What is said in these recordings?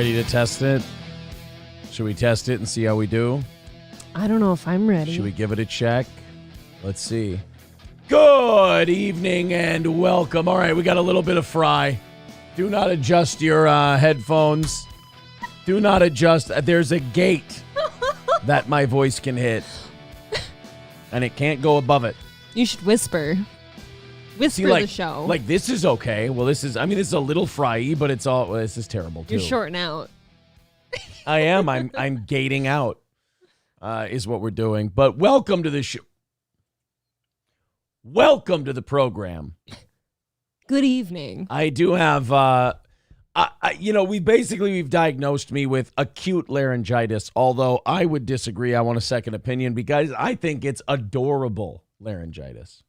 Ready to test it? Should we test it and see how we do? I don't know if I'm ready. Should we give it a check? Let's see. Good evening and welcome. All right, we got a little bit of fry. Do not adjust your headphones. Do not adjust. There's a gate that my voice can hit. And it can't go above it. You should whisper. Whisper the show. Like, this is okay. Well, this is a little fry-y, but this is terrible, too. You're shorting out. I am. I'm gating out, is what we're doing. But welcome to the show. Welcome to the program. Good evening. I do have, we've diagnosed me with acute laryngitis, although I would disagree. I want a second opinion because I think it's adorable laryngitis.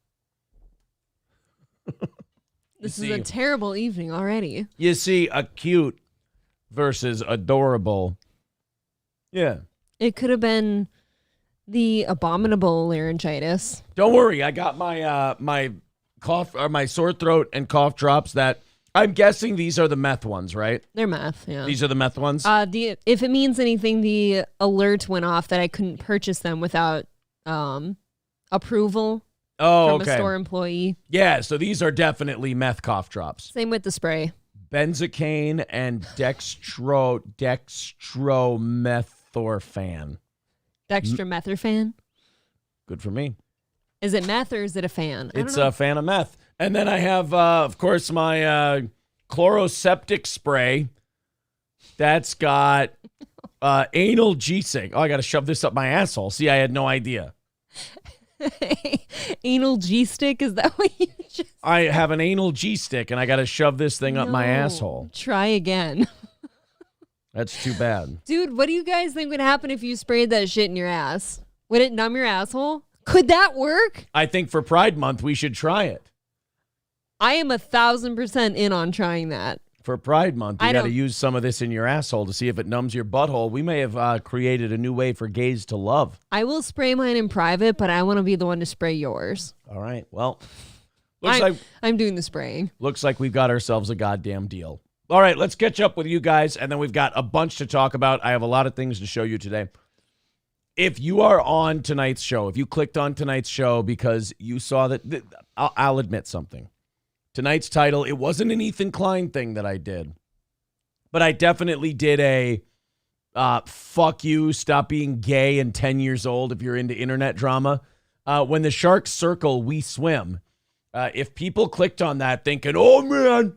This is a terrible evening already. You see, acute versus adorable. Yeah. It could have been the abominable laryngitis. Don't worry, I got my my cough or my sore throat and cough drops that I'm guessing these are the meth ones, right? They're meth, yeah. These are the meth ones? If it means anything, the alert went off that I couldn't purchase them without approval from a store employee. Yeah, so these are definitely meth cough drops. Same with the spray. Benzocaine and dextromethorphan. Dextromethorphan? Good for me. Is it meth or is it a fan? It's a fan of meth. And then I have, of course, my chloroseptic spray. That's got anal G-stick. Oh, I got to shove this up my asshole. See, I had no idea. Anal G-stick? Is that what you just... I have an anal G-stick, and I got to shove this thing up my asshole. Try again. That's too bad. Dude, what do you guys think would happen if you sprayed that shit in your ass? Would it numb your asshole? Could that work? I think for Pride Month, we should try it. I am 1,000% in on trying that. For Pride Month, you got to use some of this in your asshole to see if it numbs your butthole. We may have created a new way for gays to love. I will spray mine in private, but I want to be the one to spray yours. All right. Well, I'm doing the spraying. Looks like we've got ourselves a goddamn deal. All right, let's catch up with you guys, and then we've got a bunch to talk about. I have a lot of things to show you today. If you are on tonight's show, if you clicked on tonight's show because you saw that, I'll admit something. Tonight's title, it wasn't an Ethan Klein thing that I did, but I definitely did a fuck you, stop being gay and 10 years old if you're into internet drama. When the sharks circle, we swim. If people clicked on that thinking, oh man,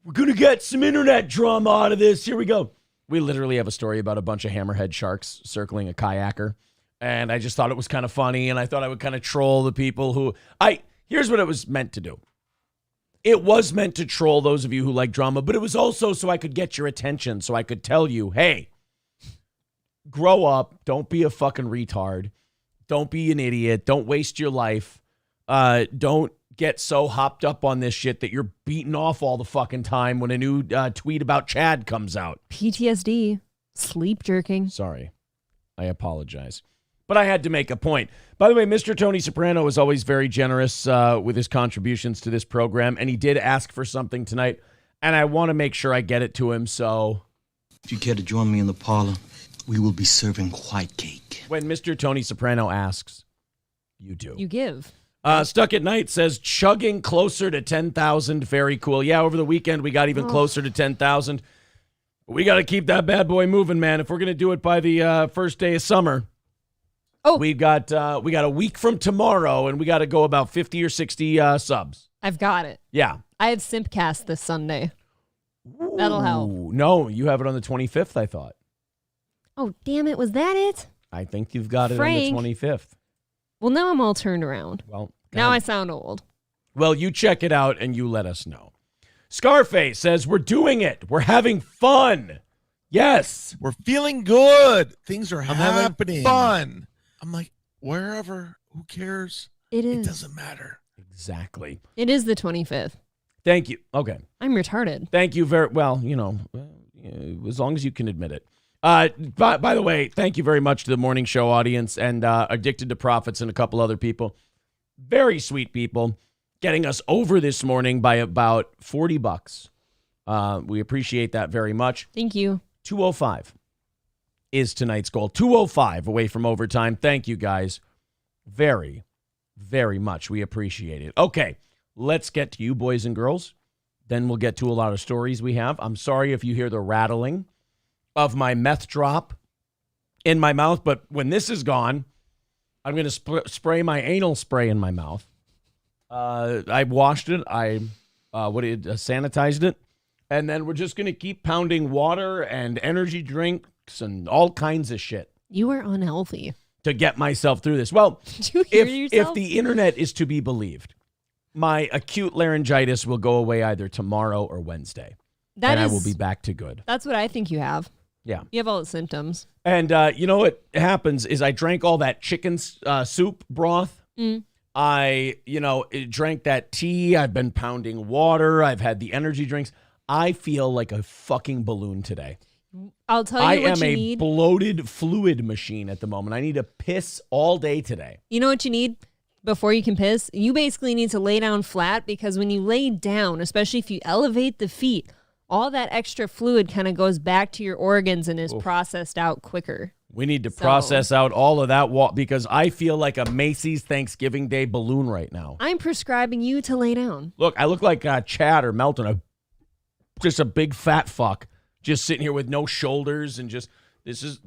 we're going to get some internet drama out of this. Here we go. We literally have a story about a bunch of hammerhead sharks circling a kayaker. And I just thought it was kind of funny. And I thought I would kind of troll the people who here's what it was meant to do. It was meant to troll those of you who like drama, but it was also so I could get your attention. So I could tell you, hey, grow up. Don't be a fucking retard. Don't be an idiot. Don't waste your life. Don't get so hopped up on this shit that you're beating off all the fucking time when a new tweet about Chad comes out. PTSD, sleep jerking. Sorry, I apologize. But I had to make a point. By the way, Mr. Tony Soprano is always very generous with his contributions to this program, and he did ask for something tonight, and I want to make sure I get it to him, so... If you care to join me in the parlor, we will be serving white cake. When Mr. Tony Soprano asks, you do. You give. Stuck at Night says, chugging closer to 10,000. Very cool. Yeah, over the weekend, we got even closer to 10,000. We got to keep that bad boy moving, man. If we're going to do it by the first day of summer, we got a week from tomorrow, and we got to go about 50 or 60 subs. I've got it. Yeah. I have Simpcast this Sunday. That'll help. No, you have it on the 25th, I thought. Oh, damn it. Was that it? I think you've got it on the 25th. Well, now I'm all turned around. Well, now I sound old. Well, you check it out and you let us know. Scarface says, we're doing it. We're having fun. Yes. We're feeling good. Things are having fun. I'm like, wherever, who cares? It is. It doesn't matter. Exactly. It is the 25th. Thank you. Okay. I'm retarded. Thank you very well. As long as you can admit it. By the way, thank you very much to the morning show audience and Addicted to Profits and a couple other people. Very sweet people getting us over this morning by about $40. We appreciate that very much. Thank you. 205 is tonight's goal. 205 away from overtime. Thank you guys very, very much. We appreciate it. Okay, let's get to you, boys and girls. Then we'll get to a lot of stories we have. I'm sorry if you hear the rattling of my meth drop in my mouth, but when this is gone, I'm going to spray my anal spray in my mouth. I washed it. I sanitized it. And then we're just going to keep pounding water and energy drinks and all kinds of shit. You are unhealthy. To get myself through this. Well, Did you hear yourself? if the internet is to be believed, my acute laryngitis will go away either tomorrow or Wednesday. I will be back to good. That's what I think you have. Yeah. You have all the symptoms. And you know what happens is I drank all that chicken soup broth. I, drank that tea. I've been pounding water. I've had the energy drinks. I feel like a fucking balloon today. I'll tell you what you need. I am a bloated fluid machine at the moment. I need to piss all day today. You know what you need before you can piss? You basically need to lay down flat, because when you lay down, especially if you elevate the feet, all that extra fluid kind of goes back to your organs and is processed out quicker. We need to process out all of that because I feel like a Macy's Thanksgiving Day balloon right now. I'm prescribing you to lay down. Look, I look like Chad or Melton, just a big fat fuck, just sitting here with no shoulders and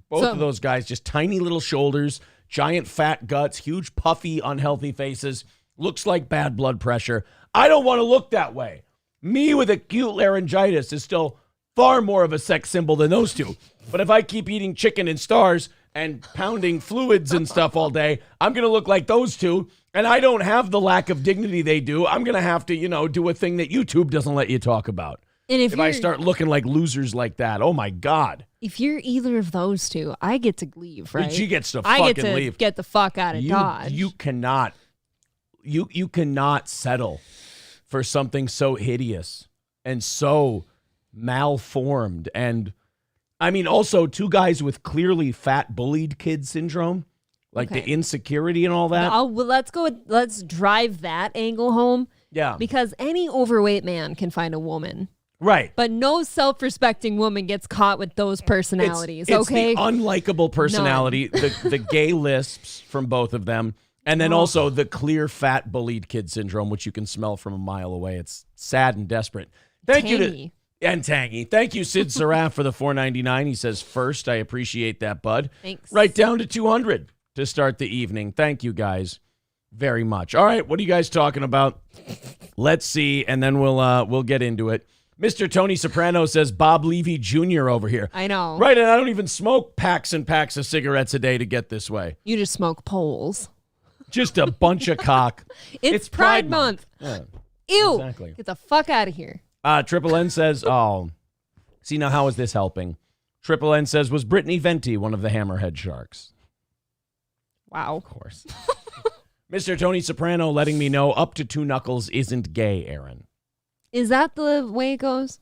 both of those guys, just tiny little shoulders, giant fat guts, huge puffy unhealthy faces, looks like bad blood pressure. I don't want to look that way. Me with acute laryngitis is still far more of a sex symbol than those two. But if I keep eating chicken and stars and pounding fluids and stuff all day, I'm going to look like those two. And I don't have the lack of dignity they do. I'm going to have to, do a thing that YouTube doesn't let you talk about. And if I start looking like losers like that, oh my God. If you're either of those two, I get to leave, right? She gets to I fucking get to leave. Get the fuck out of Dodge. You cannot settle for something so hideous and so malformed. And I mean, also two guys with clearly fat bullied kid syndrome, like the insecurity and all that. Let's drive that angle home. Yeah. Because any overweight man can find a woman. Right. But no self-respecting woman gets caught with those personalities, it's okay? the unlikable personality, the gay lisps from both of them, and then also the clear fat bullied kid syndrome, which you can smell from a mile away. It's sad and desperate. Tangy. And tangy. Thank you, Sid Saraf, for the $4.99. He says, first, I appreciate that, bud. Thanks. Right down to $200 to start the evening. Thank you, guys, very much. All right, what are you guys talking about? Let's see, and then we'll get into it. Mr. Tony Soprano says Bob Levy Jr. over here. I know. Right, and I don't even smoke packs and packs of cigarettes a day to get this way. You just smoke poles. Just a bunch of cock. It's Pride Month. Yeah, Ew. exactly. Get the fuck out of here. Triple N says, see, now how is this helping? Triple N says, was Brittany Venti one of the Hammerhead Sharks? Wow. Of course. Mr. Tony Soprano letting me know up to two knuckles isn't gay, Aaron. Is that the way it goes?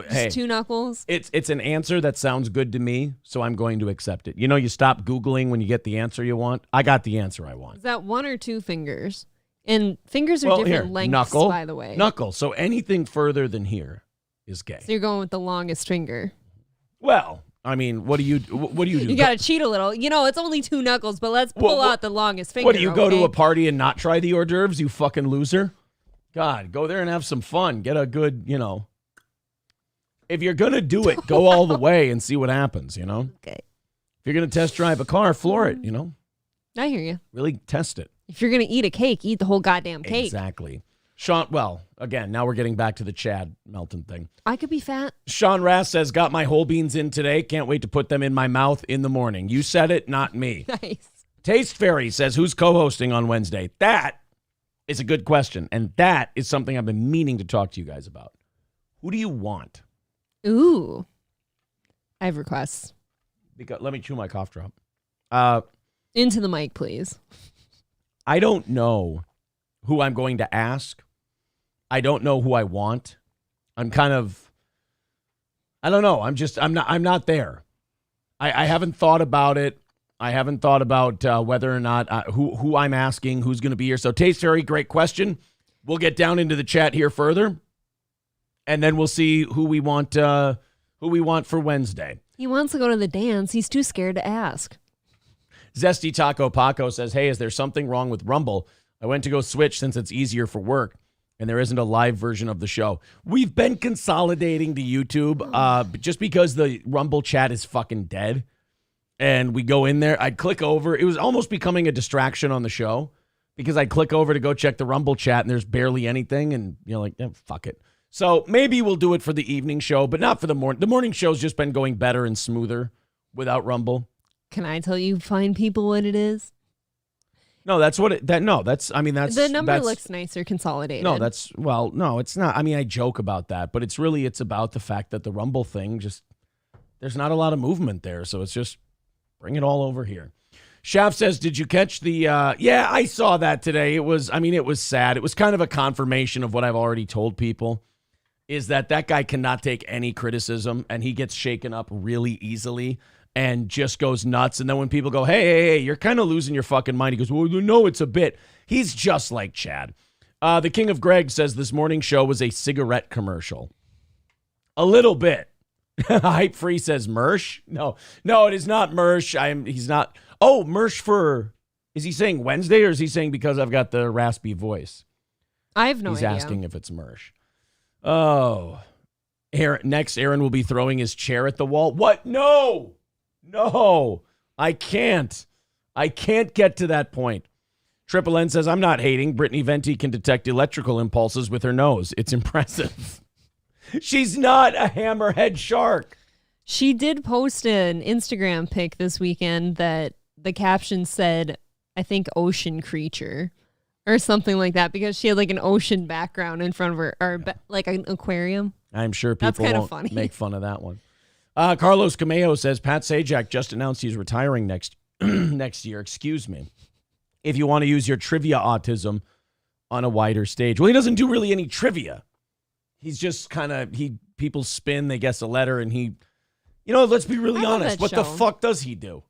Hey, Just two knuckles? It's an answer that sounds good to me, so I'm going to accept it. You stop Googling when you get the answer you want. I got the answer I want. Is that one or two fingers? And fingers are different lengths, knuckle, by the way. Knuckle. So anything further than here is gay. So you're going with the longest finger. Well, I mean, what do you do? You got to cheat a little. It's only two knuckles, but let's pull out the longest finger. What, do you go to a party and not try the hors d'oeuvres, you fucking loser? God, go there and have some fun. Get a good, If you're going to do it, go all the way and see what happens, Okay. If you're going to test drive a car, floor it, I hear you. Really test it. If you're going to eat a cake, eat the whole goddamn cake. Exactly. Sean, well, again, now we're getting back to the Chad Melton thing. I could be fat. Sean Rass says, got my whole beans in today. Can't wait to put them in my mouth in the morning. You said it, not me. Nice. Taste Fairy says, who's co-hosting on Wednesday? That is a good question, and that is something I've been meaning to talk to you guys about. Who do you want? Ooh. I have requests. Let me chew my cough drop. Into the mic, please. I don't know who I'm going to ask. I don't know who I want. I don't know. I'm not there. I haven't thought about it. I haven't thought about whether or not who I'm asking, who's going to be here. So Taste Fairy, great question. We'll get down into the chat here further, and then we'll see who we want for Wednesday. He wants to go to the dance. He's too scared to ask. Zesty Taco Paco says, hey, is there something wrong with Rumble? I went to go switch since it's easier for work, and there isn't a live version of the show. We've been consolidating to YouTube just because the Rumble chat is fucking dead. And we go in there. I'd click over. It was almost becoming a distraction on the show because I'd click over to go check the Rumble chat, and there's barely anything. And you're like, yeah, fuck it. So maybe we'll do it for the evening show, but not for the morning. The morning show's just been going better and smoother without Rumble. Can I tell you fine people what it is? No, that's what it, that, no, that's, I mean, that's. The number that's, looks nicer consolidated. No, that's, well, no, it's not. I mean, I joke about that, but it's about the fact that the Rumble thing just, there's not a lot of movement there. So it's just bring it all over here. Shaft says, did you catch the, yeah, I saw that today. It was sad. It was kind of a confirmation of what I've already told people. Is that guy cannot take any criticism, and he gets shaken up really easily and just goes nuts. And then when people go, hey, you're kind of losing your fucking mind, he goes, well, no, it's a bit. He's just like Chad. The King of Greg says this morning show was a cigarette commercial. A little bit. Hype Free says Mersh. No, it is not Mersh. He's not. Oh, Mersh for, is he saying Wednesday or is he saying because I've got the raspy voice? I have no idea. He's asking if it's Mersh. Oh, Aaron will be throwing his chair at the wall. What? No, I can't get to that point. Triple N says, I'm not hating. Brittany Venti can detect electrical impulses with her nose. It's impressive. She's not a hammerhead shark. She did post an Instagram pic this weekend that the caption said, I think ocean creature. Or something like that, because she had like an ocean background in front of her, or like an aquarium. I'm sure people won't funny. make fun of that one. Carlos Cameo says, Pat Sajak just announced he's retiring next year. Excuse me. If you want to use your trivia autism on a wider stage. Well, he doesn't do really any trivia. He's just kind of, people spin, they guess a letter, and let's be really honest. What the fuck does he do?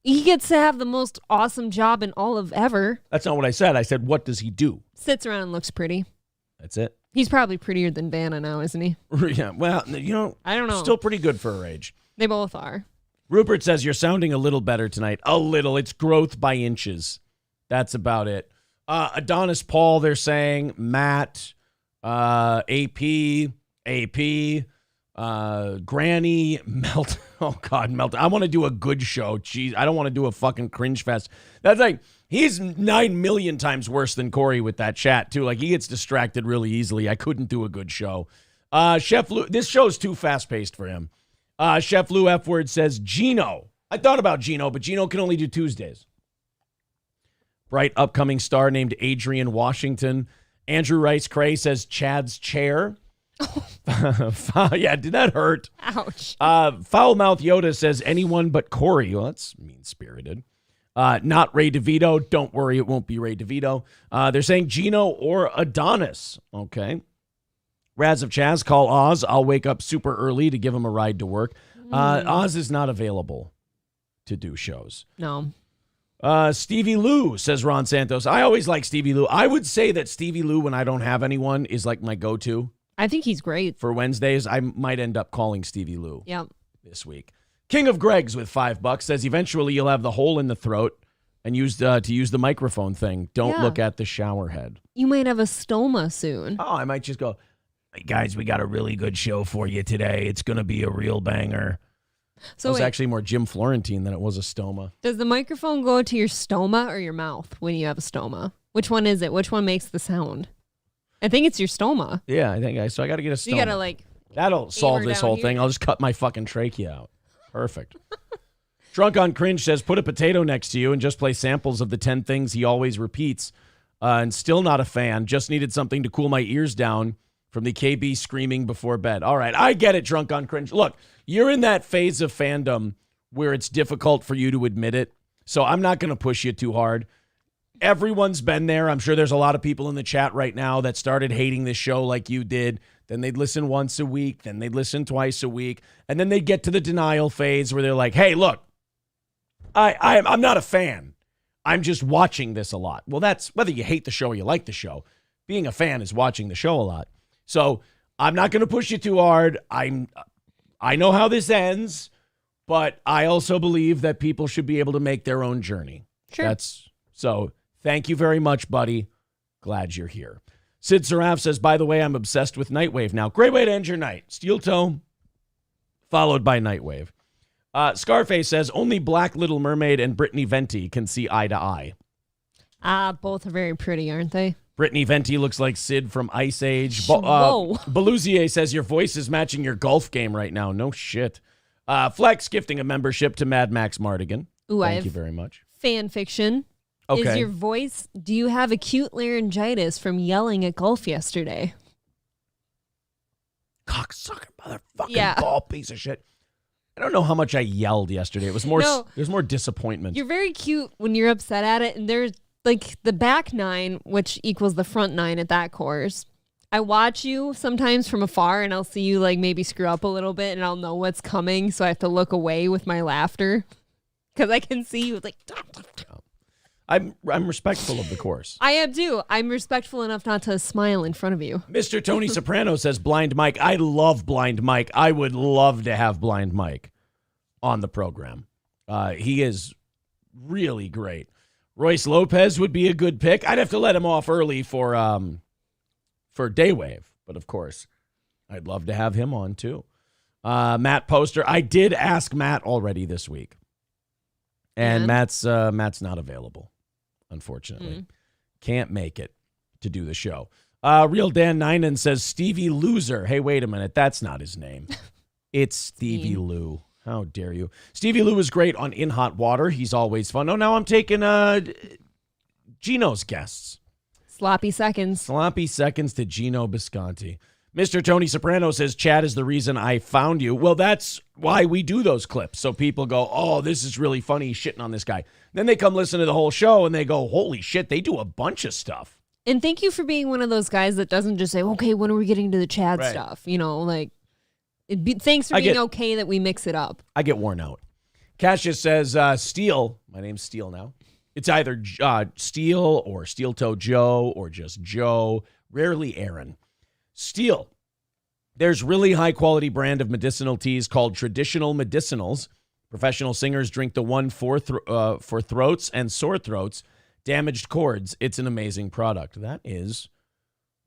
He gets to have the most awesome job in all of ever. That's not what I said. I said, what does he do? Sits around and looks pretty. That's it. He's probably prettier than Vanna now, isn't he? Yeah, well, I don't know. Still pretty good for her age. They both are. Rupert says, you're sounding a little better tonight. A little. It's growth by inches. That's about it. Adonis Paul, they're saying. Matt, AP, Granny, Melt. Oh, God, Melt. I want to do a good show. Jeez, I don't want to do a fucking cringe fest. That's like, he's 9 million times worse than Corey with that chat, too. Like, he gets distracted really easily. I couldn't do a good show. Chef Lou, this show's too fast-paced for him. Chef Lou F. Word says, Gino. I thought about Gino, but Gino can only do Tuesdays. Bright upcoming star named Adrian Washington. Andrew Rice Cray says, Chad's chair. Yeah, did that hurt? Ouch. Foul Mouth Yoda says anyone but Corey. Well, that's mean-spirited. Not Ray DeVito. Don't worry, it won't be Ray DeVito. They're saying Gino or Adonis. Okay. Raz of Chaz, call Oz. I'll wake up super early to give him a ride to work. Oz is not available to do shows. No. Stevie Lou, says Ron Santos. I always like Stevie Lou. I would say that Stevie Lou, when I don't have anyone, is like my go-to. I think he's great. For Wednesdays, I might end up calling Stevie Lou this week. King of Greg's with $5 says eventually you'll have the hole in the throat and use the microphone thing. Don't look at the shower head. You might have a stoma soon. Oh, I might just go, hey guys, we got a really good show for you today. It's going to be a real banger. So it was actually more Jim Florentine than it was a stoma. Does the microphone go to your stoma or your mouth when you have a stoma? Which one is it? Which one makes the sound? I think it's your stoma. Yeah, I think so. I got to get a stoma. You got to that'll solve this whole thing. I'll just cut my fucking trachea out. Perfect. Drunk on Cringe says, put a potato next to you and just play samples of the 10 things he always repeats. And still not a fan. Just needed something to cool my ears down from the KB screaming before bed. All right, I get it, Drunk on Cringe. Look, you're in that phase of fandom where it's difficult for you to admit it. So I'm not going to push you too hard. Everyone's been there. I'm sure there's a lot of people in the chat right now that started hating this show like you did. Then they'd listen once a week. Then they'd listen twice a week. And then they'd get to the denial phase where they're like, hey, look, I'm not a fan. I'm just watching this a lot. Well, that's whether you hate the show or you like the show. Being a fan is watching the show a lot. So I'm not going to push you too hard. I know how this ends. But I also believe that people should be able to make their own journey. Sure. So thank you very much, buddy. Glad you're here. Sid Saraf says, by the way, I'm obsessed with Nightwave now. Great way to end your night. Steel Toe, followed by Nightwave. Scarface says, only Black Little Mermaid and Brittany Venti can see eye to eye. Both are very pretty, aren't they? Brittany Venti looks like Sid from Ice Age. Whoa. Belusier says, your voice is matching your golf game right now. No shit. Flex gifting a membership to Mad Max Mardigan. Ooh, Thank you very much. Fan fiction. Okay. Is your voice, do you have acute laryngitis from yelling at golf yesterday? Cocksucker motherfucking ball piece of shit. I don't know how much I yelled yesterday. It was more. There's more disappointment. You're very cute when you're upset at it, and there's like the back nine, which equals the front nine at that course. I watch you sometimes from afar, and I'll see you like maybe screw up a little bit, and I'll know what's coming, so I have to look away with my laughter because I can see you like. I'm respectful of the course. I am too. I'm respectful enough not to smile in front of you. Mr. Tony Soprano says Blind Mike. I love Blind Mike. I would love to have Blind Mike on the program. He is really great. Royce Lopez would be a good pick. I'd have to let him off early for Daywave, but of course, I'd love to have him on too. Matt Poster. I did ask Matt already this week, and Matt's not available. Unfortunately, can't make it to do the show. Real Dan Ninen says Stevie Loser. Hey, wait a minute. That's not his name. It's Stevie Lou. How dare you? Stevie Lou is great on In Hot Water. He's always fun. Oh, now I'm taking Gino's guests. Sloppy seconds To Gino Bisconti. Mr. Tony Soprano says, Chad is the reason I found you. Well, that's why we do those clips. So people go, oh, this is really funny. He's shitting on this guy. Then they come listen to the whole show and they go, holy shit, they do a bunch of stuff. And thank you for being one of those guys that doesn't just say, okay, when are we getting to the Chad stuff? You know, like, thanks for being okay that we mix it up. I get worn out. Cassius says, Steel. My name's Steel now. It's either Steel or Steel Toe Joe or just Joe. Rarely Aaron. Steel. There's really high quality brand of medicinal teas called Traditional Medicinals. Professional singers drink the one for throats and sore throats, damaged cords. It's an amazing product. That is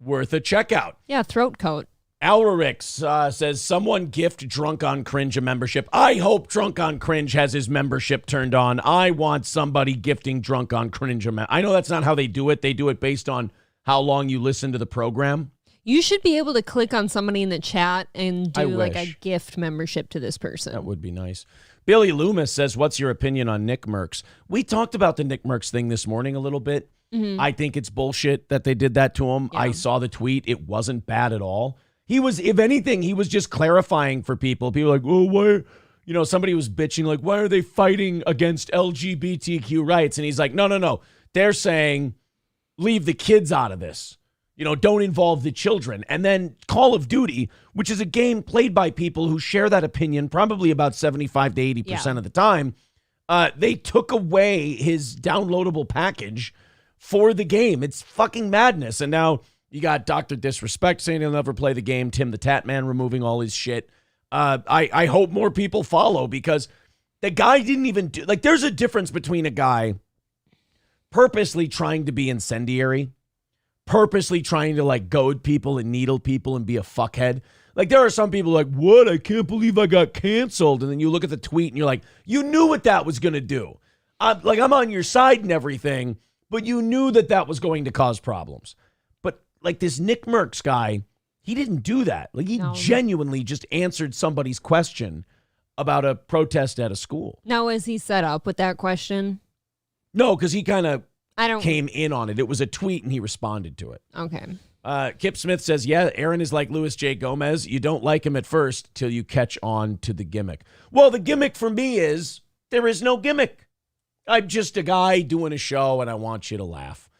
worth a checkout. Yeah, throat coat. Alrarix says, someone gift Drunk on Cringe a membership. I hope Drunk on Cringe has his membership turned on. I want somebody gifting Drunk on Cringe a membership. I know that's not how they do it. They do it based on how long you listen to the program. You should be able to click on somebody in the chat and do like a gift membership to this person. That would be nice. Billy Loomis says, what's your opinion on Nick Merckx? We talked about the Nick Merckx thing this morning a little bit. Mm-hmm. I think it's bullshit that they did that to him. Yeah. I saw the tweet. It wasn't bad at all. He was, if anything, he was just clarifying for people. People are like, oh, why? You know, somebody was bitching like, why are they fighting against LGBTQ rights? And he's like, no. They're saying, leave the kids out of this. You know, don't involve the children. And then Call of Duty, which is a game played by people who share that opinion probably about 75 to 80% of the time, they took away his downloadable package for the game. It's fucking madness. And now you got Dr. Disrespect saying he'll never play the game. Tim the Tat Man removing all his shit. I hope more people follow because the guy didn't even do... Like, there's a difference between a guy purposely trying to be incendiary, purposely trying to like goad people and needle people and be a fuckhead. Like there are some people like, what? I can't believe I got canceled. And then you look at the tweet and you're like, you knew what that was going to do. I'm on your side and everything, but you knew that was going to cause problems. But like this Nick Merckx guy, he didn't do that. Like he genuinely just answered somebody's question about a protest at a school. Now, is he set up with that question? No, because he kind of came in on it. It was a tweet and he responded to it. Okay. Kip Smith says, yeah, Aaron is like Louis J. Gomez. You don't like him at first till you catch on to the gimmick. Well, the gimmick for me is there is no gimmick. I'm just a guy doing a show and I want you to laugh.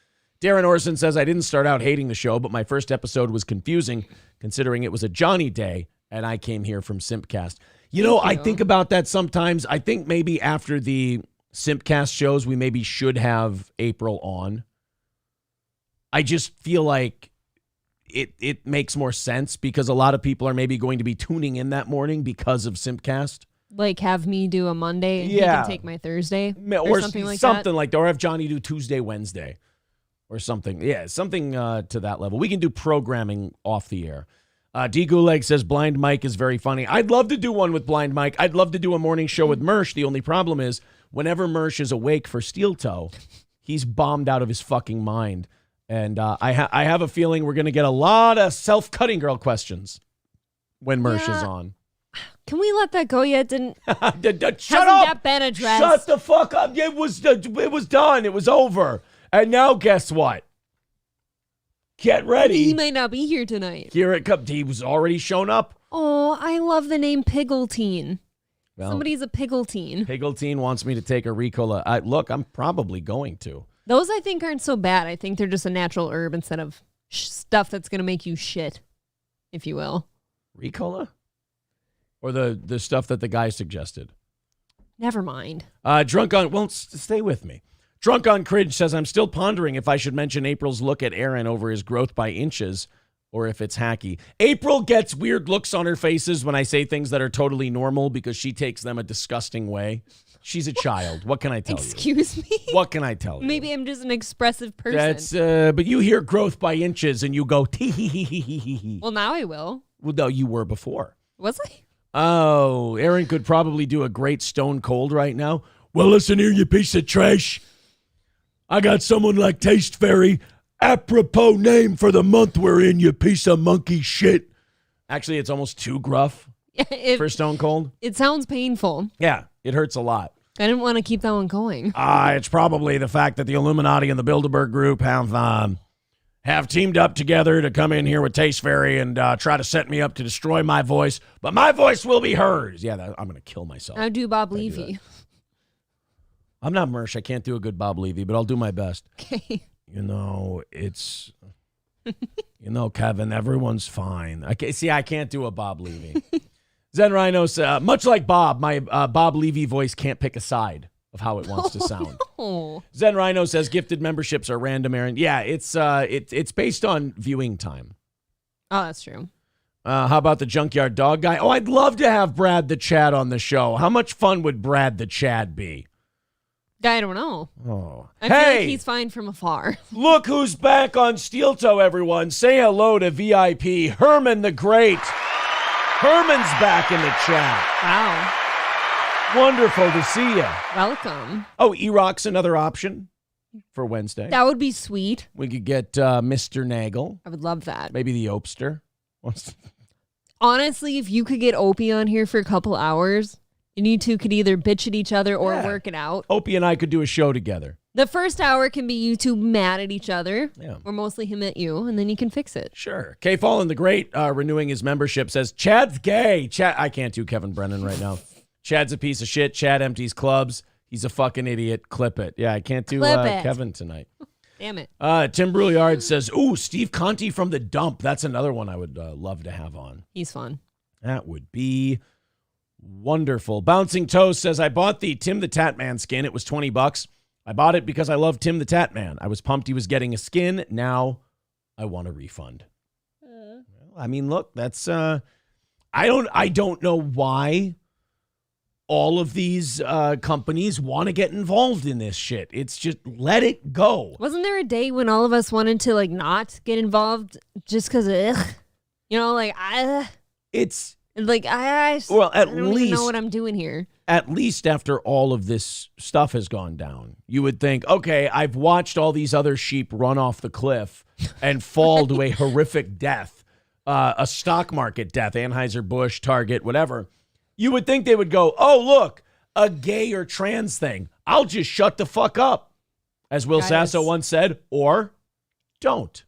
Darren Orson says, I didn't start out hating the show, but my first episode was confusing considering it was a Johnny Day and I came here from Simpcast. You know, I think about that sometimes. I think maybe after the Simpcast shows, we maybe should have April on. I just feel like it makes more sense because a lot of people are maybe going to be tuning in that morning because of Simpcast. Like have me do a Monday and he Yeah. can take my Thursday or something like something that. like that. Or have Johnny do Tuesday, Wednesday or something. Yeah, something to that level. We can do programming off the air. D. Gulag says Blind Mike is very funny. I'd love to do one with Blind Mike. I'd love to do a morning show with Mersh. The only problem is whenever Mersh is awake for Steel Toe, he's bombed out of his fucking mind. And I have a feeling we're going to get a lot of self-cutting girl questions when Mersh is on. Can we let that go yet? Shut up! That been addressed? Shut the fuck up! It was done. It was over. And now guess what? Get ready. He might not be here tonight. Here it comes. He was already shown up. Oh, I love the name Piggleteen. Well, Somebody's a Piggleteen. Piggleteen wants me to take a Ricola. Look, I'm probably going to. Those I think aren't so bad. I think they're just a natural herb instead of stuff that's going to make you shit, if you will. Ricola? Or the stuff that the guy suggested? Never mind. Stay with me. Drunk on Cringe says, I'm still pondering if I should mention April's look at Aaron over his growth by inches or if it's hacky. April gets weird looks on her faces when I say things that are totally normal because she takes them a disgusting way. She's a child. What can I tell you? Excuse me? What can I tell you? Maybe I'm just an expressive person. But you hear growth by inches and you go, tee. Well, now I will. Well, no, you were before. Was I? Oh, Aaron could probably do a great Stone Cold right now. Well, listen here, you piece of trash. I got someone like Taste Fairy. Apropos name for the month we're in, you piece of monkey shit. Actually, it's almost too gruff for Stone Cold. It sounds painful. Yeah, it hurts a lot. I didn't want to keep that one going. It's probably the fact that the Illuminati and the Bilderberg Group have teamed up together to come in here with Taste Fairy and try to set me up to destroy my voice. But my voice will be hers. Yeah, I'm going to kill myself. I'll do Bob Levy. I'm not Mersh. I can't do a good Bob Levy, but I'll do my best. Okay. It's... Kevin, everyone's fine. I can't do a Bob Levy. Zen Rhino says, much like Bob, my Bob Levy voice can't pick a side of how it wants to sound. No. Zen Rhino says, gifted memberships are random, Aaron. Yeah, it's based on viewing time. Oh, that's true. How about the Junkyard Dog guy? Oh, I'd love to have Brad the Chad on the show. How much fun would Brad the Chad be? I don't know. Oh. I feel like he's fine from afar. Look who's back on Steel Toe, everyone. Say hello to VIP, Herman the Great. Herman's back in the chat. Wow. Wonderful to see you. Welcome. Oh, E-Rock's another option for Wednesday. That would be sweet. We could get Mr. Nagel. I would love that. Maybe the Opster. Honestly, if you could get Opie on here for a couple hours, and you two could either bitch at each other or work it out. Opie and I could do a show together. The first hour can be you two mad at each other, Yeah. or mostly him at you, and then you can fix it. Sure. K. Fallen the Great, renewing his membership, says, Chad's gay. I can't do Kevin Brennan right now. Chad's a piece of shit. Chad empties clubs. He's a fucking idiot. Clip it. Yeah, I can't do Kevin tonight. Damn it. Tim Brouillard says, ooh, Steve Conti from The Dump. That's another one I would love to have on. He's fun. That would be wonderful. Bouncing Toast says, I bought the Tim the Tatman skin. It was $20. I bought it because I love Tim the Tatman. I was pumped he was getting a skin. Now I want a refund. I mean, look, that's I don't know why all of these companies want to get involved in this shit. It's just let it go. Wasn't there a day when all of us wanted to not get involved just because It's I well, at don't least even know what I'm doing here. At least after all of this stuff has gone down, you would think, okay, I've watched all these other sheep run off the cliff and fall to a horrific death, a stock market death, Anheuser-Busch, Target, whatever. You would think they would go, oh, look, a gay or trans thing. I'll just shut the fuck up, as Will Sasso once said, or don't.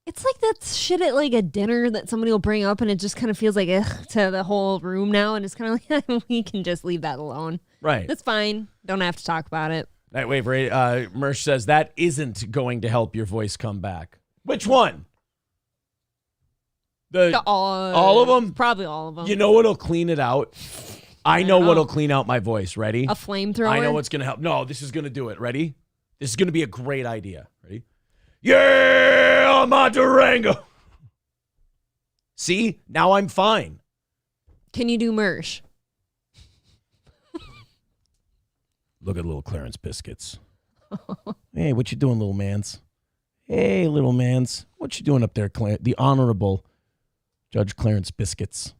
It's like that shit at a dinner that somebody will bring up and it just kind of feels like to the whole room now. And it's kind of like, we can just leave that alone. Right. That's fine. Don't have to talk about it. That way, Mersh says that isn't going to help your voice come back. Which one? All of them? Probably all of them. You know what'll clean it out? I know what'll clean out my voice. Ready? A flamethrower? I know what's going to help. No, this is going to do it. Ready? This is going to be a great idea. Ready? Yeah, my Durango. See? Now I'm fine. Can you do Mersh? Look at little Clarence Biscuits. Hey, what you doing, little mans? Hey, little mans. What you doing up there, the Honorable Judge Clarence Biscuits?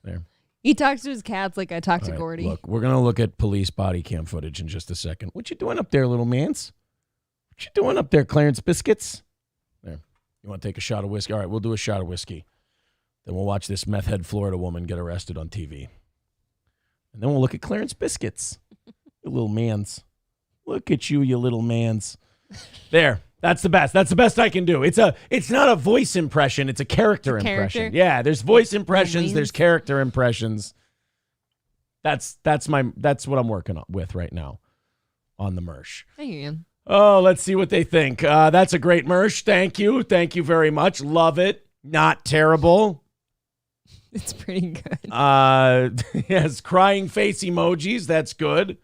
There. He talks to his cats like I talk to Gordy. Look, we're going to look at police body cam footage in just a second. What you doing up there, little mans? What you doing up there, Clarence Biscuits? There. You want to take a shot of whiskey? All right, we'll do a shot of whiskey. Then we'll watch this meth head Florida woman get arrested on TV. And then we'll look at Clarence Biscuits. You little mans. Look at you, you little mans. There. That's the best. That's the best I can do. It's not a voice impression. It's a character impression. Yeah, there's voice impressions. There's character impressions. That's what I'm working with right now on the Mersh. I hear you. Oh, let's see what they think. That's a great Mersh. Thank you. Thank you very much. Love it. Not terrible. It's pretty good. Yes, crying face emojis. That's good.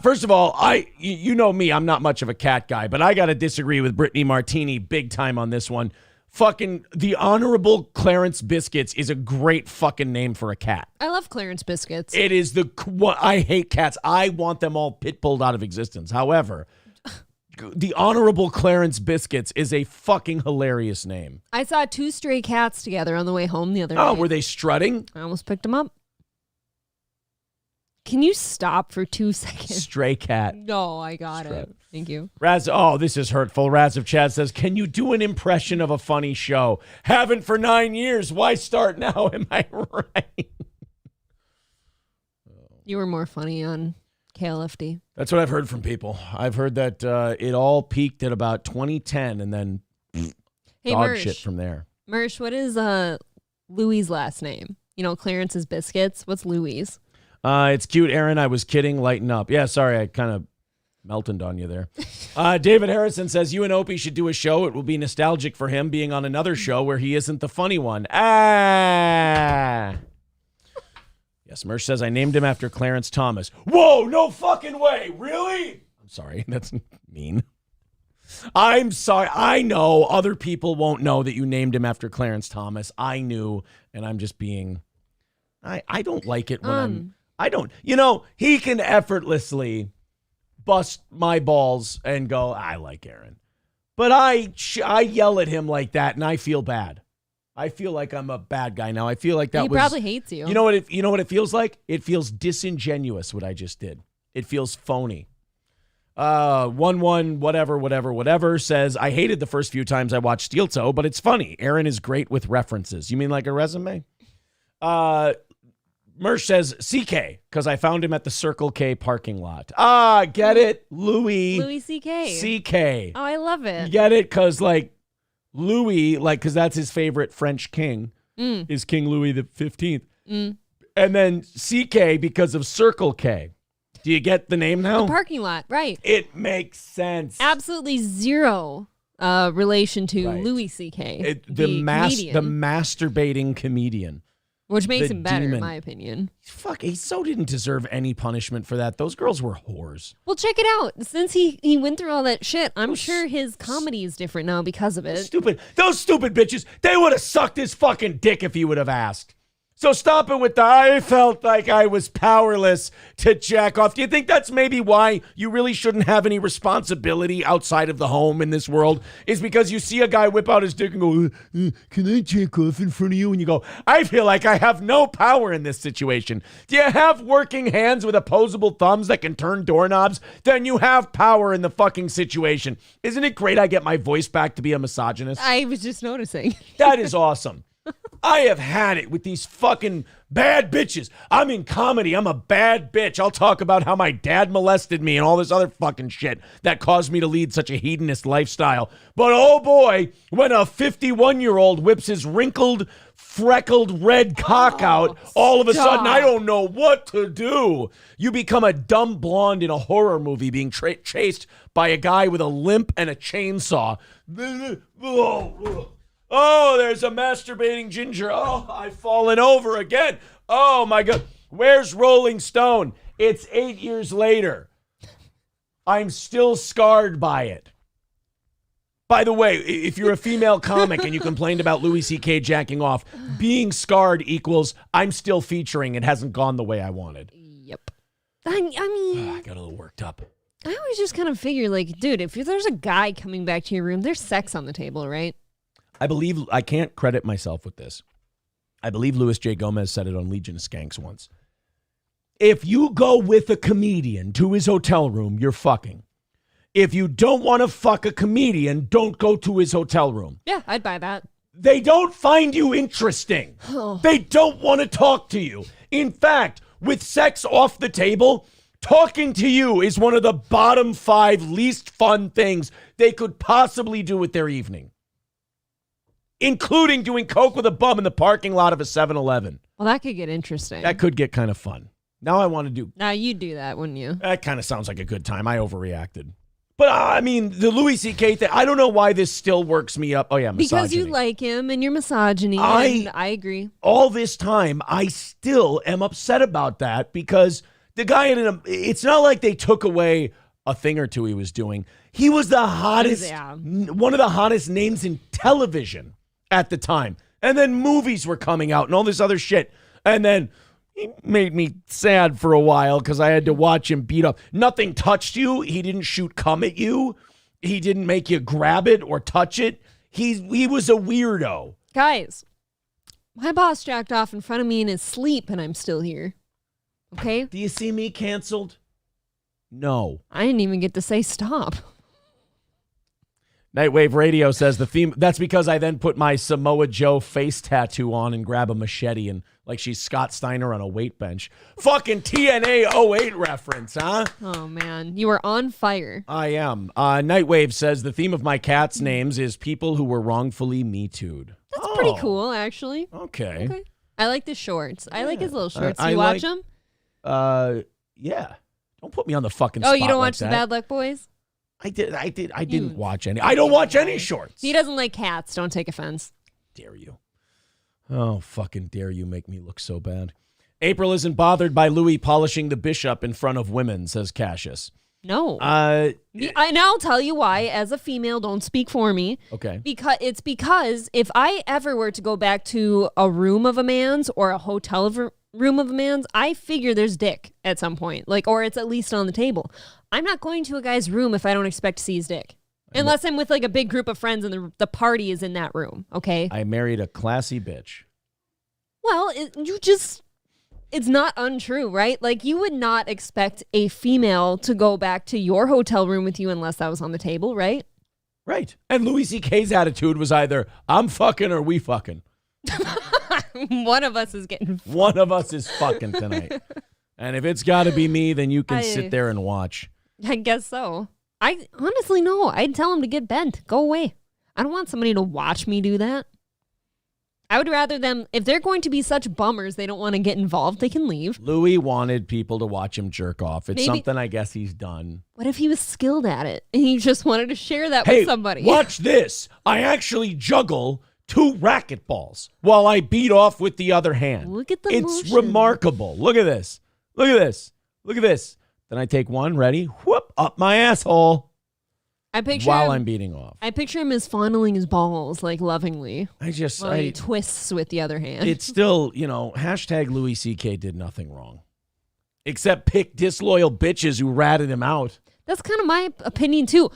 First of all, you know me, I'm not much of a cat guy, but I got to disagree with Brittany Martini big time on this one. Fucking the Honorable Clarence Biscuits is a great fucking name for a cat. I love Clarence Biscuits. It is I hate cats. I want them all pit-bulled out of existence. However, the Honorable Clarence Biscuits is a fucking hilarious name. I saw 2 stray cats together on the way home the other day. Oh, were they strutting? I almost picked them up. Can you stop for 2 seconds? Stray cat. No, I got it. Thank you. This is hurtful. Raz of Chad says, can you do an impression of a funny show? Haven't for 9 years. Why start now? Am I right? You were more funny on KLFD. That's what I've heard from people. I've heard that it all peaked at about 2010 and then dog shit from there. Mersh, what is Louis' last name? You know, Clarence's Biscuits. What's Louis'? It's cute, Aaron. I was kidding. Lighten up. Yeah, sorry. I kind of melted on you there. David Harrison says, you and Opie should do a show. It will be nostalgic for him being on another show where he isn't the funny one. Yes, Mersh says, I named him after Clarence Thomas. Whoa, no fucking way. Really? I'm sorry. That's mean. I'm sorry. I know other people won't know that you named him after Clarence Thomas. I knew, and I'm just being... I don't like it when he can effortlessly bust my balls and go, I like Aaron. But I yell at him like that, and I feel bad. I feel like I'm a bad guy now. I feel like he probably hates you. You know what it feels like? It feels disingenuous what I just did. It feels phony. 1-1 whatever says, I hated the first few times I watched Steel Toe, but it's funny. Aaron is great with references. You mean like a resume? Mersh says CK because I found him at the Circle K parking lot. Get it? Louis CK. CK. Oh, I love it. You get it? Because Louis, because that's his favorite French king, is King Louis the 15th. And then CK because of Circle K. Do you get the name now? The parking lot, right. It makes sense. Absolutely zero relation to Louis CK, the masturbating comedian. Which makes him better, in my opinion. Fuck, he so didn't deserve any punishment for that. Those girls were whores. Well, check it out. Since he went through all that shit, I'm sure his comedy is different now because of it. Those stupid bitches, they would have sucked his fucking dick if he would have asked. So stop it with I felt like I was powerless to jack off. Do you think that's maybe why you really shouldn't have any responsibility outside of the home in this world? Is because you see a guy whip out his dick and go, can I jack off in front of you? And you go, I feel like I have no power in this situation. Do you have working hands with opposable thumbs that can turn doorknobs? Then you have power in the fucking situation. Isn't it great I get my voice back to be a misogynist? I was just noticing. That is awesome. I have had it with these fucking bad bitches. I'm in comedy. I'm a bad bitch. I'll talk about how my dad molested me and all this other fucking shit that caused me to lead such a hedonist lifestyle. But oh boy, when a 51-year-old whips his wrinkled, freckled red cock out, all of a sudden I don't know what to do. You become a dumb blonde in a horror movie being chased by a guy with a limp and a chainsaw. Oh, there's a masturbating ginger. Oh, I've fallen over again. Oh, my God. Where's Rolling Stone? It's 8 years later. I'm still scarred by it. By the way, if you're a female comic and you complained about Louis C.K. jacking off, being scarred equals I'm still featuring. It hasn't gone the way I wanted. Yep. I mean, I got a little worked up. I always just kind of figure, like, dude, if there's a guy coming back to your room, there's sex on the table, right? I believe, I can't credit myself with this. I believe Louis J. Gomez said it on Legion of Skanks once. If you go with a comedian to his hotel room, you're fucking. If you don't want to fuck a comedian, don't go to his hotel room. Yeah, I'd buy that. They don't find you interesting. Oh. They don't want to talk to you. In fact, with sex off the table, talking to you is one of the bottom 5 least fun things they could possibly do with their evening, including doing coke with a bum in the parking lot of a 7-Eleven. Well, that could get interesting. That could get kind of fun. Now I want to do... Now, you'd do that, wouldn't you? That kind of sounds like a good time. I overreacted. But, I mean, the Louis C.K. thing, I don't know why this still works me up. Oh, yeah, misogyny. Because you like him and you're misogyny, and I agree. All this time, I still am upset about that because the guy it's not like they took away a thing or two he was doing. He was the hottest, one of the hottest names in television at the time. And then movies were coming out and all this other shit. And then he made me sad for a while because I had to watch him beat up. Nothing touched you. He didn't shoot cum at you. He didn't make you grab it or touch it. He was a weirdo. Guys, my boss jacked off in front of me in his sleep and I'm still here. Okay? Do you see me canceled? No. I didn't even get to say stop. Nightwave Radio says the theme. That's because I then put my Samoa Joe face tattoo on and grab a machete and like she's Scott Steiner on a weight bench. Fucking TNA 08 reference, huh? Oh, man. You are on fire. I am. Nightwave says the theme of my cat's names is people who were wrongfully Me Too'd. That's pretty cool, actually. Okay. I like the shorts. I like his little shorts. I You watch like- them? Yeah. Don't put me on the fucking Oh, spot you don't like watch the that. Bad Luck Boys? I didn't watch any. I don't watch any shorts. He doesn't like cats. Don't take offense. Dare you. Oh, fucking dare you make me look so bad. April isn't bothered by Louis polishing the bishop in front of women, says Cassius. No. Yeah. And I'll tell you why. As a female, don't speak for me. Okay. Because if I ever were to go back to a room of a man's or a hotel room of a man's, I figure there's dick at some point, or it's at least on the table. I'm not going to a guy's room if I don't expect to see his dick. Unless I'm with a big group of friends and the party is in that room, okay? I married a classy bitch. Well, it's not untrue, right? You would not expect a female to go back to your hotel room with you unless that was on the table, right? Right. And Louis C.K.'s attitude was either I'm fucking or we fucking. One of us is getting fucked. One of us is fucking tonight. And if it's got to be me, then you can sit there and watch. I guess so. I honestly no. I'd tell him to get bent. Go away. I don't want somebody to watch me do that. I would rather them, if they're going to be such bummers, they don't want to get involved, they can leave. Louis wanted people to watch him jerk off. It's something I guess he's done. What if he was skilled at it and he just wanted to share that with somebody? Watch this. I actually juggle 2 racquetballs while I beat off with the other hand. Look at the It's motion. remarkable. Look at this. Look at this. Look at this. Then I take one, ready, whoop, up my asshole while I'm beating off. I picture him as fondling his balls, lovingly. While he twists with the other hand. It's still, hashtag Louis C.K. did nothing wrong. Except pick disloyal bitches who ratted him out. That's kind of my opinion, too.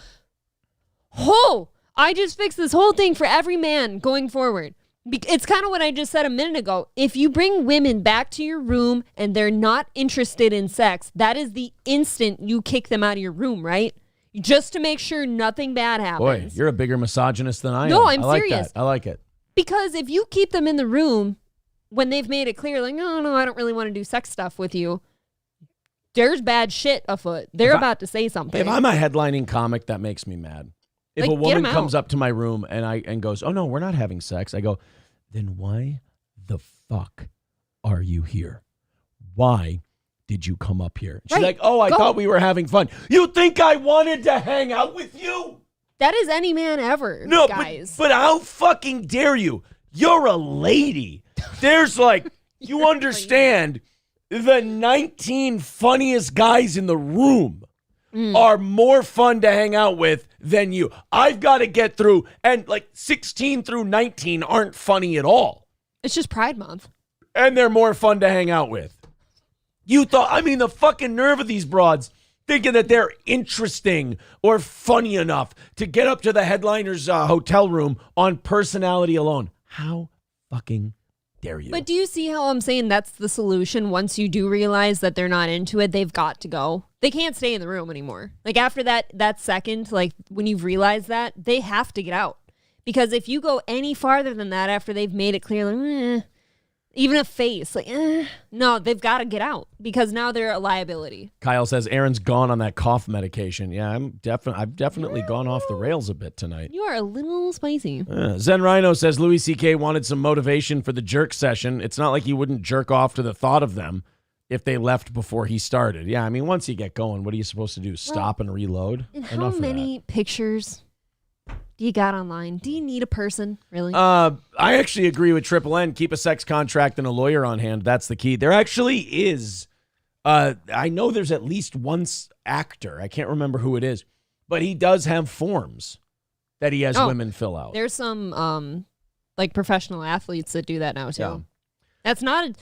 I just fixed this whole thing for every man going forward. It's kind of what I just said a minute ago. If you bring women back to your room and they're not interested in sex, that is the instant you kick them out of your room, right? Just to make sure nothing bad happens. Boy, you're a bigger misogynist than I am. No, I'm serious. serious. I like it. Because if you keep them in the room when they've made it clear, no, I don't really want to do sex stuff with you, there's bad shit afoot. They're about to say something. If I'm a headlining comic, that makes me mad. If a woman comes up to my room and goes, oh, no, we're not having sex, I go, then why the fuck are you here? Why did you come up here? She's like, oh, I thought we were having fun. You think I wanted to hang out with you? That is any man ever, no, guys. But how fucking dare you? You're a lady. There's you understand, the 19 funniest guys in the room are more fun to hang out with than you. I've got to get through, and 16 through 19 aren't funny at all. It's just Pride Month. And they're more fun to hang out with. You thought, I mean, the fucking nerve of these broads thinking that they're interesting or funny enough to get up to the headliner's hotel room on personality alone. How fucking dare you? But do you see how I'm saying that's the solution? Once you do realize that they're not into it, they've got to go. They can't stay in the room anymore. Like after that second, like when you've realized that, they have to get out. Because if you go any farther than that after they've made it clear, like, even a face, like, no, they've got to get out because now they're a liability. Kyle says Aaron's gone on that cough medication. Yeah, I've definitely gone off the rails a bit tonight. You are a little spicy. Zen Rhino says Louis C.K. wanted some motivation for the jerk session. It's not like he wouldn't jerk off to the thought of them if they left before he started. Yeah, I mean, once you get going, what are you supposed to do? Stop and reload? And how many pictures do you got online? Do you need a person, really? I actually agree with Triple N. Keep a sex contract and a lawyer on hand. That's the key. There actually is. I know there's at least one actor. I can't remember who it is, but he does have forms that he has women fill out. There's some like professional athletes that do that now too. Yeah. That's not.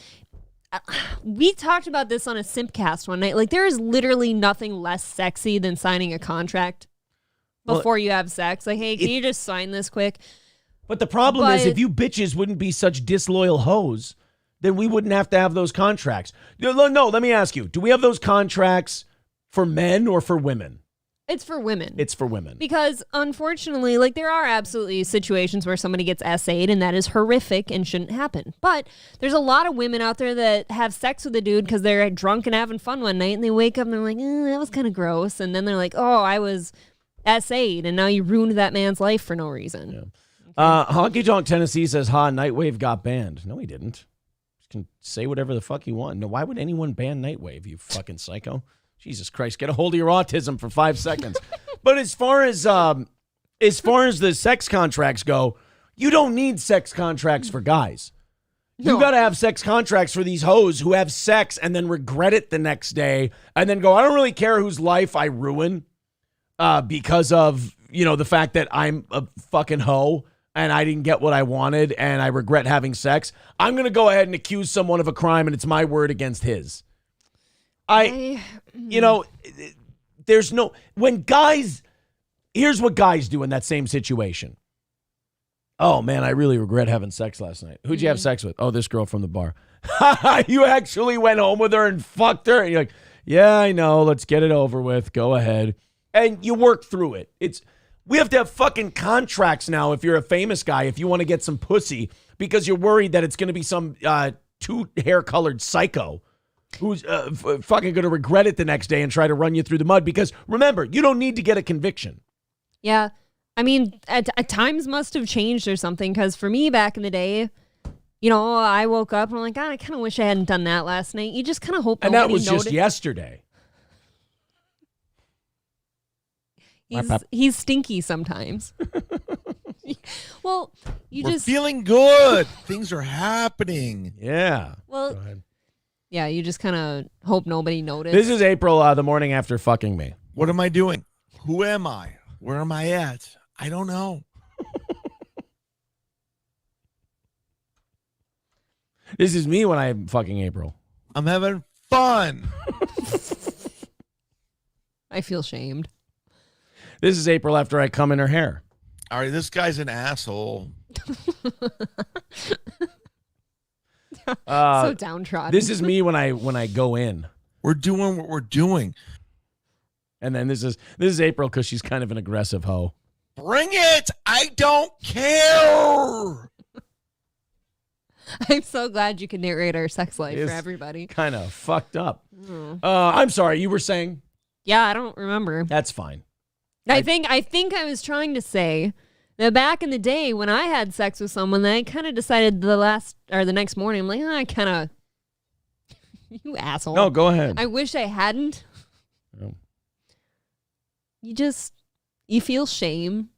We talked about this on a Simpcast one night. Like there is literally nothing less sexy than signing a contract before you have sex. Like, hey, can you just sign this quick? But the problem is if you bitches wouldn't be such disloyal hoes, then we wouldn't have to have those contracts. No, let me ask you. Do we have those contracts for men or for women? It's for women. It's for women. Because unfortunately, like there are absolutely situations where somebody gets SA'd and that is horrific and shouldn't happen. But there's a lot of women out there that have sex with a dude because they're drunk and having fun one night and they wake up and they're like, that was kind of gross. And then they're like, oh, I was SA'd and now you ruined that man's life for no reason. Yeah. Honky Tonk Tennessee says, Nightwave got banned. No, he didn't. You can say whatever the fuck you want. No, why would anyone ban Nightwave, you fucking psycho? Jesus Christ, get a hold of your autism for 5 seconds. But as far as the sex contracts go, you don't need sex contracts for guys. No. You got to have sex contracts for these hoes who have sex and then regret it the next day and then go, I don't really care whose life I ruin because of, the fact that I'm a fucking hoe and I didn't get what I wanted and I regret having sex. I'm going to go ahead and accuse someone of a crime and it's my word against his. There's no, here's what guys do in that same situation. Oh man, I really regret having sex last night. Who'd you have sex with? Oh, this girl from the bar. You actually went home with her and fucked her. And you're like, yeah, I know. Let's get it over with. Go ahead. And you work through it. We have to have fucking contracts now if you're a famous guy, if you want to get some pussy, because you're worried that it's going to be some two hair-colored psycho who's fucking going to regret it the next day and try to run you through the mud. Because remember, you don't need to get a conviction. Yeah. I mean, at times must have changed or something. Because for me back in the day, I woke up and I'm like, God, I kind of wish I hadn't done that last night. You just kind of hope. And that was just yesterday. He's stinky sometimes. Well, We're feeling good. Things are happening. Yeah. Well, go ahead. Yeah, you just kind of hope nobody noticed. This is April, the morning after fucking me. What am I doing? Who am I? Where am I at? I don't know. This is me when I'm fucking April. I'm having fun. I feel shamed. This is April after I come in her hair. All right, this guy's an asshole. So downtrodden. This is me when I go in. We're doing what we're doing. And then this is April because she's kind of an aggressive hoe. Bring it! I don't care! I'm so glad you can narrate our sex life for everybody. Kind of fucked up. I'm sorry, you were saying? Yeah, I don't remember. That's fine. I think I was trying to say that back in the day when I had sex with someone, I kind of decided the next morning, I'm like, I kind of, you asshole. No, go ahead. I wish I hadn't. Oh. You feel shame.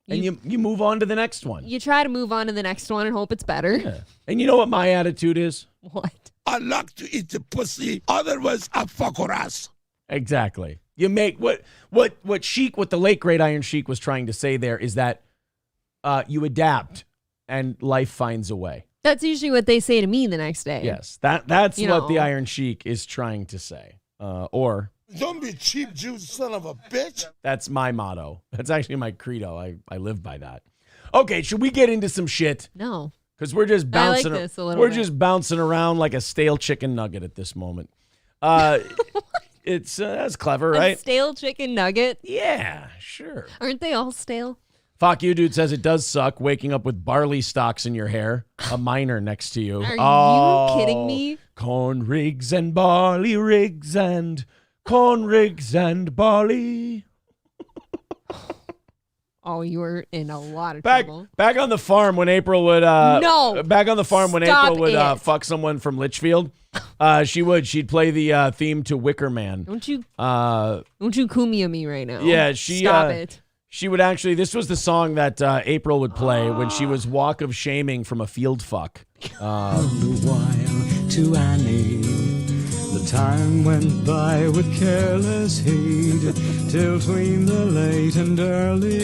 And you move on to the next one. You try to move on to the next one and hope it's better. Yeah. And you know what my attitude is? What? I like to eat the pussy. Otherwise, I fuck her ass. Exactly. You make what Sheik, what the late great Iron Sheik was trying to say there is that you adapt and life finds a way. That's usually what they say to me the next day. Yes, that's You what know. the Iron Sheik is trying to say. Or Don't be a cheap Jews, son of a bitch. that's my motto. That's actually my credo. I live by that. Okay, should we get into some shit? No. Because we're just I like bouncing. this a little we're bit. just bouncing around like a stale chicken nugget at this moment. It's that's clever, A right? stale chicken nugget. Yeah, sure. Aren't they all stale? Fuck you, dude says it does suck waking up with barley stalks in your hair. A miner next to you. Are you kidding me? Corn rigs and barley rigs and corn rigs and barley. Oh, you were in a lot of Back trouble. on the farm when April would No. back on the farm when Stop April would it. fuck someone from Litchfield. She'd play the theme to Wicker Man. Don't you Uh kumia me right now? yeah, she Stop it. She would actually this was the song that April would play when she was walk of shaming from a field fuck. A while to Annie. The time went by with careless heed till between the late and early.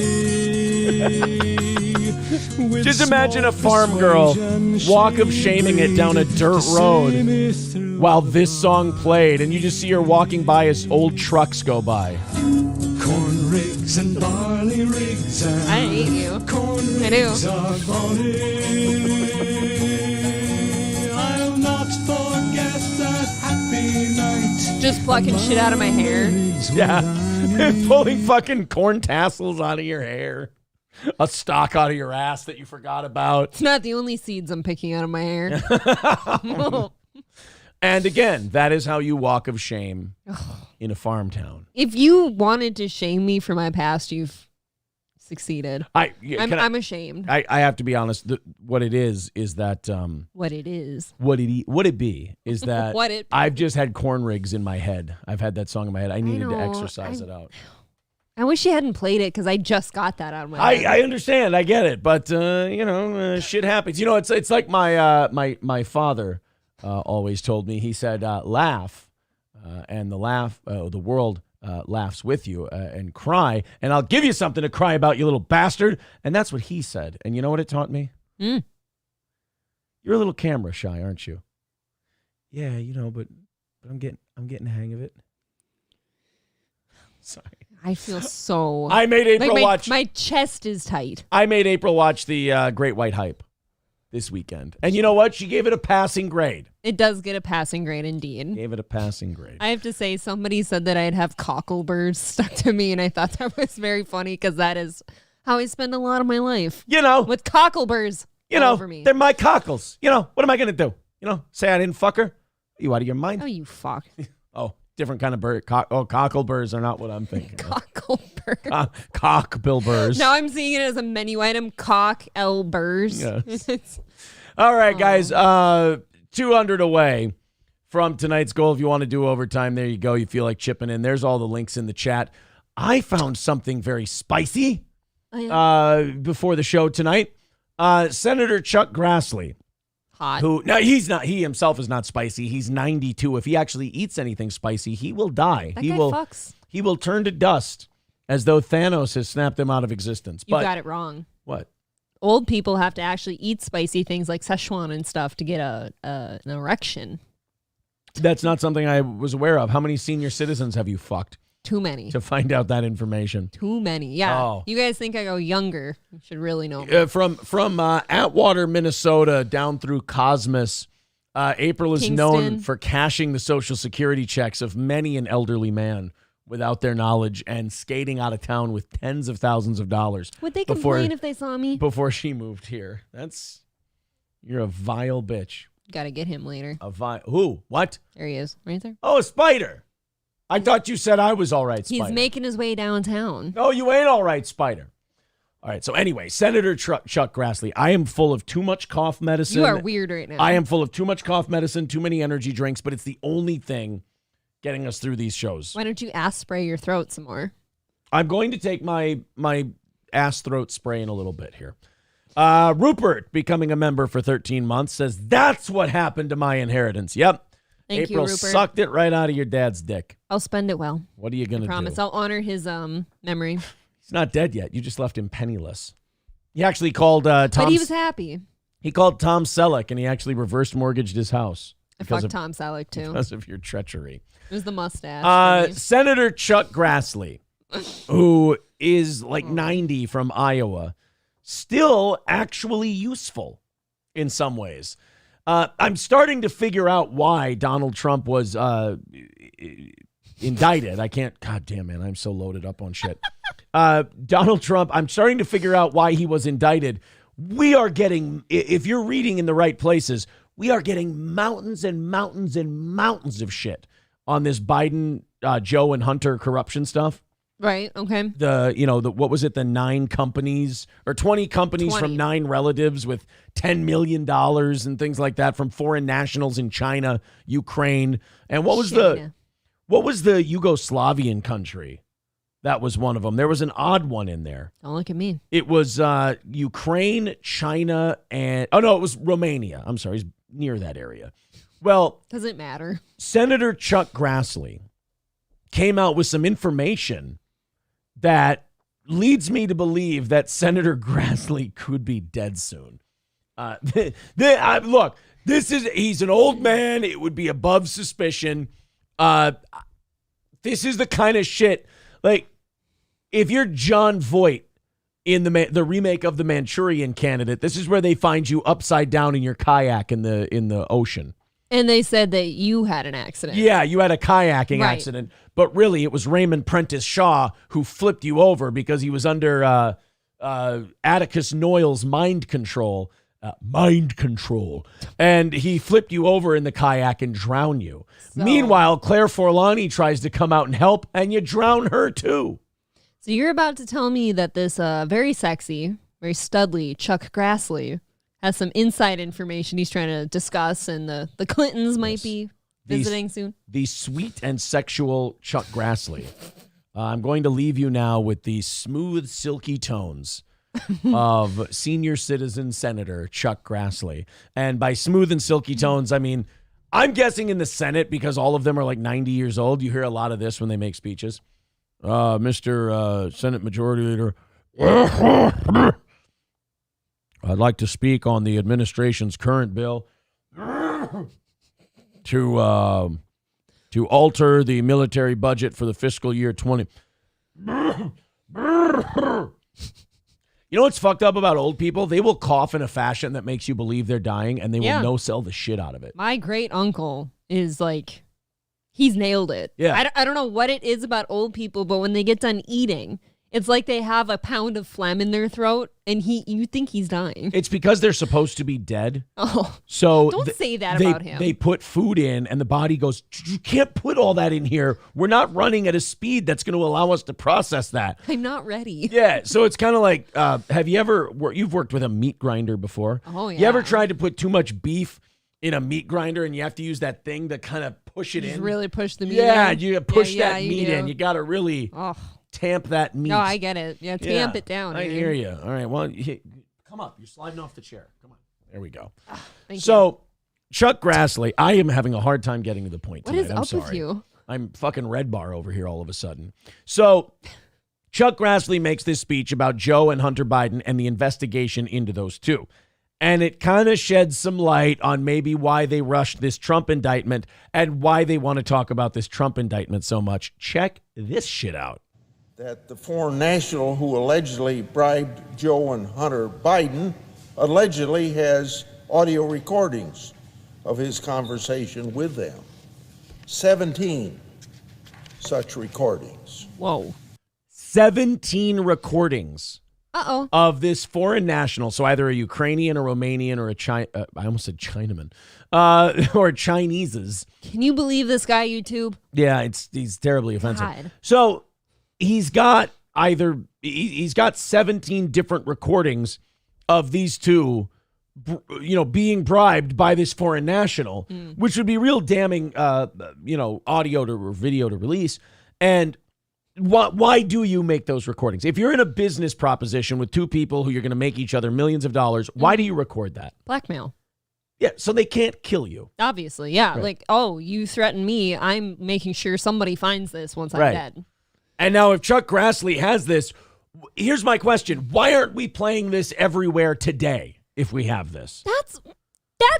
With Just imagine a small farm girl persuasion, walk of she shaming it down a agreed dirt to road see me through. while this song played, and you just see her walking by as old trucks go by. Corn rigs and barley rigs and I hate you. corn I do. rigs are barley. I'll not forget that happy night. Just plucking shit out of my hair. Yeah, pulling fucking corn tassels out of your hair, a stalk out of your ass that you forgot about. It's not the only seeds I'm picking out of my hair. And again, that is how you walk of shame in a farm town. If you wanted to shame me for my past, you've succeeded. I'm ashamed. I have to be honest. What it is that What it is. what it be is that What it be. I've just had corn rigs in my head. I've had that song in my head. I needed to know. exercise it out. I wish you hadn't played it because I just got that out of my head. I understand. I get it, but shit happens. You know, it's like my father always told me. He said, "Laugh, and the world laughs with you, and cry, and I'll give you something to cry about, you little bastard." And that's what he said. And you know what it taught me? Mm. You're a little camera shy, aren't you? Yeah, but I'm getting the hang of it. Sorry. I feel so. I made April watch. My chest is tight. I made April watch the Great White Hype this weekend. And you know what? She gave it a passing grade. It does get a passing grade indeed. Gave it a passing grade. I have to say, somebody said that I'd have cockleburrs stuck to me, and I thought that was very funny because that is how I spend a lot of my life. With cockleburrs all over me. They're my cockles. What am I going to do? Say I didn't fuck her? Are you out of your mind? Oh, you fuck. Oh, different kind of bird. Cockleburrs are not what I'm thinking. Cockleburrs. Cockbillburrs. Now I'm seeing it as a menu item. Cock-el-burrs. Yes. All right, guys. 200 away from tonight's goal. If you want to do overtime, there you go. You feel like chipping in. There's all the links in the chat. I found something very spicy before the show tonight. Senator Chuck Grassley. Hot. He himself is not spicy. He's 92. If he actually eats anything spicy, he will die. That he guy will fucks. He will turn to dust as though Thanos has snapped him out of existence. You got it wrong. What? Old people have to actually eat spicy things like Szechuan and stuff to get an erection. That's not something I was aware of. How many senior citizens have you fucked? Too many. To find out that information. Too many. Yeah. Oh. You guys think I go younger? You should really know me. From Atwater, Minnesota, down through Cosmos, April is known Kingston. for cashing the Social Security checks of many an elderly man without their knowledge and skating out of town with tens of thousands of dollars. Would they complain if they saw me? Before she moved here. You're a vile bitch. Got to get him later. Who? What? There he is. Right there. Oh, a Spider. I thought you said I was all right, Spider. He's making his way downtown. No, you ain't all right, Spider. All right, so anyway, Senator Chuck Grassley, I am full of too much cough medicine. You are weird right now. I am full of too much cough medicine, too many energy drinks, but it's the only thing getting us through these shows. Why don't you ass spray your throat some more? I'm going to take my ass throat spray in a little bit here. Rupert, becoming a member for 13 months, says, that's what happened to my inheritance. Yep. Thank April you, Rupert. sucked it right out of your dad's dick. I'll spend it well. What are you going to do? I promise. I'll honor his memory. He's not dead yet. You just left him penniless. He actually called Tom. But he was happy. He called Tom Selleck, and he actually reverse mortgaged his house. I fucked Tom Selleck, too. Because of your treachery. It was the mustache. Senator Chuck Grassley, who is like 90 from Iowa, still actually useful in some ways. I'm starting to figure out why Donald Trump was indicted. I can't. God damn, man. I'm so loaded up on shit. Donald Trump, I'm starting to figure out why he was indicted. We are getting, if you're reading in the right places, we are getting mountains and mountains and mountains of shit on this Biden, Joe and Hunter corruption stuff. Right. Okay. What was it? The 9 companies or 20 companies from 9 relatives with $10 million and things like that from foreign nationals in China, Ukraine. And what was the Yugoslavian country? That was one of them. There was an odd one in there. Don't look at me. It was Ukraine, China, and it was Romania. I'm sorry, it's near that area. Well, doesn't matter. Senator Chuck Grassley came out with some information that leads me to believe that Senator Grassley could be dead soon. Look, he's an old man. It would be above suspicion. This is the kind of shit, like, if you're John Voight in the remake of The Manchurian Candidate, this is where they find you upside down in your kayak in the ocean. And they said that you had an accident. Yeah, you had a kayaking accident, but really it was Raymond Prentice Shaw who flipped you over because he was under Atticus Noyle's mind control, and he flipped you over in the kayak and drowned you. So, meanwhile, Claire Forlani tries to come out and help, and you drown her too. So you're about to tell me that this very sexy, very studly Chuck Grassley has some inside information he's trying to discuss, and the Clintons might be visiting soon. The sweet and sexual Chuck Grassley. I'm going to leave you now with the smooth, silky tones of senior citizen Senator Chuck Grassley. And by smooth and silky tones, I mean, I'm guessing in the Senate, because all of them are like 90 years old. You hear a lot of this when they make speeches. Mr. Senate Majority Leader, I'd like to speak on the administration's current bill to alter the military budget for the fiscal year 20. You know what's fucked up about old people? They will cough in a fashion that makes you believe they're dying, and they will no-sell the shit out of it. My great uncle is like, he's nailed it. Yeah. I don't know what it is about old people, but when they get done eating, it's like they have a pound of phlegm in their throat, and you think he's dying. It's because they're supposed to be dead. Oh, so don't say that about him. They put food in, and the body goes, you can't put all that in here. We're not running at a speed that's going to allow us to process that. I'm not ready. Yeah, so it's kind of like, have you ever, you've worked with a meat grinder before? Oh, yeah. You ever tried to put too much beef in a meat grinder, and you have to use that thing to kind of push it in? Really push the meat in? Yeah, you push that meat in. You got to really... tamp that meat. No, I get it. Yeah, tamp it down. I hear you. All right, well, come up. You're sliding off the chair. Come on. There we go. Thank you. Chuck Grassley, I am having a hard time getting to the point tonight. What is I'm up sorry. with you? I'm fucking red bar over here all of a sudden. So Chuck Grassley makes this speech about Joe and Hunter Biden and the investigation into those two. And it kind of sheds some light on maybe why they rushed this Trump indictment and why they want to talk about this Trump indictment so much. Check this shit out. That the foreign national who allegedly bribed Joe and Hunter Biden allegedly has audio recordings of his conversation with them. 17 such recordings. Whoa. 17 recordings. Uh-oh. Of this foreign national, so either a Ukrainian, a Romanian, or I almost said Chinaman, or Chinese's. Can you believe this guy, YouTube? Yeah, he's terribly offensive. God. So he's got 17 different recordings of these two, being bribed by this foreign national, which would be real damning, audio or video to release. And why do you make those recordings? If you're in a business proposition with two people who you're going to make each other millions of dollars, why do you record that? Blackmail. Yeah, so they can't kill you. Obviously, yeah. Right. Like, you threaten me, I'm making sure somebody finds this once I'm dead. And now if Chuck Grassley has this, here's my question. Why aren't we playing this everywhere today? if we have this. That's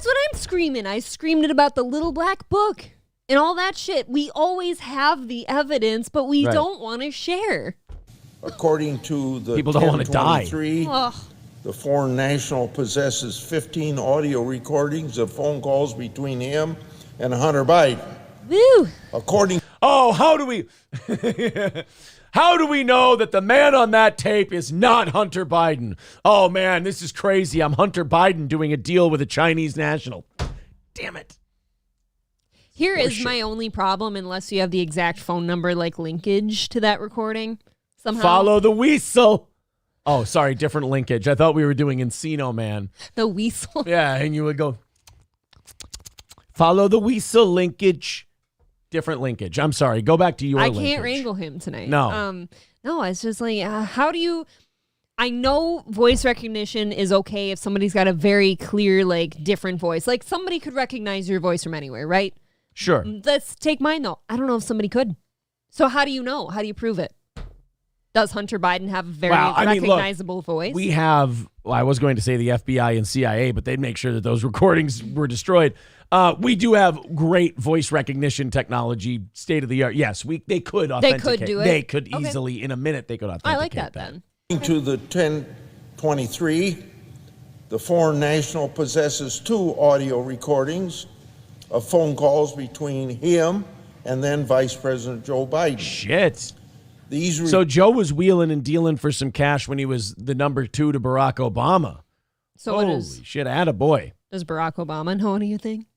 what I'm screaming. I screamed it about the little black book and all that shit. We always have the evidence, but we don't want to share. According to the People don't want to die. 1023, the foreign national possesses 15 audio recordings of phone calls between him and Hunter Biden. Woo! How do we how do we know that the man on that tape is not Hunter Biden? Oh man, this is crazy. I'm Hunter Biden doing a deal with a Chinese national. Damn it. Here is my only problem, unless you have the exact phone number like linkage to that recording somehow. Follow the weasel. Oh, sorry, different linkage. I thought we were doing Encino Man. The weasel. Yeah, and you would go, follow the weasel linkage. Different linkage. I'm sorry. Go back to your linkage. I can't wrangle him tonight. No. No, it's just like, how do you... I know voice recognition is okay if somebody's got a very clear, like, different voice. Like, somebody could recognize your voice from anywhere, right? Sure. Let's take mine, though. I don't know if somebody could. So how do you know? How do you prove it? Does Hunter Biden have a very recognizable voice? We have, I was going to say the FBI and CIA, but they'd make sure that those recordings were destroyed. We do have great voice recognition technology, state of the art. Yes, they could authenticate. They could do it. They could easily, in a minute, they could authenticate. I like that then. According to the 1023, the foreign national possesses 2 audio recordings of phone calls between him and then Vice President Joe Biden. Shit. So Joe was wheeling and dealing for some cash when he was the number 2 to Barack Obama. So holy shit, attaboy. Does Barack Obama know anything?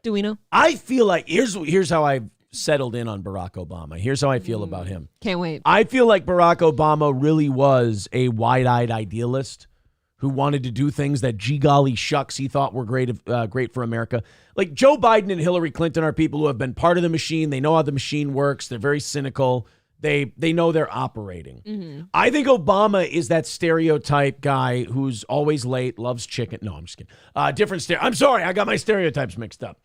Do we know? I feel like, here's how I've settled in on Barack Obama. Here's how I feel about him. Can't wait. I feel like Barack Obama really was a wide-eyed idealist who wanted to do things that, gee golly shucks, he thought were great for America. Like Joe Biden and Hillary Clinton are people who have been part of the machine. They know how the machine works. They're very cynical. They know they're operating. Mm-hmm. I think Obama is that stereotype guy who's always late, loves chicken. No, I'm just kidding. I'm sorry, I got my stereotypes mixed up.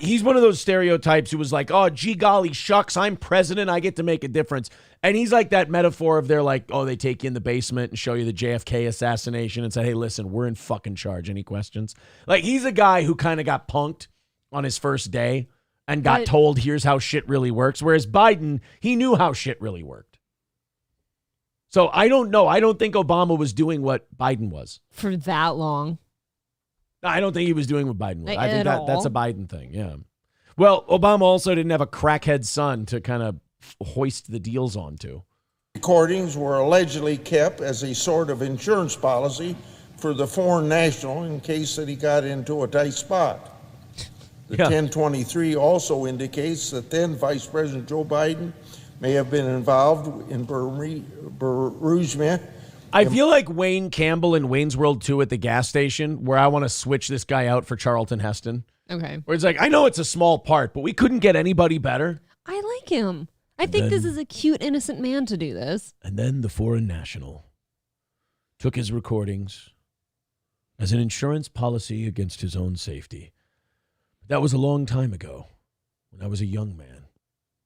He's one of those stereotypes who was like, oh, gee golly shucks, I'm president, I get to make a difference. And he's like that metaphor of they're like, oh, they take you in the basement and show you the JFK assassination and say, hey, listen, we're in fucking charge. Any questions? Like, he's a guy who kind of got punked on his first day and got told, here's how shit really works. Whereas Biden, he knew how shit really worked. So I don't know. I don't think Obama was doing what Biden was. For that long. No, I don't think he was doing what Biden was. Like, I think that's a Biden thing, yeah. Well, Obama also didn't have a crackhead son to kind of hoist the deals onto. Recordings were allegedly kept as a sort of insurance policy for the foreign national in case that he got into a tight spot. The 1023 also indicates that then Vice President Joe Biden may have been involved in bereavement. I feel like Wayne Campbell in Wayne's World 2 at the gas station, where I want to switch this guy out for Charlton Heston. Okay. Where it's like, I know it's a small part, but we couldn't get anybody better. I like him. I think this is a cute, innocent man to do this. And then the foreign national took his recordings as an insurance policy against his own safety. That was a long time ago when I was a young man,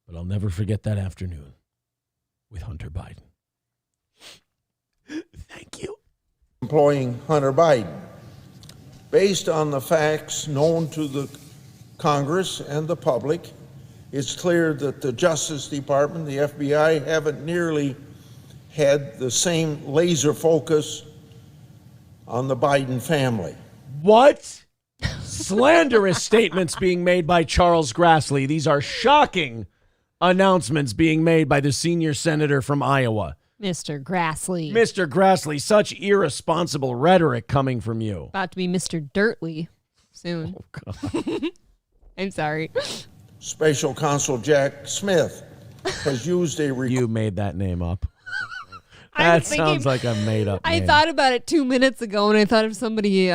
but I'll never forget that afternoon with Hunter Biden. Thank you. Employing Hunter Biden. Based on the facts known to the Congress and the public, it's clear that the Justice Department, the FBI, haven't nearly had the same laser focus on the Biden family. What? Slanderous statements being made by Charles Grassley. These are shocking announcements being made by the senior senator from Iowa. Mr. Grassley. Mr. Grassley, such irresponsible rhetoric coming from you. About to be Mr. Dirtly soon. Oh, God. I'm sorry. Special Counsel Jack Smith has used a... You made that name up. That sounds like a made-up name. I thought about it 2 minutes ago, and I thought of somebody,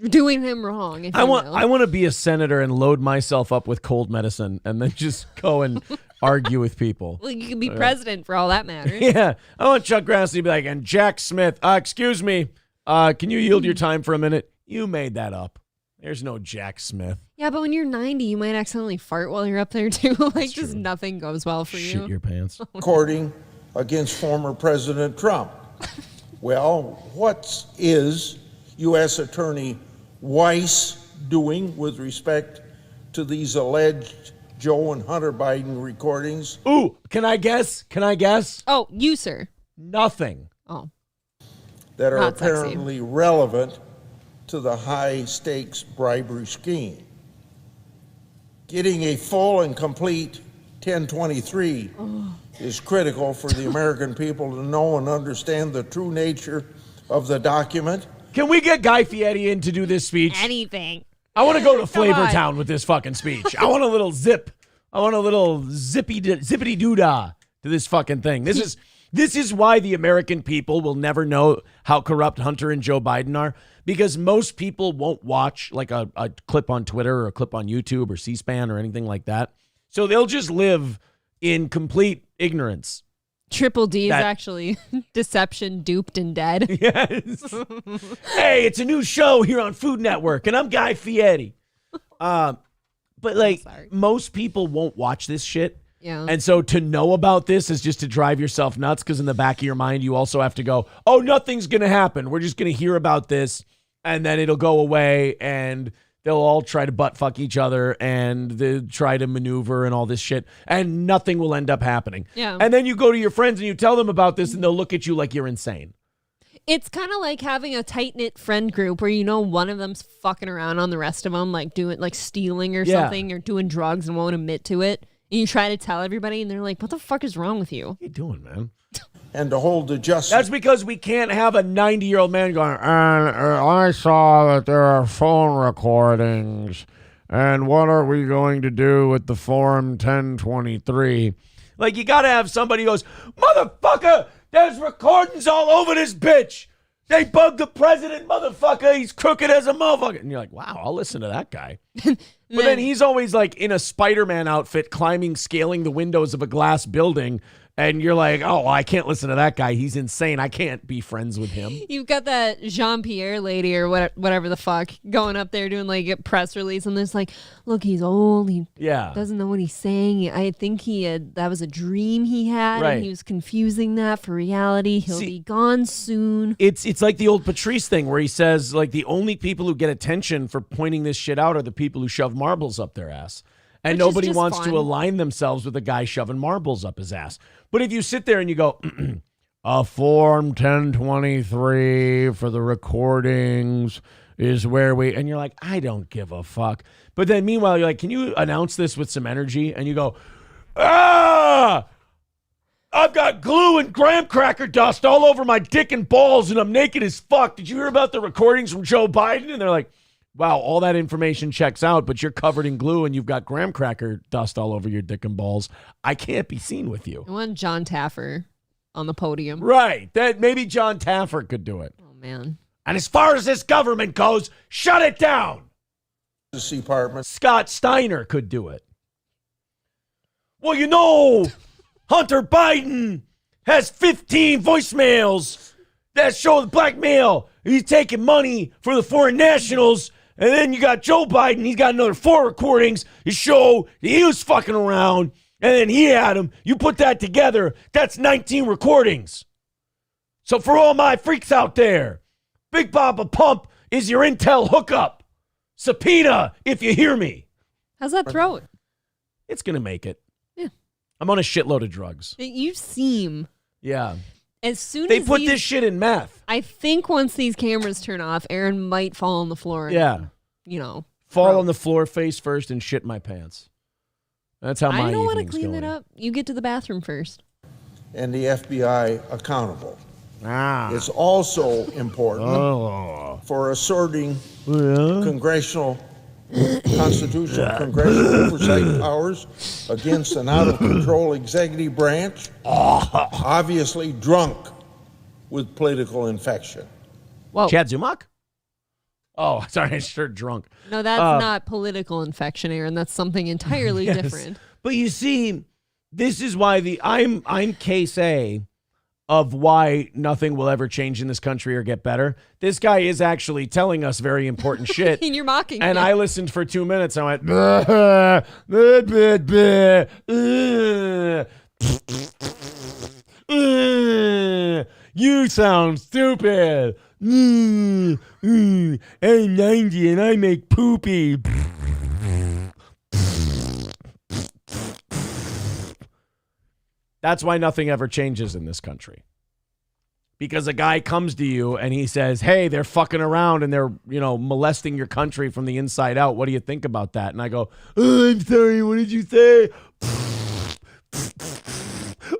doing him wrong. I want to be a senator and load myself up with cold medicine and then just go and argue with people. Well, you can be president for all that matters. Yeah. I want Chuck Grassley to be like, and Jack Smith, excuse me, can you yield your time for a minute? You made that up. There's no Jack Smith. Yeah, but when you're 90, you might accidentally fart while you're up there, too. Just nothing goes well for you. Shit your pants. Recording against former President Trump. Well, what is U.S. Attorney Weiss doing with respect to these alleged Joe and Hunter Biden recordings? Ooh, can I guess? Oh, you, sir. Nothing. Oh. That are Not sexy. apparently relevant to the high-stakes bribery scheme. Getting a full and complete 1023 is critical for the American people to know and understand the true nature of the document. Can we get Guy Fieri in to do this speech? Anything. I want to go to on. Flavor Town with this fucking speech. I want a little zip. I want a little zippity doodah to this fucking thing. This is why the American people will never know how corrupt Hunter and Joe Biden are, because most people won't watch like a clip on Twitter or a clip on YouTube or C-SPAN or anything like that. So they'll just live in complete ignorance. Triple D is actually deception, duped, and dead. Yes. Hey, it's a new show here on Food Network, and I'm Guy Fieri. But like most people won't watch this shit. Yeah. And so to know about this is just to drive yourself nuts, because in the back of your mind, you also have to go, oh, nothing's going to happen. We're just going to hear about this, and then it'll go away, and they'll all try to butt fuck each other, and they'll try to maneuver and all this shit, and nothing will end up happening. Yeah. And then you go to your friends and you tell them about this, and they'll look at you like you're insane. It's kind of like having a tight-knit friend group where you know one of them's fucking around on the rest of them, like doing like stealing or something, or doing drugs and won't admit to it. And you try to tell everybody, and they're like, what the fuck is wrong with you? What are you doing, man? And to hold the justice. That's because we can't have a 90-year-old man going, and I saw that there are phone recordings, and what are we going to do with the Form 1023? Like, you got to have somebody who goes, motherfucker, there's recordings all over this bitch. They bugged the president, motherfucker. He's crooked as a motherfucker. And you're like, wow, I'll listen to that guy. But then he's always like in a Spider-Man outfit, scaling the windows of a glass building. And you're like, oh, I can't listen to that guy. He's insane. I can't be friends with him. You've got that Jean-Pierre lady or whatever the fuck going up there doing like a press release, and it's like, look, he's old. He doesn't know what he's saying. I think that was a dream he had, and he was confusing that for reality. He'll be gone soon. It's like the old Patrice thing where he says, like, the only people who get attention for pointing this shit out are the people who shove marbles up their ass. And nobody wants to align themselves with a guy shoving marbles up his ass. But if you sit there and you go, a Form 1023 for the recordings is where and you're like, I don't give a fuck. But then meanwhile, you're like, can you announce this with some energy? And you go, I've got glue and graham cracker dust all over my dick and balls, and I'm naked as fuck. Did you hear about the recordings from Joe Biden? And they're like, wow, all that information checks out, but you're covered in glue and you've got graham cracker dust all over your dick and balls. I can't be seen with you. I want John Taffer on the podium. Right. That maybe John Taffer could do it. Oh, man. And as far as this government goes, shut it down. Department. Scott Steiner could do it. Well, you know, Hunter Biden has 15 voicemails that show the blackmail. He's taking money for the foreign nationals. And then you got Joe Biden. He's got another 4 recordings to show that he was fucking around. And then he had him. You put that together, that's 19 recordings. So for all my freaks out there, Big Papa Pump is your intel hookup. Subpoena, if you hear me. How's that throat? It's going to make it. Yeah. I'm on a shitload of drugs. You seem... Yeah. As soon they as put this shit in meth. I think once these cameras turn off, Aaron might fall on the floor. And, fall on the floor face first and shit my pants. That's how my I don't want to evening's clean going. that up. You get to the bathroom first. And the FBI accountable. It's also important for asserting congressional constitutional congressional oversight powers against an out-of-control executive branch, obviously drunk with political infection. Whoa. Chad Zumach? Oh, sorry, I sure drunk. No, that's not political infection, Aaron. That's something entirely different. But you see, this is why I'm case A of why nothing will ever change in this country or get better. This guy is actually telling us very important shit. And you're mocking And him. I listened for 2 minutes. And I went, "Bleh, bleh, bleh, bleh, You sound stupid. I'm 90 and I make poopy. That's why nothing ever changes in this country. Because a guy comes to you and he says, hey, they're fucking around and they're, molesting your country from the inside out. What do you think about that? And I go, oh, I'm sorry. What did you say?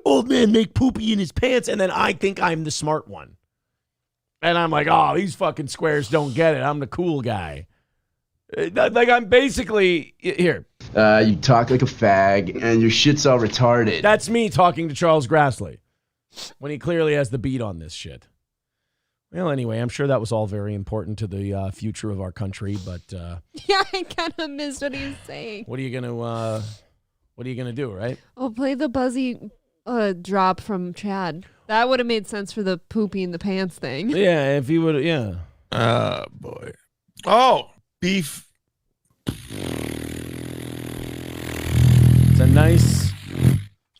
Old man make poopy in his pants. And then I think I'm the smart one. And I'm like, oh, these fucking squares don't get it. I'm the cool guy. Like I'm basically, here. You talk like a fag and your shit's all retarded. That's me talking to Charles Grassley. When he clearly has the beat on this shit. Well, anyway, I'm sure that was all very important to the future of our country, but yeah, I kind of missed what he was saying. What are you gonna do, right? Oh, play the buzzy drop from Chad. That would have made sense for the poopy in the pants thing. Yeah, if he would, yeah. Oh boy. Oh, beef. It's a nice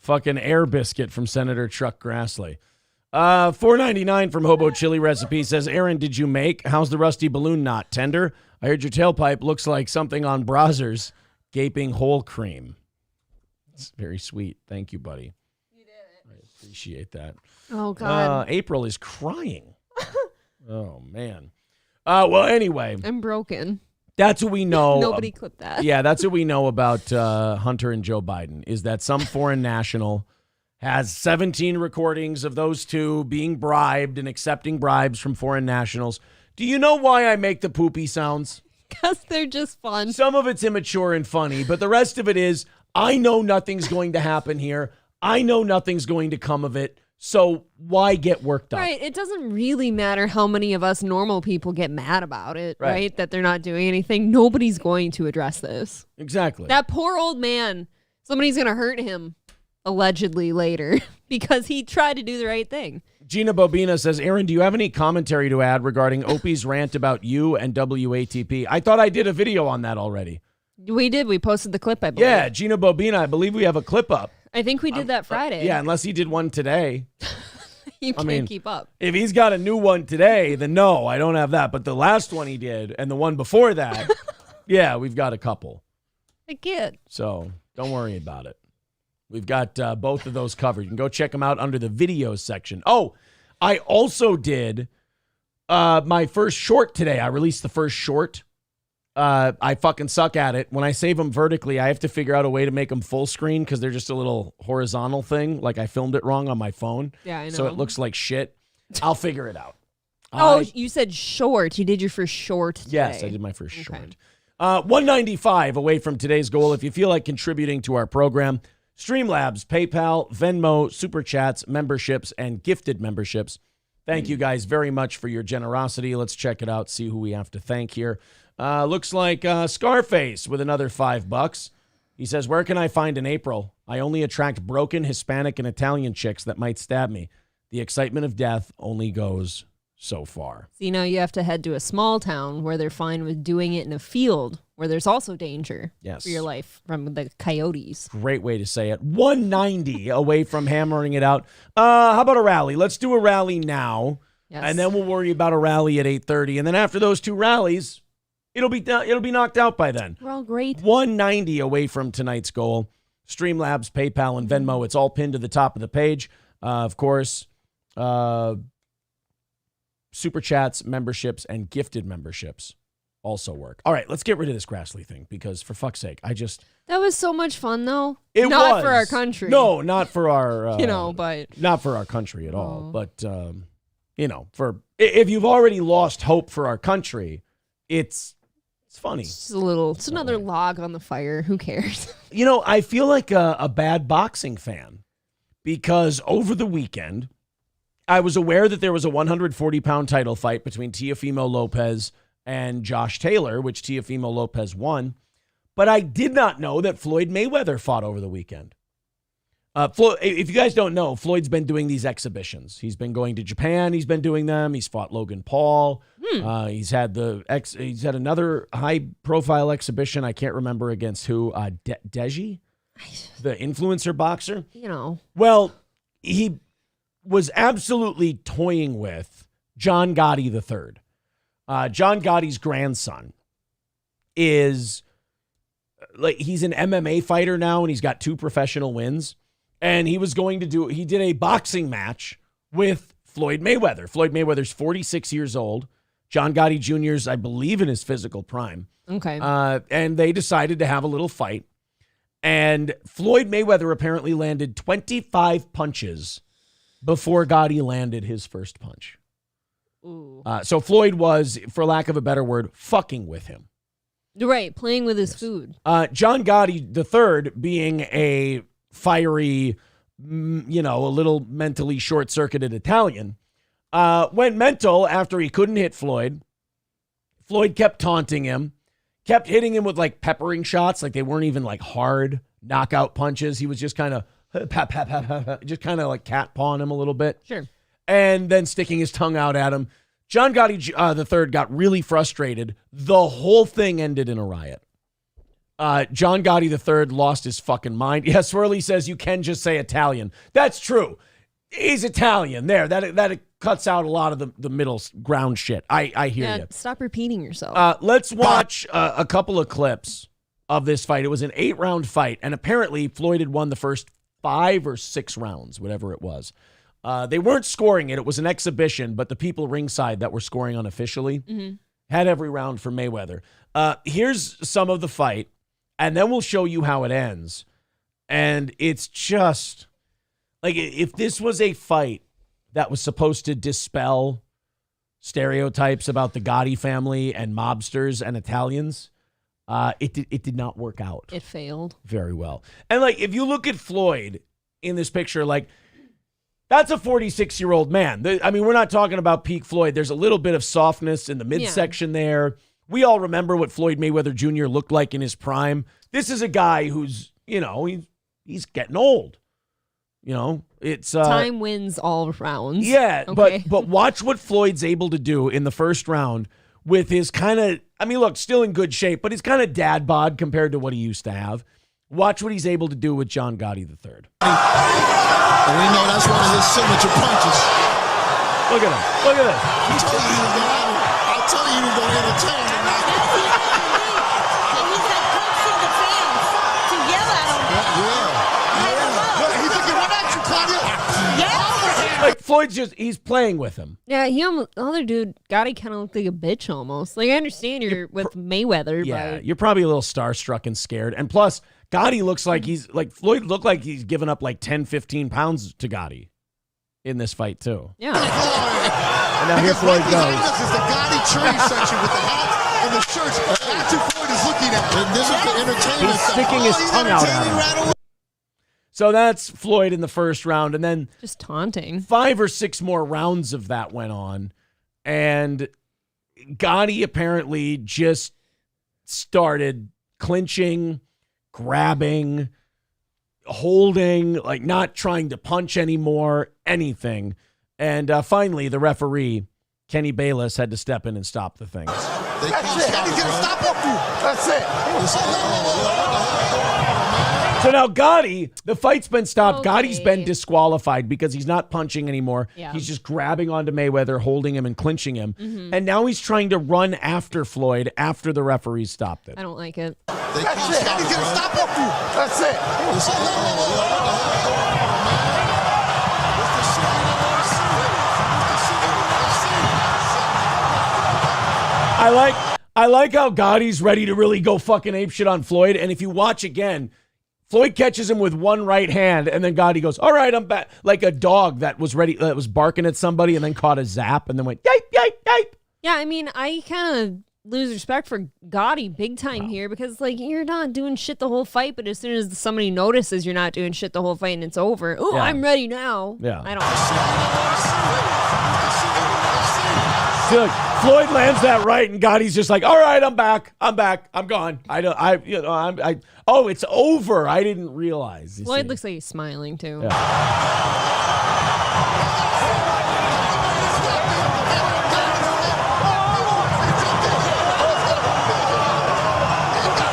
fucking air biscuit from Senator Chuck Grassley. $4.99 from Hobo Chili Recipe says, Aaron, did you make? How's the rusty balloon knot? Tender? I heard your tailpipe looks like something on Brazzers. Gaping hole cream. It's very sweet. Thank you, buddy. You did it. I appreciate that. Oh, God. April is crying. Oh, man. Well, anyway. I'm broken. That's what we know. Nobody clipped that. Yeah, that's what we know about Hunter and Joe Biden, is that some foreign national has 17 recordings of those two being bribed and accepting bribes from foreign nationals. Do you know why I make the poopy sounds? Because they're just fun. Some of it's immature and funny, but the rest of it is, I know nothing's going to happen here. I know nothing's going to come of it. So why get worked up? Right. It doesn't really matter how many of us normal people get mad about it, right? That they're not doing anything. Nobody's going to address this. Exactly. That poor old man. Somebody's going to hurt him, allegedly, later, because he tried to do the right thing. Gina Bobina says, Aaron, do you have any commentary to add regarding Opie's rant about you and WATP? I thought I did a video on that already. We did. We posted the clip, I believe. Yeah, Gina Bobina, I believe we have a clip up. I think we did that Friday. Yeah, unless he did one today. You can't keep up. If he's got a new one today, then no, I don't have that. But the last one he did and the one before that, yeah, we've got a couple. I get. So don't worry about it. We've got both of those covered. You can go check them out under the videos section. Oh, I also did my first short today. I released the first short. I fucking suck at it. When I save them vertically, I have to figure out a way to make them full screen because they're just a little horizontal thing. Like I filmed it wrong on my phone. Yeah, I know. So it looks like shit. I'll figure it out. You said short. You did your first short today. Yes, I did my first short. 195 away from today's goal. If you feel like contributing to our program, Streamlabs, PayPal, Venmo, Super Chats, memberships, and gifted memberships. Thank you guys very much for your generosity. Let's check it out, see who we have to thank here. Looks like Scarface with another $5. He says, where can I find an April? I only attract broken Hispanic and Italian chicks that might stab me. The excitement of death only goes so far. So, you have to head to a small town where they're fine with doing it in a field where there's also danger for your life from the coyotes. Great way to say it. 190 away from hammering it out. How about a rally? Let's do a rally now. Yes. And then we'll worry about a rally at 8:30. And then after those two rallies, it'll be knocked out by then. We're all great. 190 away from tonight's goal. Streamlabs, PayPal, and Venmo. It's all pinned to the top of the page. Of course, Super Chats, memberships, and gifted memberships also work. All right, let's get rid of this Grassley thing because, for fuck's sake, That was so much fun, though. It not was. for our country. No, not for our... but... Not for our country at all. But, if you've already lost hope for our country, it's funny. It's another log on the fire. Who cares? I feel like a bad boxing fan because over the weekend, I was aware that there was a 140-pound title fight between Teofimo Lopez and Josh Taylor, which Teofimo Lopez won. But I did not know that Floyd Mayweather fought over the weekend. If you guys don't know, Floyd's been doing these exhibitions. He's been going to Japan. He's been doing them. He's fought Logan Paul. He's had another high-profile exhibition. I can't remember against who. Deji, the influencer boxer. You know. Well, he was absolutely toying with John Gotti III. John Gotti's grandson is like, he's an MMA fighter now, and he's got 2 professional wins. And he did a boxing match with Floyd Mayweather. Floyd Mayweather's 46 years old. John Gotti Jr.'s, I believe, in his physical prime. Okay. And they decided to have a little fight. And Floyd Mayweather apparently landed 25 punches before Gotti landed his first punch. Ooh. So Floyd was, for lack of a better word, fucking with him. Right, playing with his food. John Gotti III, being a fiery, a little mentally short-circuited Italian, went mental after he couldn't hit Floyd. Floyd kept taunting him, kept hitting him with like peppering shots, like they weren't even like hard knockout punches. He was just kind of like cat pawing him a little bit. Sure. And then sticking his tongue out at him. John Gotti III got really frustrated. The whole thing ended in a riot. John Gotti III lost his fucking mind. Yeah, Swirly says you can just say Italian. That's true. He's Italian. There, that cuts out a lot of the middle ground shit. I hear you. Stop repeating yourself. Let's watch a couple of clips of this fight. It was an 8-round fight, and apparently Floyd had won the first 5 or 6 rounds, whatever it was. They weren't scoring it. It was an exhibition, but the people ringside that were scoring unofficially had every round for Mayweather. Here's some of the fight, and then we'll show you how it ends. And it's just, like, if this was a fight that was supposed to dispel stereotypes about the Gotti family and mobsters and Italians, it did not work out. It failed. Very well. And, like, if you look at Floyd in this picture, like, that's a 46-year-old man. I mean, we're not talking about peak Floyd. There's a little bit of softness in the midsection there. We all remember what Floyd Mayweather Jr. looked like in his prime. This is a guy who's, he's getting old. It's time wins all rounds. Yeah, okay. but watch what Floyd's able to do in the first round with his kind of, look, still in good shape, but he's kind of dad bod compared to what he used to have. Watch what he's able to do with John Gotti III. And we know that's one of his signature punches. Look at him. Look at this. I told you he was going to entertain him. And he's like coaxing the fans to yell at him. Yeah. He think he went at you, Claudia. Yeah. Like, Floyd's he's playing with him. Yeah, the other dude, Gotti kind of looked like a bitch almost. Like, I understand you're with Mayweather, Yeah, but... you're probably a little starstruck and scared. And plus, Gotti looks like Floyd looked like he's given up like 10, 15 pounds to Gotti in this fight, too. Yeah. And now here Floyd goes. This is the Gotti training section with the hats and the shirts. That's who Floyd is looking at. And this is the entertainment. He's sticking his tongue out at him. So that's Floyd in the first round. And then Just taunting. 5 or 6 more rounds of that went on. And Gotti apparently just started clinching, grabbing, holding, like not trying to punch anymore, anything. And finally, the referee, Kenny Bayless, had to step in and stop the thing. That's it. He's going to stop up you. That's it. So now Gotti, the fight's been stopped. Okay. Gotti's been disqualified because he's not punching anymore. Yeah. He's just grabbing onto Mayweather, holding him and clinching him. And now he's trying to run after Floyd after the referee stopped it. I don't like it. That's it. He's going to stop up you. That's it. I like how Gotti's ready to really go fucking apeshit on Floyd. And if you watch again, Floyd catches him with one right hand, and then Gotti goes, all right, I'm back. Like a dog that was barking at somebody and then caught a zap and then went, yipe, yipe, yipe. Yeah, I mean, I kind of lose respect for Gotti big time here because, like, you're not doing shit the whole fight, but as soon as somebody notices you're not doing shit the whole fight and it's over, oh, Yeah. I'm ready now. Yeah. I don't. See, look, Floyd lands that right, and Gotti's just like, all right, I'm back. I'm gone. Oh, it's over. I didn't realize. Floyd looks like he's smiling too. Yeah.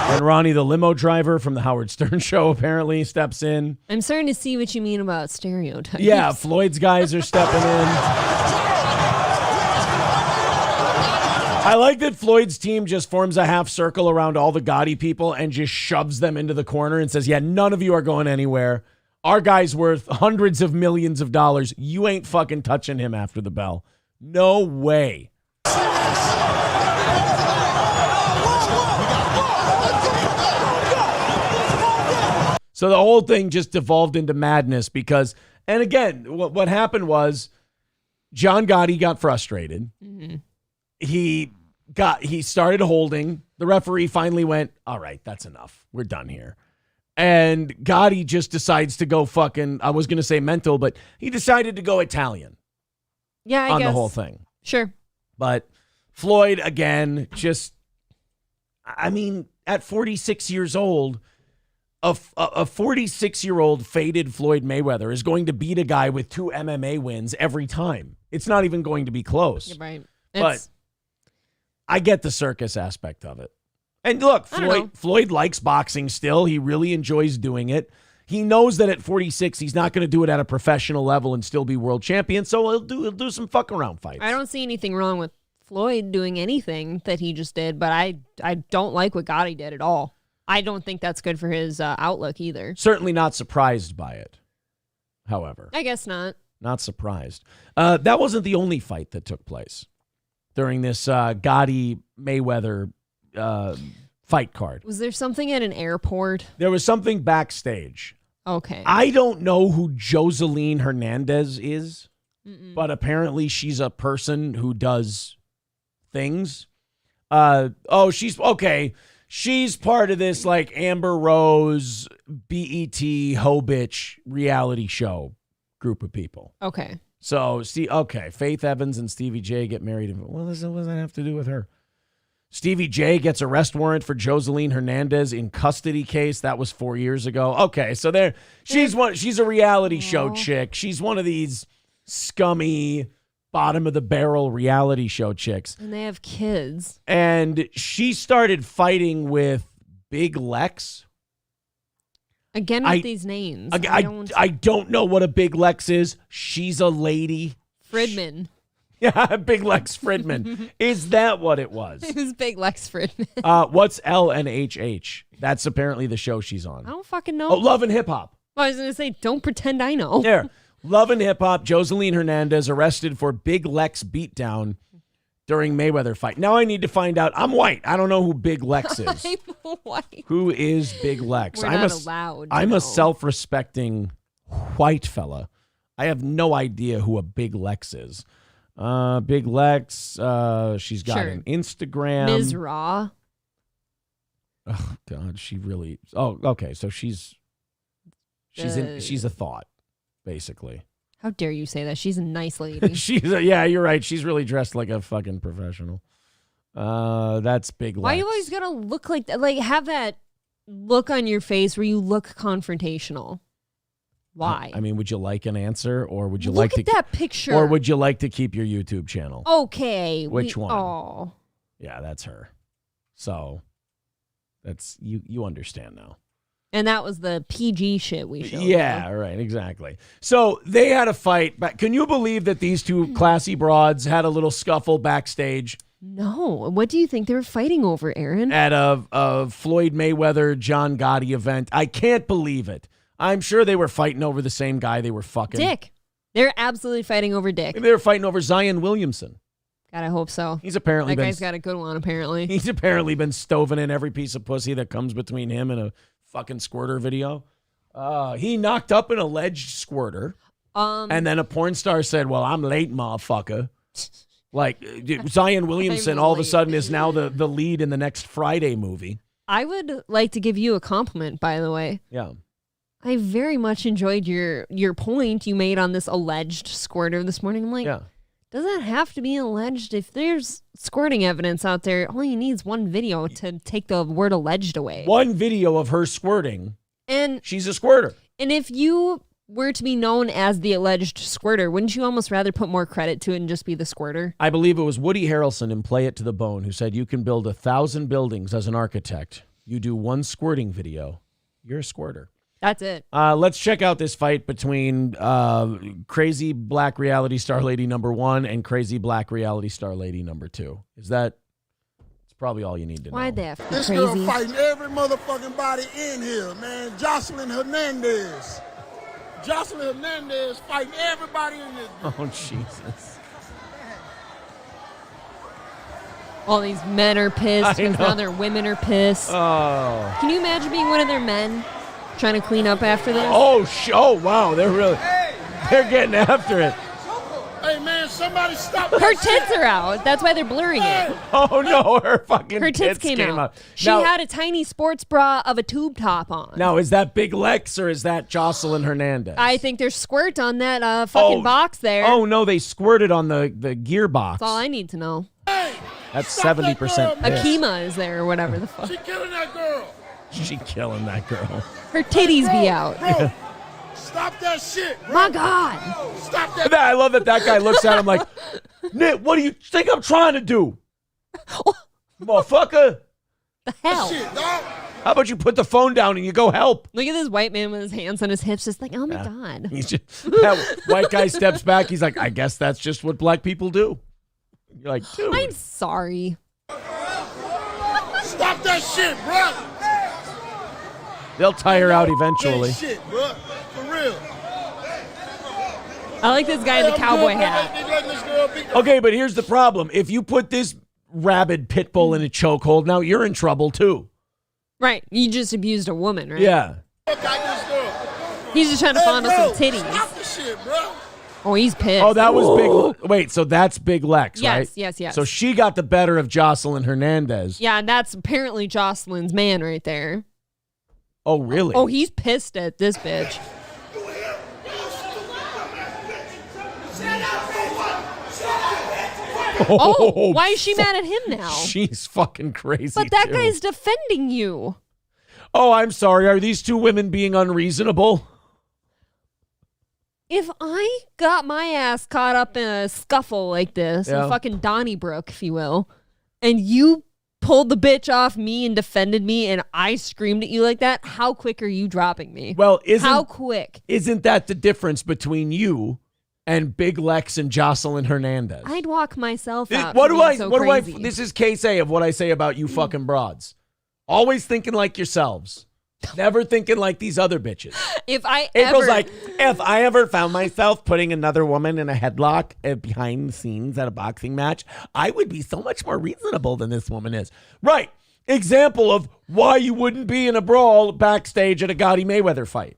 And Ronnie, the limo driver from the Howard Stern show, apparently steps in. I'm starting to see what you mean about stereotypes. Yeah, Floyd's guys are stepping in. I like that Floyd's team just forms a half circle around all the Gotti people and just shoves them into the corner and says, yeah, none of you are going anywhere. Our guy's worth hundreds of millions of dollars. You ain't fucking touching him after the bell. No way. So the whole thing just devolved into madness because, and again, what happened was John Gotti got frustrated. Mm-hmm. He started holding. The referee finally went, all right, that's enough. We're done here. And Gotti just decides to go fucking, I was going to say mental, but he decided to go Italian. Yeah, I on guess. the whole thing. Sure. But Floyd, again, just, I mean, at 46 years old, a 46-year-old faded Floyd Mayweather is going to beat a guy with 2 MMA wins every time. It's not even going to be close. You're right. But I get the circus aspect of it. And look, Floyd likes boxing still. He really enjoys doing it. He knows that at 46, he's not going to do it at a professional level and still be world champion, so he'll do some fuck around fights. I don't see anything wrong with Floyd doing anything that he just did, but I don't like what Gotti did at all. I don't think that's good for his outlook either. Certainly not surprised by it, however. I guess not. Not surprised. That wasn't the only fight that took place during this Gotti-Mayweather fight card. Was there something at an airport? There was something backstage. Okay. I don't know who Joseline Hernandez is, but apparently she's a person who does things. She's okay. She's part of this like Amber Rose, BET, Ho Bitch reality show group of people. Okay. So, Faith Evans and Stevie J get married. What does that have to do with her? Stevie J gets arrest warrant for Joseline Hernandez in custody case. That was 4 years ago. Okay, so she's a reality show chick. She's one of these scummy bottom of the barrel reality show chicks. And they have kids. And she started fighting with Big Lex. Again with these names. I don't know what a Big Lex is. She's a lady. Fridman. Yeah, Big Lex Fridman. Is that what it was? It was Big Lex Fridman. What's LNHH? That's apparently the show she's on. I don't fucking know. Oh, Love and Hip Hop. Well, I was going to say, don't pretend I know. There. Love and Hip Hop, Joseline Hernandez arrested for Big Lex beatdown during Mayweather fight. Now I need to find out. I'm white. I don't know who Big Lex is. I'm white. Who is Big Lex? We're not allowed to I'm know. a self-respecting white fella. I have no idea who a Big Lex is. Big Lex, she's got an Instagram. Ms. Raw. Oh God, she really. Oh, okay. So she's a thought, basically. How dare you say that? She's a nice lady. Yeah, you're right. She's really dressed like a fucking professional. That's Big Lex. Why you always gotta look like that? Like have that look on your face where you look confrontational. Why? I mean, would you like an answer, or would you look like at to that picture, or would you like to keep your YouTube channel? Okay, which one? Oh, yeah, that's her. So that's you understand now. And that was the PG shit we showed. Yeah, right, exactly. So they had a fight. Can you believe that these two classy broads had a little scuffle backstage? No. What do you think they were fighting over, Aaron? At a Floyd Mayweather, John Gotti event. I can't believe it. I'm sure they were fighting over the same guy they were fucking. Dick. They're absolutely fighting over Dick. Maybe they were fighting over Zion Williamson. God, I hope so. He's apparently that guy's got a good one, apparently. He's apparently been stoving in every piece of pussy that comes between him and a fucking squirter video. He knocked up an alleged squirter. And then a porn star said, well, I'm late, motherfucker. Like, Zion Williamson all of a sudden is now the lead in the next Friday movie. I would like to give you a compliment, by the way. Yeah. I very much enjoyed your point you made on this alleged squirter this morning. I'm like, does that have to be alleged? If there's squirting evidence out there, all you need is one video to take the word alleged away. One video of her squirting, and she's a squirter. And if you were to be known as the alleged squirter, wouldn't you almost rather put more credit to it and just be the squirter? I believe it was Woody Harrelson in Play It to the Bone who said you can build 1,000 buildings as an architect. you do one squirting video, you're a squirter. That's it. Let's check out this fight between crazy black reality star lady number 1 and crazy black reality star lady number 2. It's probably all you need to know. Why'd they have to be This crazy? girl fighting every motherfucking body in here, man. Jocelyn Hernandez. Jocelyn Hernandez fighting everybody in this. Oh, Jesus. All these men are pissed because now their women are pissed. Oh. Can you imagine being one of their men trying to clean up after this? Oh, wow. They're getting after it. Hey, man, somebody stop Her that tits shit. are out. That's why they're blurring it. Oh, no. Her fucking Her tits came out. She Now- had a tiny sports bra of a tube top on. Now, is that Big Lex or is that Jocelyn Hernandez? I think there's squirt on that fucking box there. Oh, no, they squirted on the gearbox. That's all I need to know. That's Stop that 70% girl. piss. Akima is there or whatever the fuck. She killing that girl. She killing that girl. Her titties be out. Bro, stop that shit, bro. My God. Stop that. I love that guy looks at him like, Nick, what do you think I'm trying to do? Motherfucker. The hell? shit, dog. How about you put the phone down and you go help? Look at this white man with his hands on his hips, just like, oh my God. He's just, that white guy steps back. He's like, I guess that's just what black people do. You're like, dude. I'm sorry. Stop that shit, bro. They'll tire out eventually. That shit, bro. For real. I like this guy in the cowboy hat. Okay, but here's the problem. If you put this rabid pit bull in a chokehold, now you're in trouble too. Right. You just abused a woman, right? Yeah. He's just trying to fondle some titties. Stop the shit, bro. Oh, he's pissed. Oh, that was Big. Wait, so that's Big Lex, right? Yes. So she got the better of Jocelyn Hernandez. Yeah, and that's apparently Jocelyn's man right there. Oh, really? Oh, he's pissed at this bitch. Oh, why is she mad at him now? She's fucking crazy. But that too. guy's defending you. Oh, I'm sorry. Are these two women being unreasonable? If I got my ass caught up in a scuffle like this, Yeah. a fucking Donnybrook, if you will, and you pulled the bitch off me and defended me and I screamed at you like that, how quick are you dropping me? Well, how quick? Isn't that the difference between you and Big Lex and Jocelyn Hernandez? I'd walk myself out. What for do being I? so What crazy. do I? This is case A of what I say about you fucking broads. Always thinking like yourselves. Never thinking like these other bitches. If I April's ever, like, if I ever found myself putting another woman in a headlock behind the scenes at a boxing match, I would be so much more reasonable than this woman is. Right. Example of why you wouldn't be in a brawl backstage at a Gotti Mayweather fight.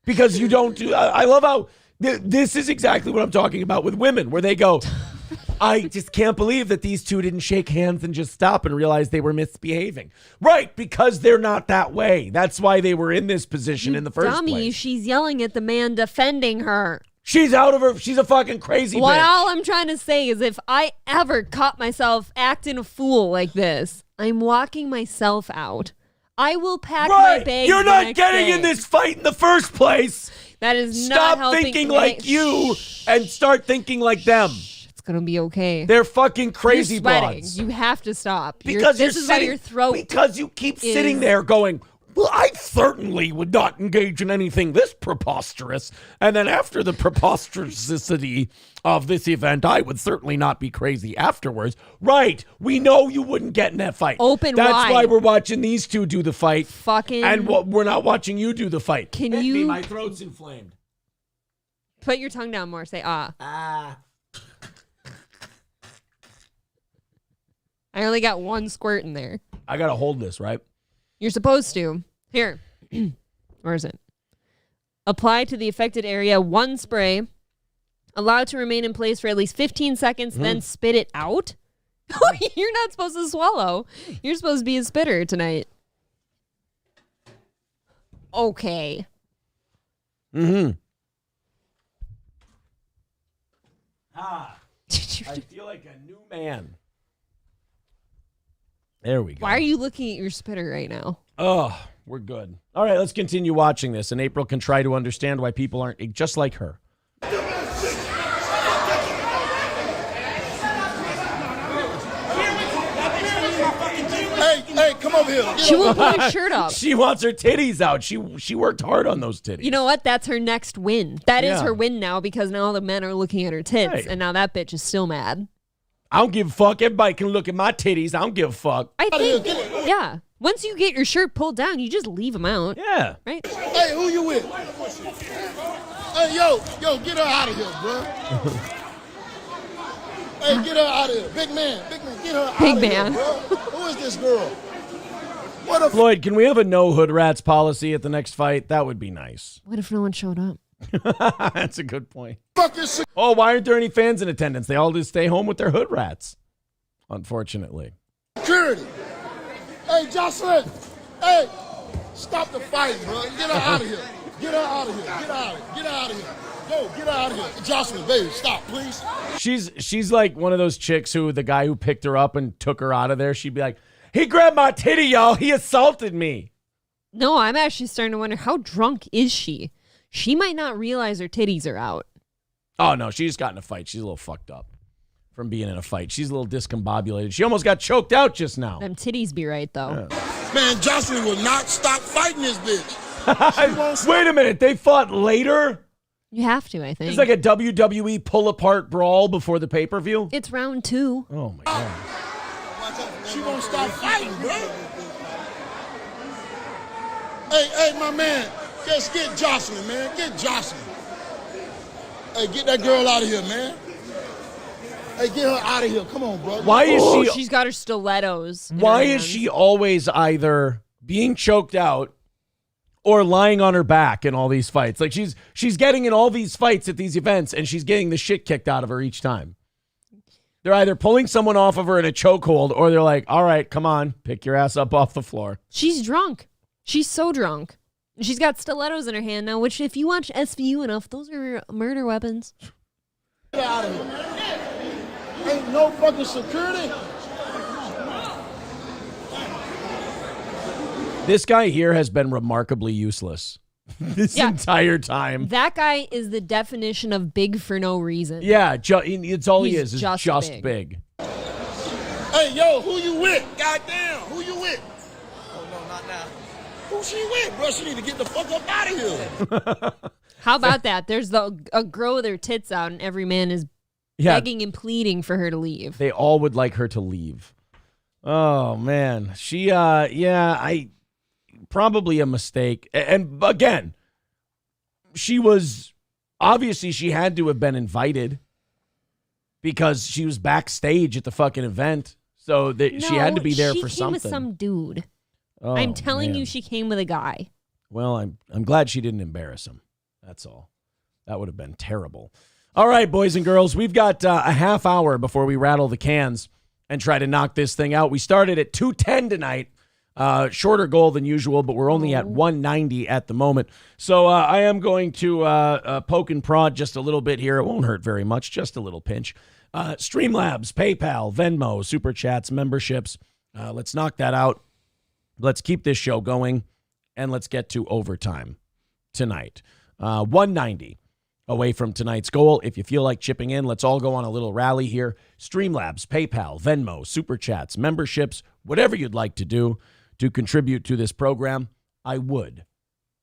Because you don't do, I love how, this is exactly what I'm talking about with women, where they go, I just can't believe that these two didn't shake hands and just stop and realize they were misbehaving. Right, because they're not that way. That's why they were in this position in the first dummy, place. she's yelling at the man defending her. She's out of her. She's a fucking crazy What bitch. all I'm trying to say is if I ever caught myself acting a fool like this, I'm walking myself out. I will pack my Right. bags. You're the not next getting day. in this fight in the first place. That is not Stop helping. thinking like you and start thinking like them. It's gonna be okay. They're fucking crazy You're sweating. broads. You have to stop. Because this you're is sitting, why your throat. Because you keep sitting is- there going, well, I certainly would not engage in anything this preposterous. And then after the preposterousity of this event, I would certainly not be crazy afterwards. Right. We know you wouldn't get in that fight. Open That's wide. why we're watching these two do the fight. Fucking. And we're not watching you do the fight. Can Hit me, you- my throat's inflamed. Put your tongue down more. Say ah. I only got one squirt in there. I got to hold this, right? You're supposed to. Here. Where is it? Apply to the affected area one spray. Allow to remain in place for at least 15 seconds, then spit it out. You're not supposed to swallow. You're supposed to be a spitter tonight. Okay. Mm-hmm. I feel like a new man. There we go. Why are you looking at your spitter right now? Oh, we're good. All right, let's continue watching this, and April can try to understand why people aren't just like her. Hey, come over over here. Get She over won't here. put her shirt up. She wants her titties out. She worked hard on those titties. You know what? That's her next win. That is Yeah. her win now because now all the men are looking at her tits, Right. and now that bitch is still mad. I don't give a fuck. Everybody can look at my titties. I don't give a fuck. I Outta here, think, yeah. Once you get your shirt pulled down, you just leave them out, Yeah. right? Hey, who you with? Hey, yo, get her out of here, bro. Hey, get her out of here. Big man, get her out Big of man. here, bro. Who is this girl? What a Floyd, can we have a no hood rats policy at the next fight? That would be nice. What if no one showed up? That's a good point. fucking Oh, why aren't there any fans in attendance? They all just stay home with their hood rats, unfortunately. security. Hey, Jocelyn. Hey, stop the fight, bro. Get her out of here. Get her out of here. Get her out of here. Get her out of here. Go, get her out of here. Jocelyn, baby, stop, please. She's like one of those chicks who the guy who picked her up and took her out of there, she'd be like, he grabbed my titty, y'all. He assaulted me. No, I'm actually starting to wonder, how drunk is she? She might not realize her titties are out. Oh, no, she just got in a fight. She's a little fucked up from being in a fight. She's a little discombobulated. She almost got choked out just now. Them titties be right, though. Man, Jocelyn will not stop fighting this bitch. Wait a minute. They fought later? You have to, I think. It's like a WWE pull-apart brawl before the pay-per-view? It's round 2. Oh, my God. She won't stop fighting, bro. Hey, my man, just get Jocelyn, man. Get Jocelyn. Hey, get that girl out of here, man. Hey, get her out of here. Come on, bro. Why is she... She's got her stilettos. in Why her is hands. she always either being choked out or lying on her back in all these fights? Like she's getting in all these fights at these events and she's getting the shit kicked out of her each time. They're either pulling someone off of her in a chokehold or they're like, all right, come on, pick your ass up off the floor. She's drunk. She's so drunk. She's got stilettos in her hand now, which if you watch SVU enough, those are murder weapons. Get out of here. Ain't no fucking security. This guy here has been remarkably useless this Yeah. entire time. That guy is the definition of big for no reason. Yeah, it's all he He's is just big. Hey, yo, who you with? Goddamn, who you with? Oh, no, not now. Who she with, bro? She need to get the fuck up out of here. How about that? There's a girl with her tits out, and every man is Yeah, begging and pleading for her to leave. they all would like her to leave. Oh, man. She, probably a mistake. And again, she had to have been invited because she was backstage at the fucking event. So she had to be there for She something. came with some dude. Oh, I'm telling man. you, she came with a guy. Well, I'm glad she didn't embarrass him. That's all. That would have been terrible. All right, boys and girls, we've got a half hour before we rattle the cans and try to knock this thing out. We started at 210 tonight. Shorter goal than usual, but we're only at 190 at the moment. So I am going to poke and prod just a little bit here. It won't hurt very much, just a little pinch. Streamlabs, PayPal, Venmo, Super Chats, memberships. Let's knock that out. Let's keep this show going, and let's get to overtime tonight. 190 away from tonight's goal. If you feel like chipping in, let's all go on a little rally here. Streamlabs, PayPal, Venmo, Super Chats, memberships, whatever you'd like to do to contribute to this program, I would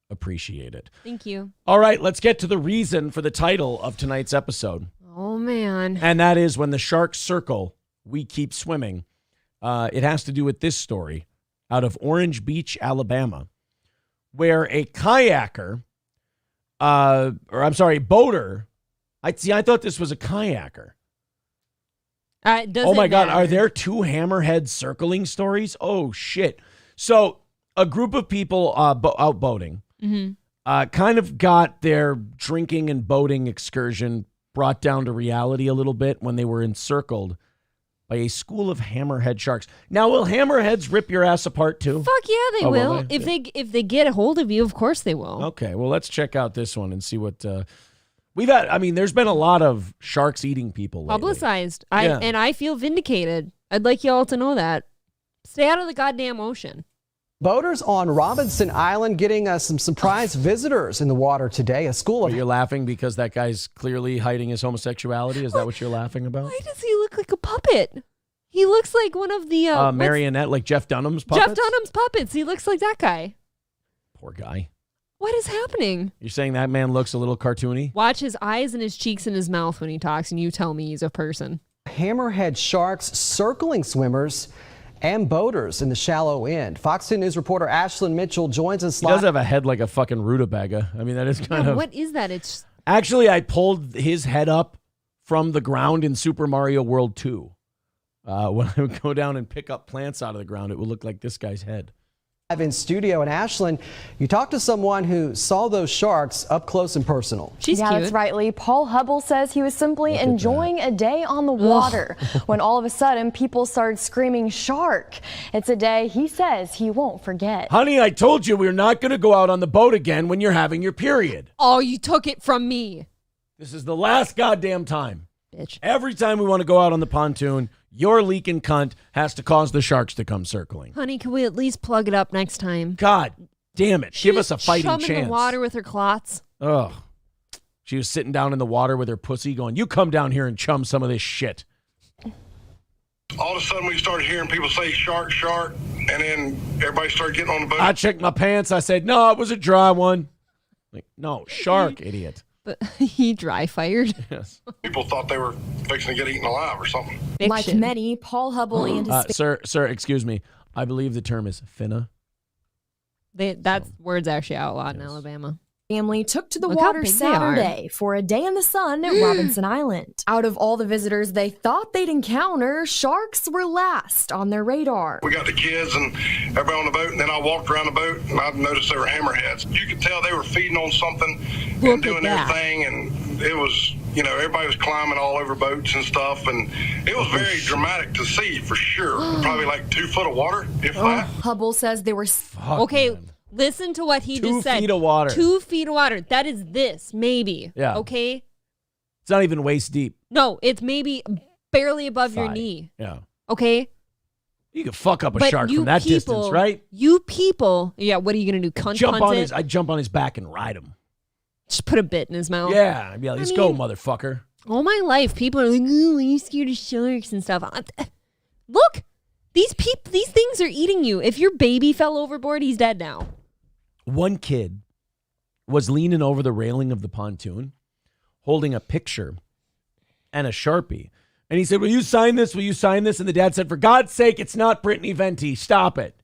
appreciate it. Thank you. All right, let's get to the reason for the title of tonight's episode. Oh, man. And that is when the sharks circle, we keep swimming. It has to do with this story out of Orange Beach, Alabama, where a kayaker, boater. I thought this was a kayaker. It doesn't Oh my God, matter. are there two hammerhead circling stories? Oh shit. So a group of people out boating kind of got their drinking and boating excursion brought down to reality a little bit when they were encircled by a school of hammerhead sharks. Now, will hammerheads rip your ass apart too? Fuck yeah, they Oh, will will. they? If they get a hold of you, of course they will. Okay, well, let's check out this one and see what we've had. I mean, there's been a lot of sharks eating people lately. Publicized. Yeah. And I feel vindicated. I'd like you all to know that. Stay out of the goddamn ocean. Boaters on Robinson Island getting some surprise visitors in the water today. A school of You're laughing because that guy's clearly hiding his homosexuality? Is that what you're laughing about? Why does he look like a puppet? He looks like one of the marionette, like Jeff Dunham's puppets. Jeff Dunham's puppets. He looks like that guy. Poor guy. What is happening? You're saying that man looks a little cartoony? Watch his eyes and his cheeks and his mouth when he talks, and you tell me he's a person. Hammerhead sharks circling swimmers and boaters in the shallow end. Fox 10 News reporter Ashlyn Mitchell joins us He live. does have a head like a fucking rutabaga. I mean, that is kind of... What is that? It's Actually, I pulled his head up from the ground in Super Mario World 2. When I would go down and pick up plants out of the ground, it would look like this guy's head. Live in studio, and Ashlyn, you talked to someone who saw those sharks up close and personal. She's yeah, cute. that's right, Lee. Paul Hubble says he was simply enjoying a day on the water when all of a sudden people started screaming shark. It's a day he says he won't forget. Honey, I told you we're not going to go out on the boat again when you're having your period. Oh, you took it from me. This is the last goddamn time. Bitch. Every time we want to go out on the pontoon, your leaking cunt has to cause the sharks to come circling. Honey, can we at least plug it up next time? God damn it. Give us a fighting chum chance. in the water with her clots. Ugh. She was sitting down in the water with her pussy going, you come down here and chum some of this shit. All of a sudden, we started hearing people say shark, shark, and then everybody started getting on the boat. I checked my pants. I said, no, it was a dry one. Like, no, shark, idiot. But he dry fired. Yes. People thought they were fixing to get eaten alive or something. Like many, Paul Hubble and his Sir, excuse me. I believe the term is finna. That word's actually outlawed in Alabama. family took to the Look how water big they are. Saturday for a day in the sun at Robinson Island. Out of all the visitors they thought they'd encounter, sharks were last on their radar. We got the kids and everybody on the boat, and then I walked around the boat and I noticed they were hammerheads. You could tell they were feeding on something and doing their thing, and it was, you know, everybody was climbing all over boats and stuff, and it was very dramatic to see for sure. Probably like 2 foot of water, if that. Hubble says they were... Okay, man. Listen to what he 2 just said. 2 feet of water. 2 feet of water. That is this, maybe. Yeah. Okay? It's not even waist deep. No, it's maybe barely above your Thigh. knee. Yeah. Okay? You could fuck up a But shark you from that people- distance, right? You people, yeah, what are you going to do? Punt it? I'd jump on his back and ride him. Just put a bit in his mouth. Yeah. I'd be like, let's go, motherfucker. All my life, people are like, "Oh, are you scared of sharks and stuff?" Look, these things are eating you. If your baby fell overboard, he's dead now. One kid was leaning over the railing of the pontoon, holding a picture and a Sharpie. And he said, "Will you sign this? Will you sign this?" And the dad said, "For God's sake, it's not Brittany Venti. Stop it."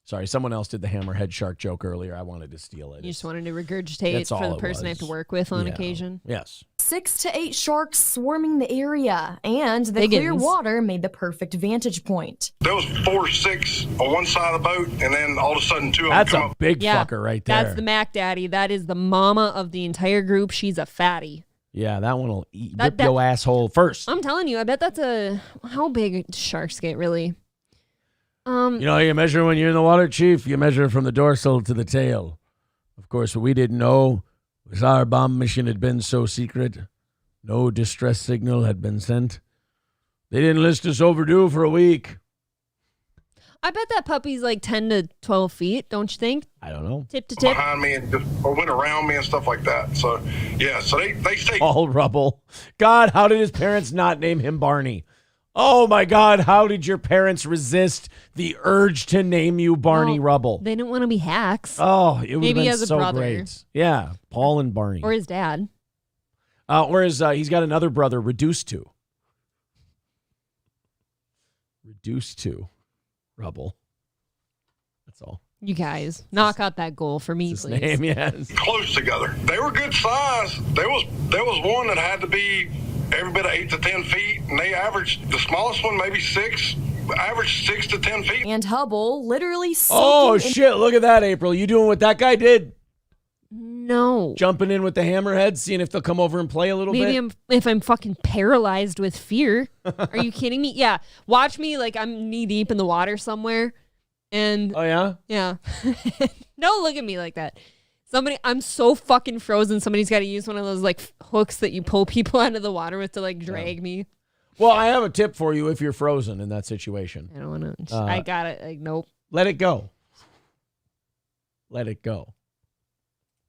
Sorry, someone else did the hammerhead shark joke earlier. I wanted to steal it. You just wanted to regurgitate That's for all the it person I have to was. work with on Yeah. occasion. Yes. 6 to 8 sharks swarming the area, and the clear Biggins. water made the perfect vantage point. There was 4 or 6 on one side of the boat, and then all of a sudden 2 of them That's come a up. big fucker right there. That's the Mac Daddy. That is the mama of the entire group. She's a fatty. Yeah, that one will That- rip your asshole first. I'm telling you, I bet that's how big do sharks get really? You know how you measure when you're in the water, Chief? You measure from the dorsal to the tail. Of course, what we didn't know was our bomb mission had been so secret. No distress signal had been sent. They didn't list us overdue for a week. I bet that puppy's like 10 to 12 feet, don't you think? I don't know. Tip to tip. Behind me and just or went around me and stuff like that. So, yeah, so they stay. All rubble. God, how did his parents not name him Barney? Oh, my God, how did your parents resist the urge to name you Barney Well, Rubble? They didn't want to be hacks. Oh, it would Maybe have he been has a so brother. great. Yeah, Paul and Barney. Or his dad. Whereas he's got another brother, Reduced to Rubble. That's all. You guys, knock out that goal for me, His please. name, yes. Close together. They were good size. There was one that had to be every bit of 8 to 10 feet, and they averaged the smallest one maybe 6, averaged 6 to 10 feet. And Hubble literally Oh, soaking in shit. Look at that, April. You doing what that guy did? No. Jumping in with the hammerhead, seeing if they'll come over and play a little Maybe bit? if I'm fucking paralyzed with fear. Are you kidding me? Yeah. Watch me like I'm knee deep in the water somewhere. And Oh, yeah? yeah. Don't look at me like that. I'm so fucking frozen. Somebody's got to use one of those like hooks that you pull people out of the water with to like drag me. Well, I have a tip for you if you're frozen in that situation. I don't want to. I got it. Like, nope. Let it go. Let it go.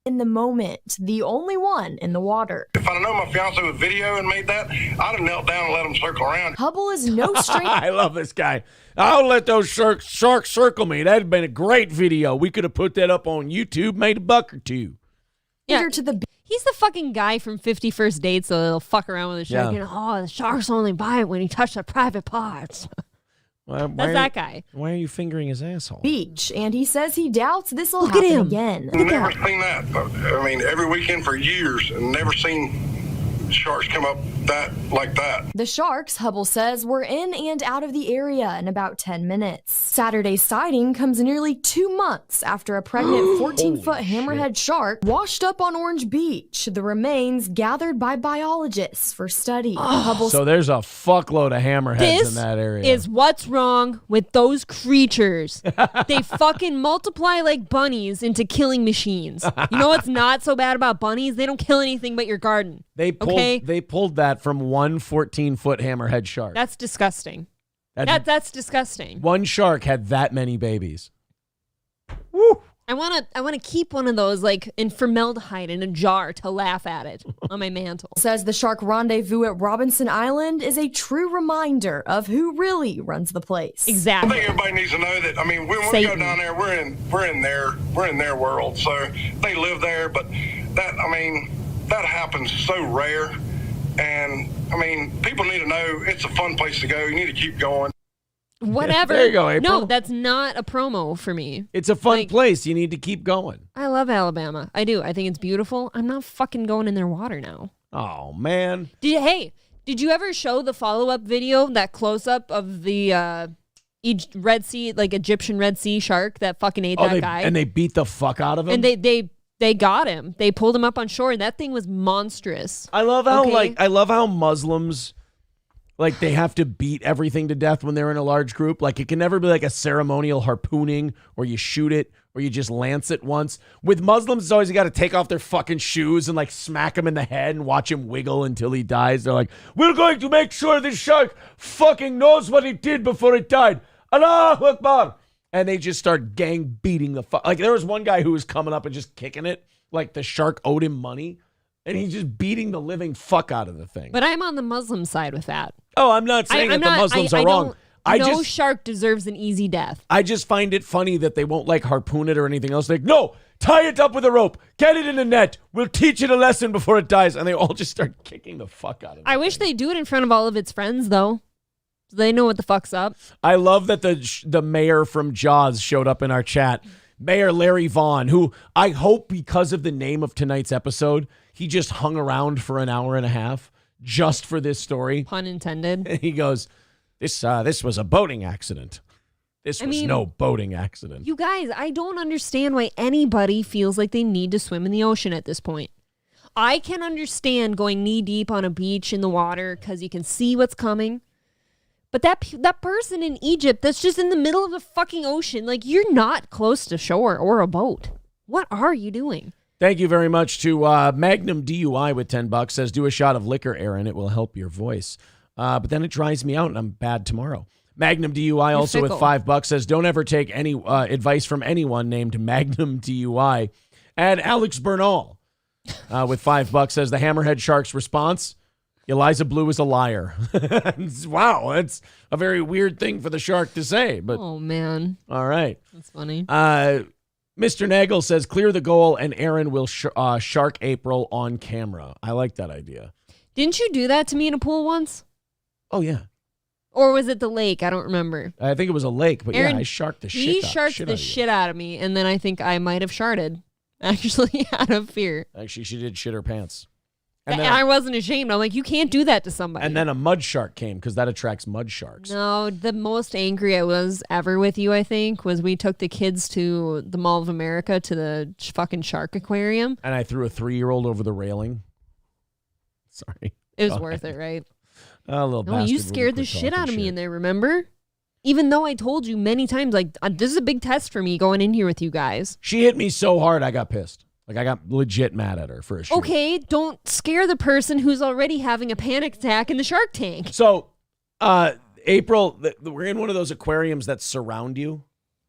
in the moment, the only one in the water. If I'd have known my fiance was video and made that, I'd have knelt down and let him circle around. Hubble is no stranger. I love this guy. I'll let those sharks circle me. That'd have been a great video. We could have put that up on YouTube, made a buck or two. Yeah. To the He's the fucking guy from 50 First Dates, so they'll fuck around with the shark. Yeah. And, oh, the sharks only bite when he touched the private parts. That's that guy. Why are you fingering his asshole? beach, and he says he doubts this will Look at happen him. again. Never seen that. I mean, every weekend for years, and never seen sharks come up like that. The sharks, Hubble says, were in and out of the area in about 10 minutes. Saturday's sighting comes nearly 2 months after a pregnant 14-foot hammerhead shark washed up on Orange Beach, the remains gathered by biologists for study. Hubble So there's a fuckload of hammerheads This in that area. is what's wrong with those creatures. They fucking multiply like bunnies into killing machines. You know what's not so bad about bunnies? They don't kill anything but your garden. They pulled that from one 14-foot hammerhead shark. That's disgusting. That's disgusting. One shark had that many babies. Woo! I want to keep one of those like in formaldehyde in a jar to laugh at it on my mantle. says the shark rendezvous at Robinson Island is a true reminder of who really runs the place. I Exactly. think everybody needs to know that. I mean, when we go Satan. down there, we're in their world. So they live there, but that happens so rare. And I mean, people need to know it's a fun place to go. You need to keep going. Whatever. There you go, April. No, that's not a promo for me. It's a fun place. You need to keep going. I love Alabama. I do. I think it's beautiful. I'm not fucking going in their water now. Oh, man. Did you ever show the follow-up video, that close-up of the Red Sea, like Egyptian Red Sea shark that fucking ate that guy? And they beat the fuck out of him? And they got him. They pulled him up on shore, and that thing was monstrous. I love how Muslims, like, they have to beat everything to death when they're in a large group. Like, it can never be like a ceremonial harpooning or you shoot it or you just lance it once. With Muslims, it's always you got to take off their fucking shoes and like smack him in the head and watch him wiggle until he dies. They're like, we're going to make sure this shark fucking knows what it did before it died. Allahu Akbar. And they just start gang beating the fuck. Like, there was one guy who was coming up and just kicking it. Like, the shark owed him money. And he's just beating the living fuck out of the thing. But I'm on the Muslim side with that. Oh, I'm not saying that the Muslims are wrong. No shark deserves an easy death. I just find it funny that they won't like harpoon it or anything else. Like, no, tie it up with a rope. Get it in a net. We'll teach it a lesson before it dies. And they all just start kicking the fuck out of it. I wish they do it in front of all of its friends, though. So they know what the fuck's up. I love that the mayor from Jaws showed up in our chat. Mayor Larry Vaughn, who I hope because of the name of tonight's episode, he just hung around for an hour and a half just for this story. Pun intended. And he goes, this was a boating accident. This was no boating accident. You guys, I don't understand why anybody feels like they need to swim in the ocean at this point. I can understand going knee deep on a beach in the water because you can see what's coming. But that person in Egypt that's just in the middle of the fucking ocean, like, you're not close to shore or a boat. What are you doing? Thank you very much to Magnum DUI with $10. Says, do a shot of liquor, Aaron. It will help your voice. But then it dries me out and I'm bad tomorrow. Magnum DUI also with $5 says, don't ever take any advice from anyone named Magnum DUI. And Alex Bernal with $5 says, the Hammerhead Sharks response, Eliza Blue is a liar. Wow, that's a very weird thing for the shark to say. But oh, man. All right. That's funny. Mr. Nagel says, clear the goal and Aaron will shark April on camera. I like that idea. Didn't you do that to me in a pool once? Oh, yeah. Or was it the lake? I don't remember. I think it was a lake, but Aaron, yeah, I sharked the shit He out sharked the shit out of me, and then I think I might have sharted, actually, out of fear. Actually, she did shit her pants. And I wasn't ashamed. I'm like, you can't do that to somebody. And then a mud shark came because that attracts mud sharks. No, the most angry I was ever with you, I think, was we took the kids to the Mall of America to the fucking shark aquarium. And I threw a 3-year-old over the railing. Sorry. It was worth it, right? A little No, you scared the shit out of me in there, remember? Even though I told you many times, like, this is a big test for me going in here with you guys. She hit me so hard, I got pissed. Like, I got legit mad at her for a shoot. Okay, don't scare the person who's already having a panic attack in the shark tank. So, April, we're in one of those aquariums that surround you.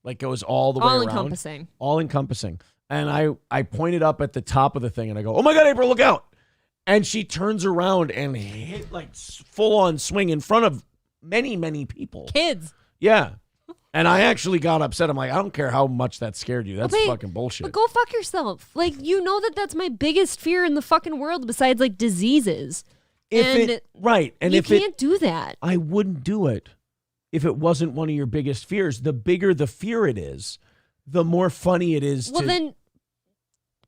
Like, goes all the way around. All-encompassing. All-encompassing. And I pointed up at the top of the thing and I go, oh my God, April, look out. And she turns around and hit like full on swing in front of many, many people. Kids. Yeah. And I actually got upset. I'm like, I don't care how much that scared you. That's fucking bullshit. But go fuck yourself. Like, you know that's my biggest fear in the fucking world besides like diseases. Right. And you can't do that. I wouldn't do it if it wasn't one of your biggest fears. The bigger the fear it is, the more funny it is.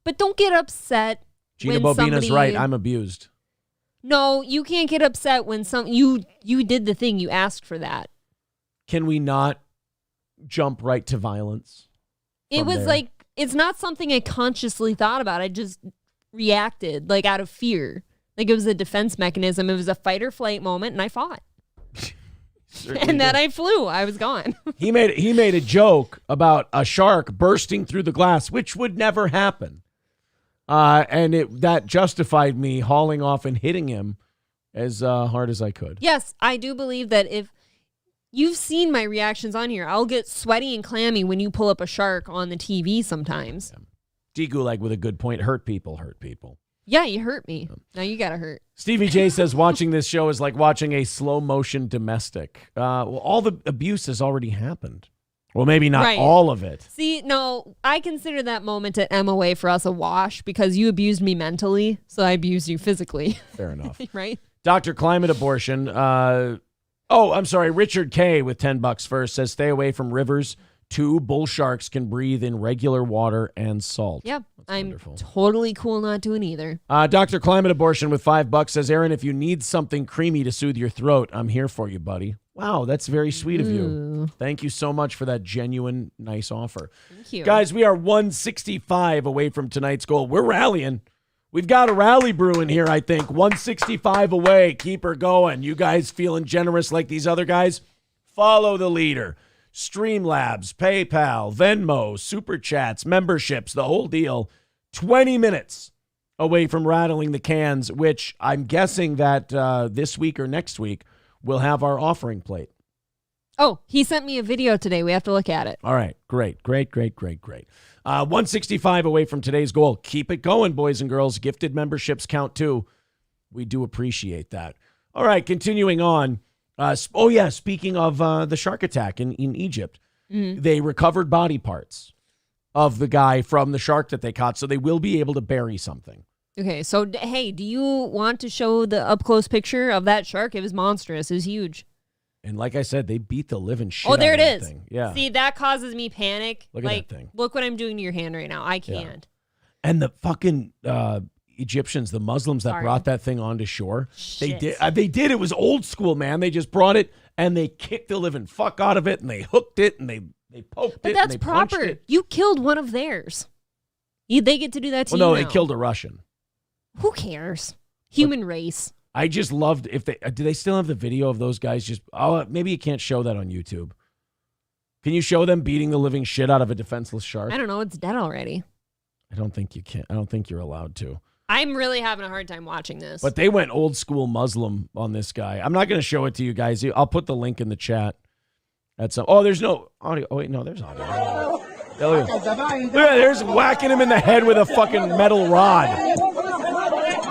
But don't get upset. Gina Bobina's right. I'm abused. No, you can't get upset when you did the thing. You asked for that. Can we not jump right to violence? It was like, it's not something I consciously thought about. I just reacted like out of fear. Like it was a defense mechanism. It was a fight or flight moment and I fought. And then I flew. I was gone. He made a joke about a shark bursting through the glass, which would never happen. And that justified me hauling off and hitting him as hard as I could. Yes, I do believe that if you've seen my reactions on here, I'll get sweaty and clammy when you pull up a shark on the TV sometimes. D Gulag with a good point. Hurt people. Yeah, you hurt me. Now you gotta hurt. Stevie J says watching this show is like watching a slow motion domestic. Well, all the abuse has already happened. Well, maybe not all of it. See, no, I consider that moment at MOA for us a wash because you abused me mentally, so I abused you physically. Fair enough. Right? Dr. Climate Abortion. I'm sorry. Richard K. with $10 first says stay away from rivers. 2 bull sharks can breathe in regular water and salt. Yep. I'm wonderful. Totally cool not doing either. Dr. Climate Abortion with $5 says, Aaron, if you need something creamy to soothe your throat, I'm here for you, buddy. Wow, that's very sweet of you. Thank you so much for that genuine, nice offer. Thank you. Guys, we are 165 away from tonight's goal. We're rallying. We've got a rally brewing here, I think. 165 away. Keep her going. You guys feeling generous like these other guys? Follow the leader. Streamlabs, PayPal, Venmo, Super Chats, memberships, the whole deal. 20 minutes away from rattling the cans, which I'm guessing that this week or next week we'll have our offering plate. Oh, he sent me a video today. We have to look at it. All right. Great. 165 away from today's goal. Keep it going, boys and girls. Gifted memberships count too. We do appreciate that. All right. Continuing on. Speaking of the shark attack in Egypt, they recovered body parts of the guy from the shark that they caught, so they will be able to bury something. Okay, so, hey, do you want to show the up-close picture of that shark? It was monstrous. It was huge. And like I said, they beat the living shit out of that thing. Oh, there it is. Yeah. See, that causes me panic. Look at that thing. Look what I'm doing to your hand right now. I can't. Yeah. And the fucking Egyptians, the Muslims that brought that thing onto shore, Shit. they did. It was old school, man. They just brought it and they kicked the living fuck out of it and they hooked it and they poked it. But that's and they punched proper. it. You killed one of theirs. They get to do that to you No, now. they killed a Russian. Who cares? Human race. I just loved if they do they still have the video of those guys just maybe you can't show that on YouTube. Can you show them beating the living shit out of a defenseless shark? I don't know. It's dead already. I don't think you can. I don't think you're allowed to. I'm really having a hard time watching this. But they went old school Muslim on this guy. I'm not going to show it to you guys. I'll put the link in the chat. There's no audio. Oh wait, no, there's audio. Look at there's whacking him in the head with a fucking metal rod.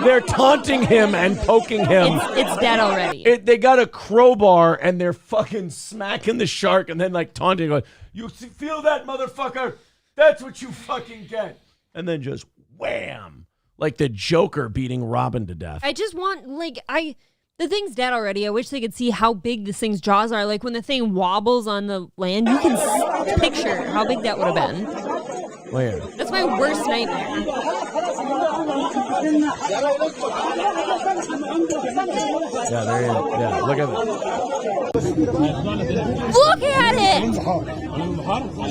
They're taunting him and poking him. It's dead already. They got a crowbar and they're fucking smacking the shark and then like taunting, going, "You feel that, motherfucker? That's what you fucking get." And then just wham, like the Joker beating Robin to death. I just want the thing's dead already. I wish they could see how big this thing's jaws are. Like when the thing wobbles on the land, you can picture how big that would have been. Where? That's my worst nightmare. Yeah, there he is. Yeah, look at it. Look at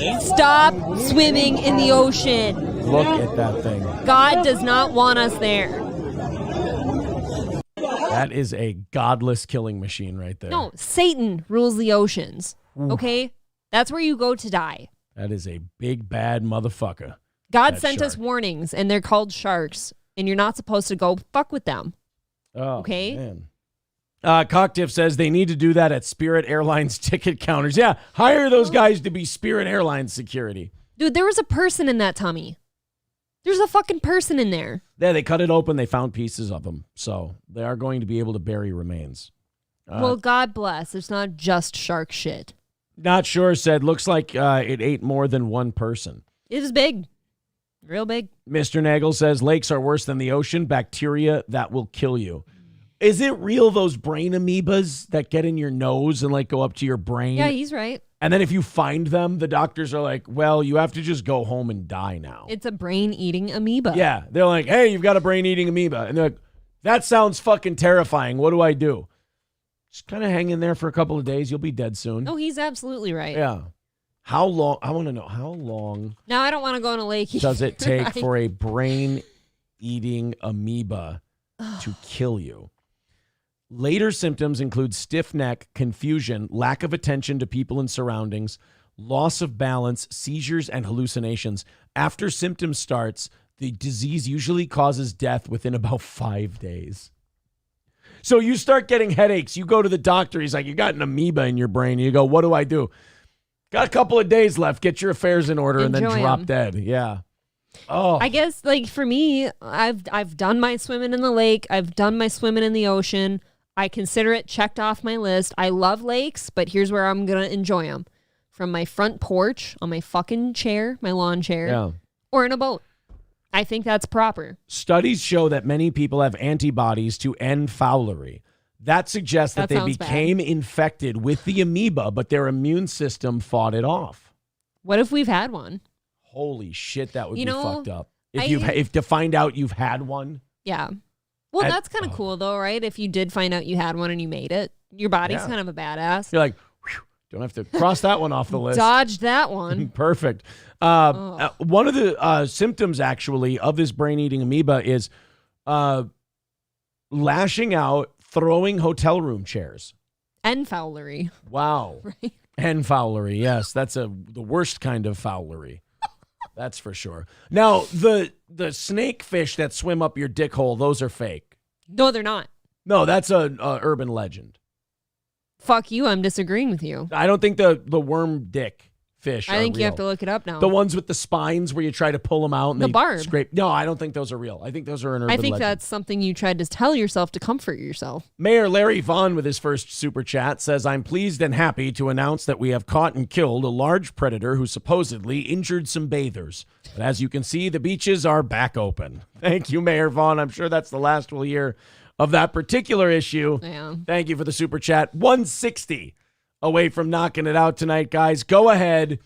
it! Stop swimming in the ocean. Look at that thing. God does not want us there. That is a godless killing machine right there. No, Satan rules the oceans. Okay? That's where you go to die. That is a big, bad motherfucker. God sent us warnings, and they're called sharks, and you're not supposed to go fuck with them. Oh, okay? Man. Cocktiff says they need to do that at Spirit Airlines ticket counters. Yeah, hire those guys to be Spirit Airlines security. Dude, there was a person in that tummy. There's a fucking person in there. Yeah, they cut it open. They found pieces of him. So they are going to be able to bury remains. Well, God bless. It's not just shark shit. Not sure said, looks like it ate more than one person. It is big. Real big. Mr. Nagel says, lakes are worse than the ocean. Bacteria that will kill you. Is it real, those brain amoebas that get in your nose and like go up to your brain? Yeah, he's right. And then if you find them, the doctors are like, well, you have to just go home and die now. It's a brain-eating amoeba. Yeah. They're like, hey, you've got a brain-eating amoeba. And they're like, that sounds fucking terrifying. What do I do? Just kind of hang in there for a couple of days. You'll be dead soon. No, he's absolutely right. Yeah. How long? I want to know, how long Now, I don't want to go on a lake. does it take for a brain-eating amoeba to kill you? Later symptoms include stiff neck, confusion, lack of attention to people and surroundings, loss of balance, seizures, and hallucinations. After symptoms starts, the disease usually causes death within about 5 days. So you start getting headaches. You go to the doctor. He's like, you got an amoeba in your brain. And you go, what do I do? Got a couple of days left. Get your affairs in order and then drop dead. Yeah. Oh, I guess, like, for me, I've done my swimming in the lake. I've done my swimming in the ocean. I consider it checked off my list. I love lakes, but here's where I'm going to enjoy them. From my front porch, on my fucking chair, my lawn chair, or in a boat. I think that's proper. Studies show that many people have antibodies to end fowlery. That suggests that they became infected with the amoeba, but their immune system fought it off. What if we've had one? Holy shit, that would be fucked up. If to find out you've had one. Yeah. Well, that's kind of cool, though, right? If you did find out you had one and you made it, your body's kind of a badass. You're like, whew, don't have to cross that one off the list. Dodged that one. Perfect. One of the symptoms, actually, of this brain-eating amoeba is lashing out, throwing hotel room chairs. And fowlery. Wow. Right? And fowlery, yes. That's the worst kind of fowlery. That's for sure. Now, the snake fish that swim up your dick hole, those are fake. No, they're not. No, that's a urban legend. Fuck you, I'm disagreeing with you. I don't think the worm dick fish are think real. you have to look it up now. The ones with the spines where you try to pull them out and the they barb. scrape. No, I don't think those are real. I think those are an urban legend. That's something you tried to tell yourself to comfort yourself. Mayor Larry Vaughn with his first super chat says, I'm pleased and happy to announce that we have caught and killed a large predator who supposedly injured some bathers. But as you can see, the beaches are back open. Thank you, Mayor Vaughn. I'm sure that's the last we'll hear of that particular issue. Yeah. Thank you for the super chat. 160 away from knocking it out tonight, guys. Go ahead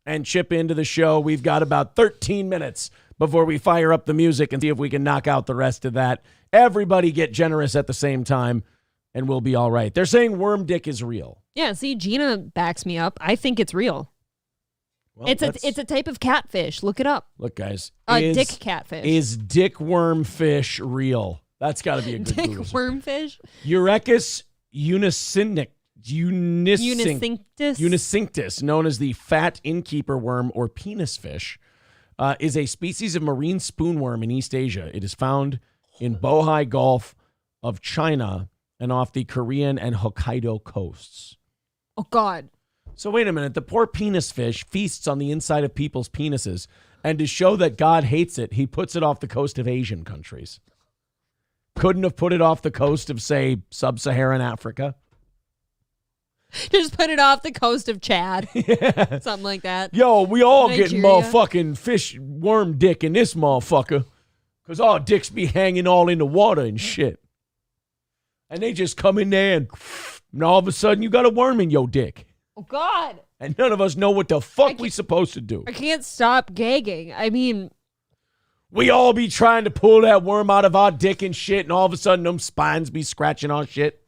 and chip into the show. We've got about 13 minutes before we fire up the music and see if we can knock out the rest of that. Everybody get generous at the same time, and we'll be all right. They're saying worm dick is real. Yeah, see, Gina backs me up. I think it's real. Well, it's a type of catfish. Look it up. Look, guys. Dick catfish. Is dick worm fish real? That's got to be a good dick Google. Worm fish? Eurychus unicinctus, known as the fat innkeeper worm or penis fish, is a species of marine spoonworm in East Asia. It is found in Bohai Gulf of China and off the Korean and Hokkaido coasts. Oh, God. So wait a minute. The poor penis fish feasts on the inside of people's penises, and to show that God hates it, he puts it off the coast of Asian countries. Couldn't have put it off the coast of, say, sub-Saharan Africa? Just put it off the coast of Chad. Yeah. Something like that. Yo, we all Nigeria. getting motherfucking fish worm dick in this motherfucker. Because our dicks be hanging all in the water and shit. And they just come in there and all of a sudden you got a worm in your dick. Oh, God. And none of us know what the fuck we supposed to do. I can't stop gagging. I mean... We all be trying to pull that worm out of our dick and shit, and all of a sudden them spines be scratching our shit.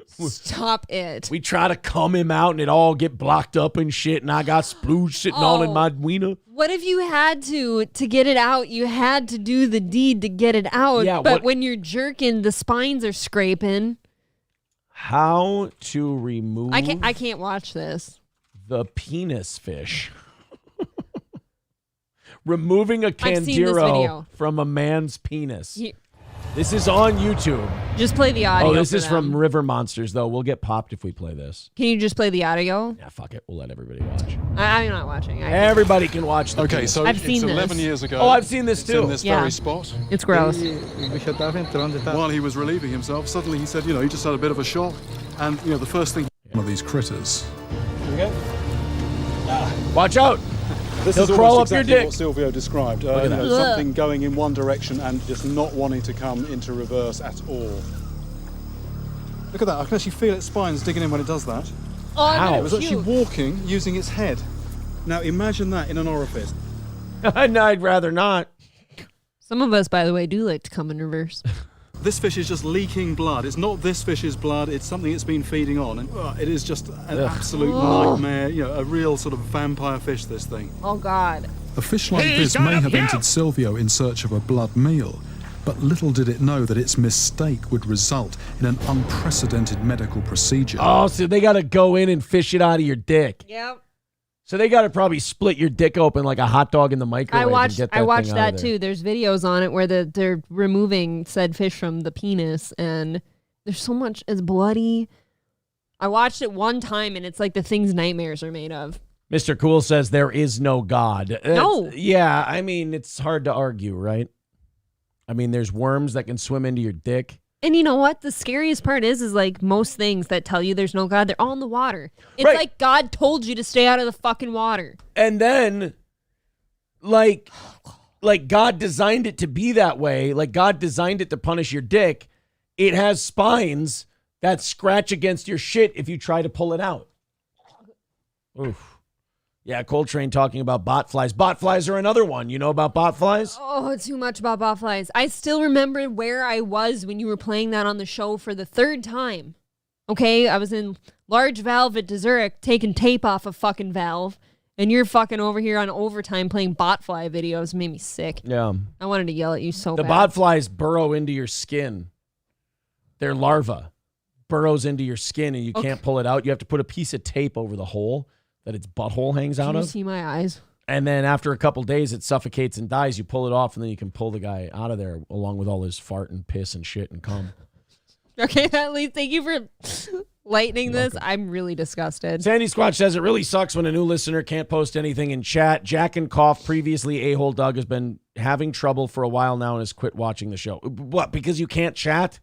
Stop it. We try to cum him out and it all get blocked up and shit, and I got splooge sitting all in my wiener. What if you had to get it out? You had to do the deed to get it out, but when you're jerking, the spines are scraping. How to remove... I can't watch this. The penis fish. Removing a Candiro from a man's penis. This is on YouTube. Just play the audio. Oh, this is from River Monsters, though. We'll get popped if we play this. Can you just play the audio? Yeah, fuck it. We'll let everybody watch. I'm not watching. Everybody can watch the Okay, so I've it's seen 11 this. years ago. Oh, I've seen this It's too. in this Yeah. very spot. It's gross. While he was relieving himself, suddenly he said, he just had a bit of a shock. And, the first thing... One of these critters. Watch out. This He'll is crawl almost up your exactly dick. what Silvio described. at that. Something going in one direction and just not wanting to come into reverse at all. Look at that. I can actually feel its spines digging in when it does that. Oh, Ow. It was actually walking using its head. Now imagine that in an orifice. No, I'd rather not. Some of us, by the way, do like to come in reverse. This fish is just leaking blood. It's not this fish's blood. It's something it's been feeding on. And it is just an absolute nightmare. A real sort of vampire fish, this thing. Oh, God. A fish like this may have entered Silvio in search of a blood meal, but little did it know that its mistake would result in an unprecedented medical procedure. Oh, so they got to go in and fish it out of your dick. Yep. So they got to probably split your dick open like a hot dog in the microwave. I watched thing out of that there. too. There's videos on it where they're removing said fish from the penis, and there's so much. It's bloody. I watched it one time, and it's like the things nightmares are made of. Mr. Cool says there is no God. No. Yeah, I mean, it's hard to argue, right? I mean, there's worms that can swim into your dick. And you know what? The scariest part is like most things that tell you there's no God, they're all in the water. It's Right. like God told you to stay out of the fucking water. And then, like God designed it to be that way. Like God designed it to punish your dick. It has spines that scratch against your shit if you try to pull it out. Oof. Yeah, Coltrane talking about bot flies. Bot flies are another one. You know about bot flies? Oh, too much about bot flies. I still remember where I was when you were playing that on the show for the third time. Okay, I was in Large Valve at Zurich taking tape off of fucking Valve, and you're fucking over here on overtime playing bot fly videos. It made me sick. Yeah. I wanted to yell at you so The bad. bot flies burrow into your skin. Their larva burrows into your skin and you can't pull it out. You have to put a piece of tape over the hole that its butthole hangs out Can you of. see my eyes? And then after a couple days, it suffocates and dies. You pull it off, and then you can pull the guy out of there along with all his fart and piss and shit and cum. Okay, at least thank you for lightening this. I'm really disgusted. Sandy Squatch says it really sucks when a new listener can't post anything in chat. Jack and Cough, previously A-Hole Doug, has been having trouble for a while now and has quit watching the show. What, because you can't chat?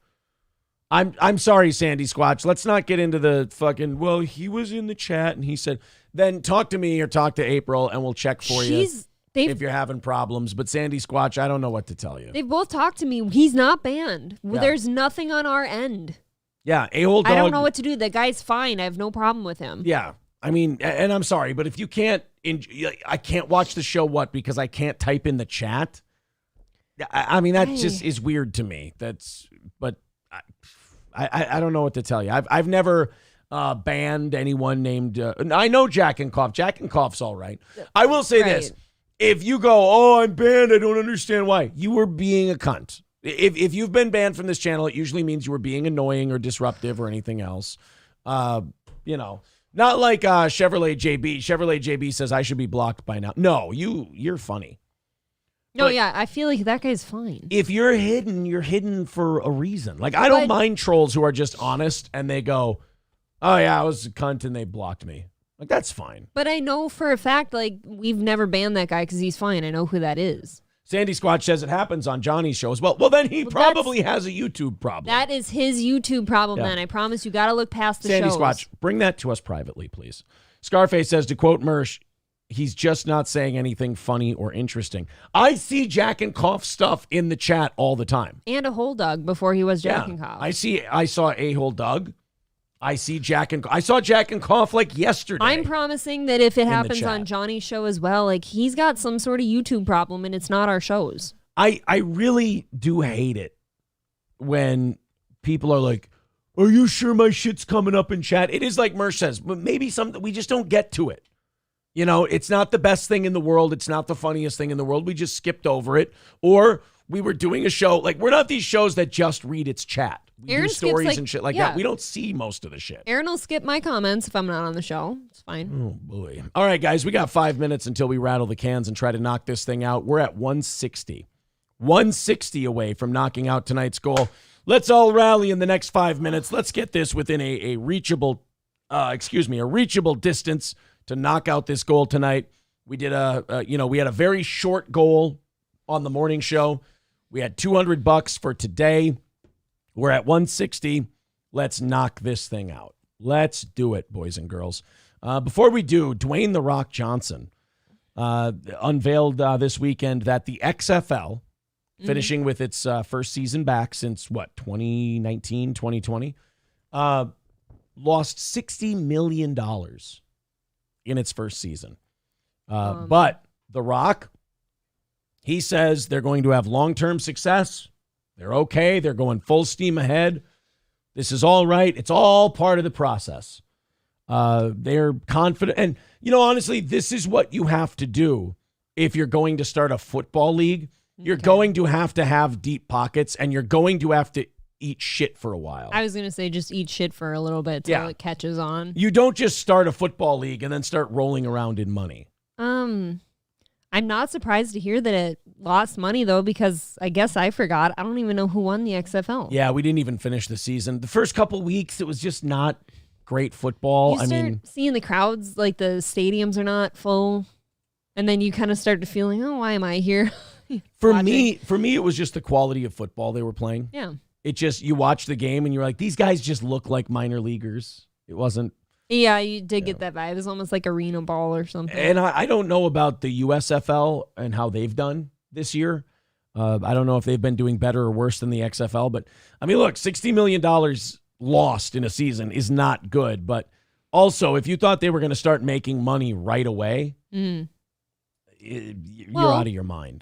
I'm sorry, Sandy Squatch. Let's not get into the fucking, well, he was in the chat and he said, then talk to me or talk to April and we'll check for you if you're having problems. But Sandy Squatch, I don't know what to tell you. They've both talked to me. He's not banned. Yeah. There's nothing on our end. Yeah, A-Hole Dog. I don't know what to do. The guy's fine. I have no problem with him. Yeah. I mean, and I'm sorry, but if you can't, I can't watch the show, because I can't type in the chat? I mean, that just is weird to me. But I don't know what to tell you. I've never banned anyone named, I know Jack and Cough. Jack and Cough's all right. I will say this. If you go, oh, I'm banned, I don't understand why. You were being a cunt. If you've been banned from this channel, it usually means you were being annoying or disruptive or anything else. Not like Chevrolet JB. Chevrolet JB says I should be blocked by now. No, you're funny. No, But yeah, I feel like that guy's fine. if you're hidden for a reason. Like, I don't mind trolls who are just honest and they go, oh, yeah, I was a cunt and they blocked me. Like, that's fine. But I know for a fact, like, we've never banned that guy because he's fine. I know who that is. Sandy Squatch says it happens on Johnny's show as well. Well, then he probably has a YouTube problem. That is his YouTube problem, Yeah. then. I promise you got to look past the Sandy shows. Squatch, bring that to us privately, please. Scarface says, to quote Mersh, he's just not saying anything funny or interesting. I see Jack and Cough stuff in the chat all the time. And a whole Doug before he was Jack and Cough. I saw A-Hole Doug. I saw Jack and Cough like yesterday. I'm promising that if it the happens chat. on Johnny's show as well, like, he's got some sort of YouTube problem and it's not our shows. I really do hate it when people are like, are you sure my shit's coming up in chat? It is like Mersh says, but maybe we just don't get to it. You know, it's not the best thing in the world. It's not the funniest thing in the world. We just skipped over it. Or we were doing a show. Like, we're not these shows that just read its chat. We Aaron do skips, stories like- and shit like yeah. that. We don't see most of the shit. Aaron will skip my comments if I'm not on the show. It's fine. Oh, boy. All right, guys, we got 5 minutes until we rattle the cans and try to knock this thing out. We're at 160. 160 away from knocking out tonight's goal. Let's all rally in the next 5 minutes. Let's get this within a reachable distance to knock out this goal tonight. We did we had a very short goal on the morning show. We had $200 for today. We're at 160. Let's knock this thing out. Let's do it, boys and girls. Before we do, Dwayne "The Rock" Johnson unveiled this weekend that the XFL, finishing with its first season back since, 2019, 2020, lost $60 million in its first season. But The Rock, he says they're going to have long-term success. They're okay. They're going full steam ahead. This is all right. It's all part of the process. They're confident. And, honestly, this is what you have to do if you're going to start a football league. You're going to have deep pockets, and you're going to have to eat shit for a while. I was going to say just eat shit for a little bit till it catches on. You don't just start a football league and then start rolling around in money. I'm not surprised to hear that it lost money, though, because I guess I forgot. I don't even know who won the XFL. Yeah, we didn't even finish the season. The first couple weeks, it was just not great football. You start seeing the crowds, like the stadiums are not full, and then you kind of start to feel like, oh, why am I here? For me, it was just the quality of football they were playing. Yeah. It just, you watch the game and you're like, these guys just look like minor leaguers. It wasn't. Yeah, you did get that vibe. It was almost like arena ball or something. And I don't know about the USFL and how they've done this year. I don't know if they've been doing better or worse than the XFL. But, look, $60 million lost in a season is not good. But also, if you thought they were going to start making money right away, you're out of your mind.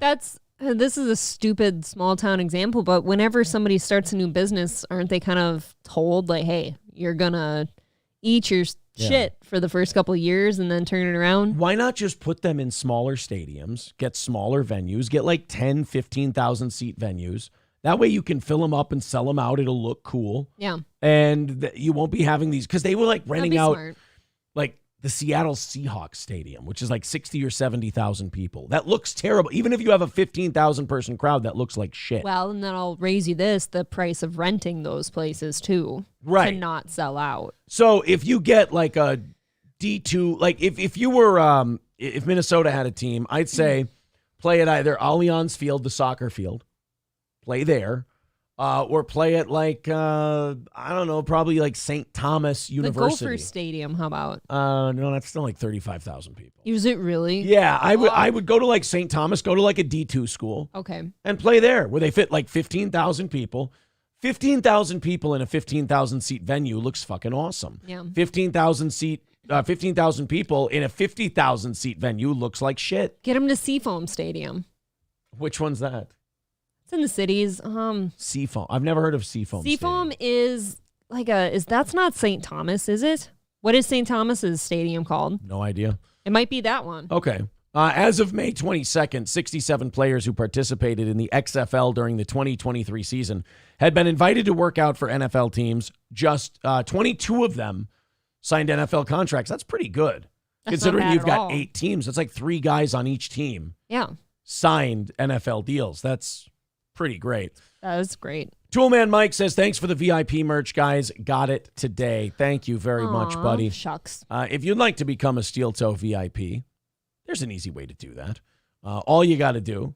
This is a stupid small town example, but whenever somebody starts a new business, aren't they kind of told, like, hey, you're going to eat your shit for the first couple of years and then turn it around? Why not just put them in smaller stadiums, get smaller venues, get like 10, 15,000 seat venues. That way you can fill them up and sell them out. It'll look cool. Yeah. And you won't be having these, because they were like renting out smart. like the Seattle Seahawks Stadium, which is like 60 or 70,000 people. That looks terrible. Even if you have a 15,000 person crowd, that looks like shit. Well, and then I'll raise you the price of renting those places too. Right. To not sell out. So if you get like a D2, like if you were, if Minnesota had a team, I'd say play at either Allianz Field, the soccer field, play there, or play at like, I don't know, probably like St. Thomas University. The Gopher Stadium, how about? No, that's still like 35,000 people. Is it really? Yeah, I would go to like St. Thomas, go to like a D2 school. Okay. And play there where they fit like 15,000 people. 15,000 people in a 15,000 seat venue looks fucking awesome. Yeah. 15,000 people in a 50,000 seat venue looks like shit. Get them to Seafoam Stadium. Which one's that? It's in the cities. Seafoam. I've never heard of Seafoam. Seafoam is like that's not St. Thomas, is it? What is St. Thomas's stadium called? No idea. It might be that one. Okay. As of May 22nd, 67 players who participated in the XFL during the 2023 season had been invited to work out for NFL teams. Just 22 of them signed NFL contracts. That's pretty good. Considering you've got 8 teams. That's like 3 guys on each team. Yeah. Signed NFL deals. That's pretty great. That was great. Toolman Mike says, thanks for the VIP merch, guys. Got it today. Thank you very much, buddy. Shucks. If you'd like to become a Steel Toe VIP, there's an easy way to do that. All you got to do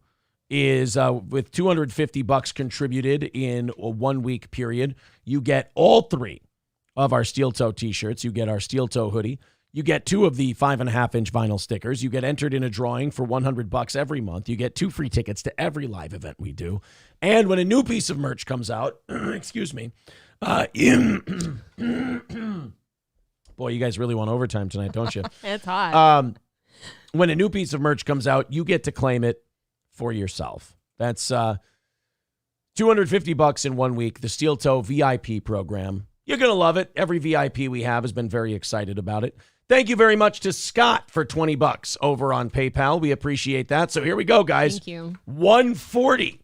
is with $250 contributed in a 1 week period, you get all 3 of our Steel Toe t-shirts. You get our Steel Toe hoodie. You get 2 of the 5.5-inch vinyl stickers. You get entered in a drawing for $100 every month. You get 2 free tickets to every live event we do. And when a new piece of merch comes out, excuse me, boy, you guys really want overtime tonight, don't you? It's hot. When a new piece of merch comes out, you get to claim it for yourself. That's $250 in 1 week, the Steel Toe VIP program. You're going to love it. Every VIP we have has been very excited about it. Thank you very much to Scott for $20 over on PayPal. We appreciate that. So here we go, guys. Thank you. 140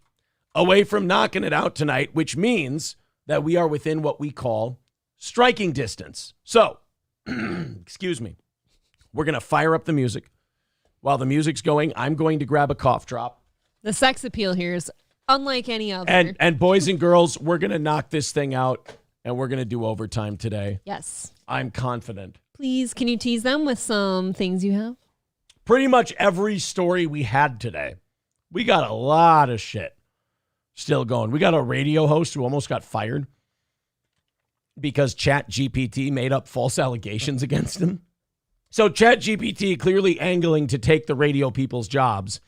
away from knocking it out tonight, which means that we are within what we call striking distance. So, excuse me. We're going to fire up the music. While the music's going, I'm going to grab a cough drop. The sex appeal here is unlike any other. And boys and girls, we're going to knock this thing out, and we're going to do overtime today. Yes. I'm confident. Please, can you tease them with some things you have? Pretty much every story we had today. We got a lot of shit still going. We got a radio host who almost got fired because ChatGPT made up false allegations against him. So ChatGPT clearly angling to take the radio people's jobs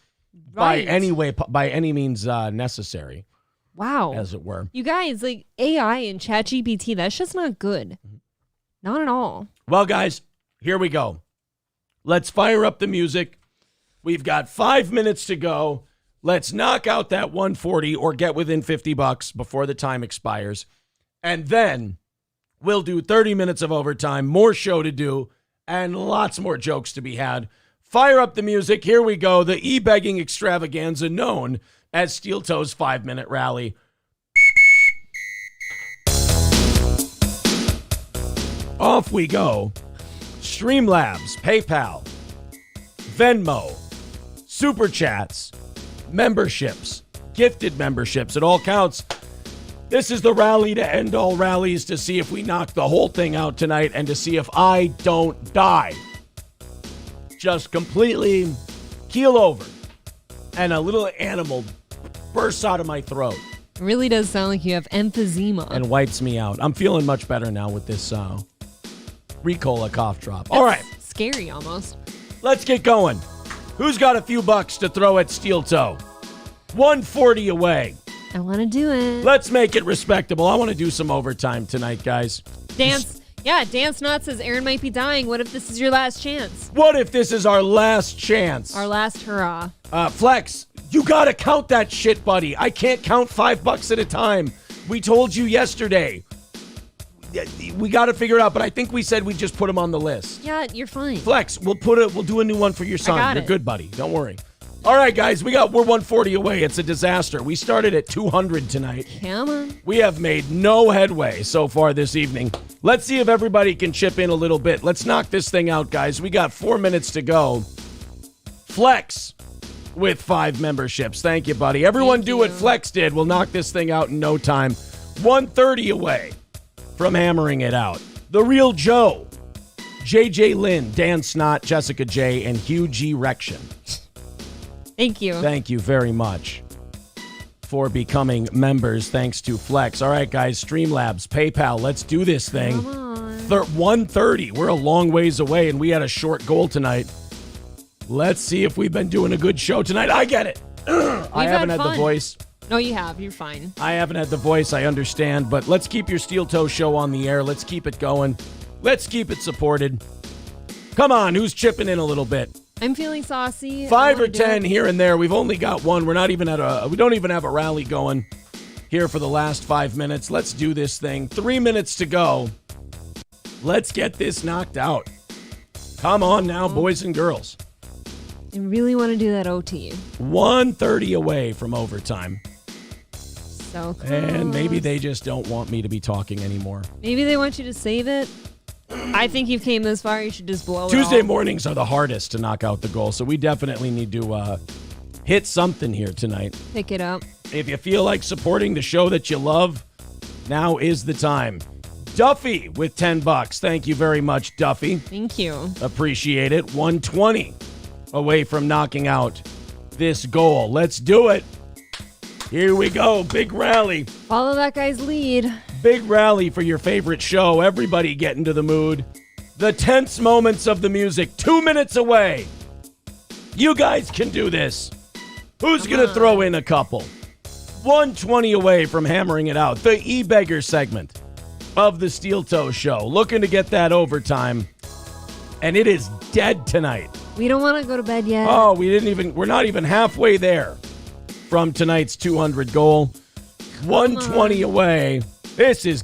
by any means necessary. Wow. As it were. You guys, like AI and ChatGPT, that's just not good. Not at all. Well, guys, here we go. Let's fire up the music. We've got 5 minutes to go. Let's knock out that 140 or get within $50 before the time expires. And then we'll do 30 minutes of overtime, more show to do, and lots more jokes to be had. Fire up the music. Here we go. The e-begging extravaganza known as Steel Toe's 5-minute rally. Off we go. Streamlabs, PayPal, Venmo, Super Chats, memberships, gifted memberships. It all counts. This is the rally to end all rallies, to see if we knock the whole thing out tonight and to see if I don't die. Just completely keel over and a little animal bursts out of my throat. It really does sound like you have emphysema. And wipes me out. I'm feeling much better now with this Ricola cough drop. All right. Scary almost. Let's get going. Who's got a few bucks to throw at Steel Toe? 140 away. I want to do it. Let's make it respectable. I want to do some overtime tonight, guys. Dance. Yeah, Dance Not says Aaron might be dying. What if this is your last chance? What if this is our last chance? Our last hurrah. Flex, you got to count that shit, buddy. I can't count $5 at a time. We told you yesterday. We got to figure it out, but I think we said we'd just put them on the list. Yeah, you're fine. Flex, we'll do a new one for your son. You're good, buddy. Don't worry. All right, guys, we're 140 away. It's a disaster. We started at 200 tonight. Come on. We have made no headway so far this evening. Let's see if everybody can chip in a little bit. Let's knock this thing out, guys. We got 4 minutes to go. Flex with 5 memberships. Thank you, buddy. Everyone do what Flex did. We'll knock this thing out in no time. 130 away from hammering it out. The Real Joe, JJ Lynn, Dan Snott, Jessica J, and Hugh G. Rection. Thank you. Thank you very much for becoming members thanks to Flex. All right, guys, Streamlabs, PayPal, let's do this thing. Come on. 130. We're a long ways away, and we had a short goal tonight. Let's see if we've been doing a good show tonight. I get it. I haven't had the voice. No, you have. You're fine. I haven't had the voice. I understand. But let's keep your Steel Toe show on the air. Let's keep it going. Let's keep it supported. Come on, who's chipping in a little bit? I'm feeling saucy. 5 or 10 here and there. We've only got one. We don't even have a rally going here for the last 5 minutes. Let's do this thing. 3 minutes to go. Let's get this knocked out. Come on now, boys and girls. I really want to do that OT. 130 away from overtime. So close. And maybe they just don't want me to be talking anymore. Maybe they want you to save it. I think you came this far. You should just blow it Tuesday all. mornings are the hardest to knock out the goal, so we definitely need to hit something here tonight. Pick it up. If you feel like supporting the show that you love, now is the time. Duffy with $10. Thank you very much, Duffy. Thank you. Appreciate it. 120 away from knocking out this goal. Let's do it. Here we go. Big rally. Follow that guy's lead. Big rally for your favorite show. Everybody get into the mood. The tense moments of the music. 2 minutes away. You guys can do this. Who's going to throw in a couple? 120 away from hammering it out. The e-beggar segment of the Steel Toe Show. Looking to get that overtime. And it is dead tonight. We don't want to go to bed yet. Oh, we're not even halfway there from tonight's 200 goal. 120 away. This is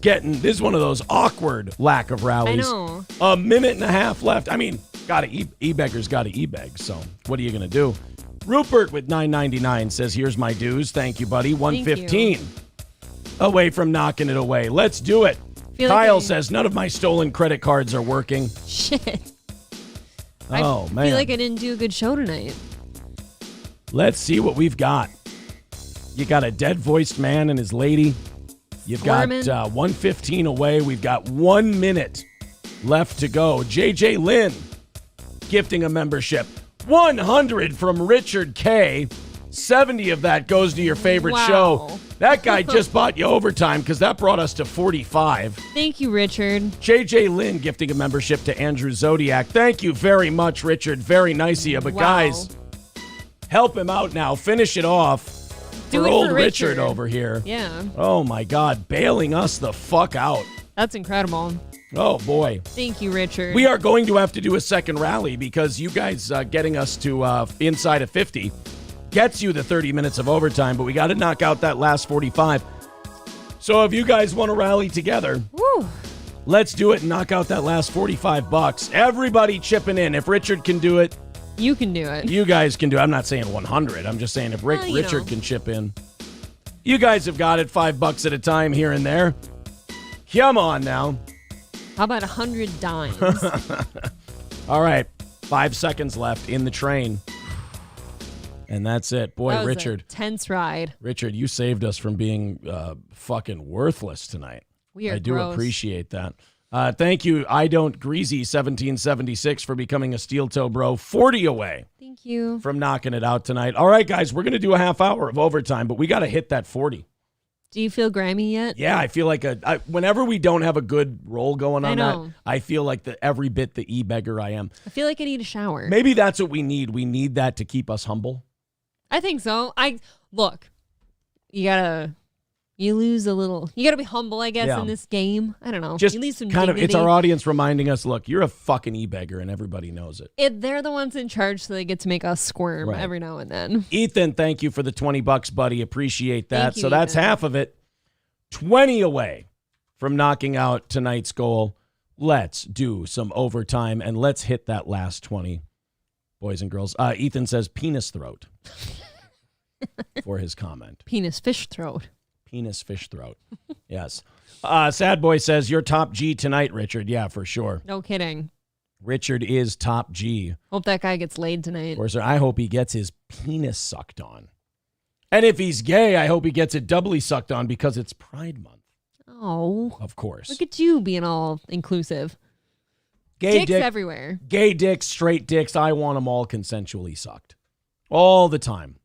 one of those awkward lack of rallies. I know. A minute and a half left. I mean, e-beggar's got to e-beg, so what are you going to do? Rupert with $9.99 says, here's my dues. Thank you, buddy. 115 away from knocking it away. Let's do it. Kyle says, none of my stolen credit cards are working. Shit. Oh, man. I feel like I didn't do a good show tonight. Let's see what we've got. You got a dead-voiced man and his lady. You've got 115 away. We've got 1 minute left to go. JJ Lynn gifting a membership. 100 from Richard K. 70 of that goes to your favorite show. That guy just bought you overtime because that brought us to 45. Thank you, Richard. JJ Lynn gifting a membership to Andrew Zodiac. Thank you very much, Richard. Very nice of you. But guys, help him out now. Finish it off for old Richard over here. Yeah. Oh, my God. Bailing us the fuck out. That's incredible. Oh, boy. Thank you, Richard. We are going to have to do a second rally because you guys getting us to inside of 50 gets you the 30 minutes of overtime, but we got to knock out that last 45. So if you guys want to rally together, let's do it and knock out that last $45. Everybody chipping in. If Richard can do it, you can do it. You guys can do it. I'm not saying 100. I'm just saying if Richard can chip in. You guys have got it $5 at a time here and there. Come on now. How about 100 dimes? All right. 5 seconds left in the train. And that's it. Boy, that was Richard. a tense ride. Richard, you saved us from being fucking worthless tonight. We are I do gross. appreciate that. Thank you, I Don't Greasy 1776 for becoming a steel toe bro. 40 away. Thank you. From knocking it out tonight. All right, guys, we're going to do a half hour of overtime, but we got to hit that 40. Do you feel grimy yet? Yeah, I feel like whenever we don't have a good roll going on that, I feel like every bit the e-beggar I am. I feel like I need a shower. Maybe that's what we need. We need that to keep us humble. I think so. Look, you lose a little. You gotta be humble, I guess, in this game. I don't know. Just you lose some kind dignity. It's our audience reminding us, look, you're a fucking e-beggar and everybody knows it. They're the ones in charge, so they get to make us squirm every now and then. Ethan, thank you for the $20, buddy. Appreciate that. Thank you, so that's Ethan. half of it. 20 away from knocking out tonight's goal. Let's do some overtime and let's hit that last 20, boys and girls. Ethan says penis throat for his comment. Penis fish throat. Penis fish throat. Yes. Sad Boy says, you're top G tonight, Richard. Yeah, for sure. No kidding. Richard is top G. Hope that guy gets laid tonight. Of course, I hope he gets his penis sucked on. And if he's gay, I hope he gets it doubly sucked on because it's Pride Month. Oh. Of course. Look at you being all inclusive. Gay dicks everywhere. Gay dicks, straight dicks, I want them all consensually sucked. All the time.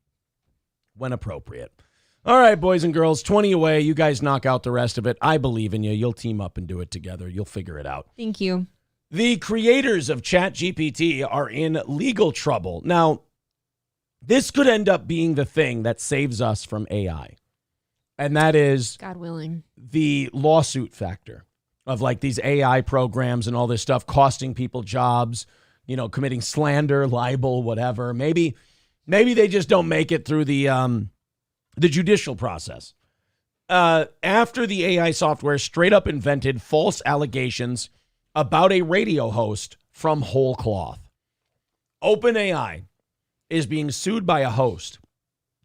When appropriate. All right, boys and girls, 20 away. You guys knock out the rest of it. I believe in you. You'll team up and do it together. You'll figure it out. Thank you. The creators of ChatGPT are in legal trouble. Now, this could end up being the thing that saves us from AI. And that is, God willing, the lawsuit factor of like these AI programs and all this stuff costing people jobs, committing slander, libel, whatever. Maybe they just don't make it through the judicial process. After the AI software straight up invented false allegations about a radio host from whole cloth. OpenAI is being sued by a host,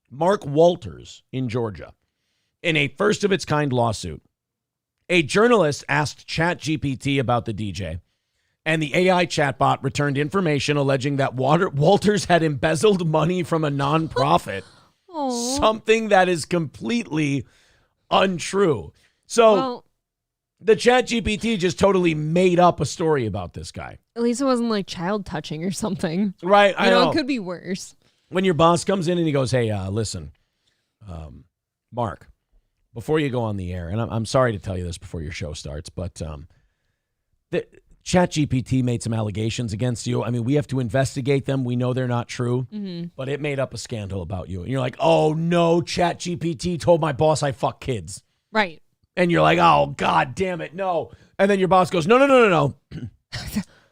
Mark Walters, in Georgia, in a first-of-its-kind lawsuit. A journalist asked ChatGPT about the DJ, and the AI chatbot returned information alleging that Walters had embezzled money from a nonprofit, something that is completely untrue. So the ChatGPT just totally made up a story about this guy. At least it wasn't like child touching or something. Right, I know. It could be worse. When your boss comes in and he goes, hey, listen, Mark, before you go on the air, and I'm sorry to tell you this before your show starts, but the ChatGPT made some allegations against you. I mean, we have to investigate them. We know they're not true, but it made up a scandal about you. And you're like, oh, no, ChatGPT told my boss I fuck kids. Right. And you're like, oh, God damn it, no. And then your boss goes, no.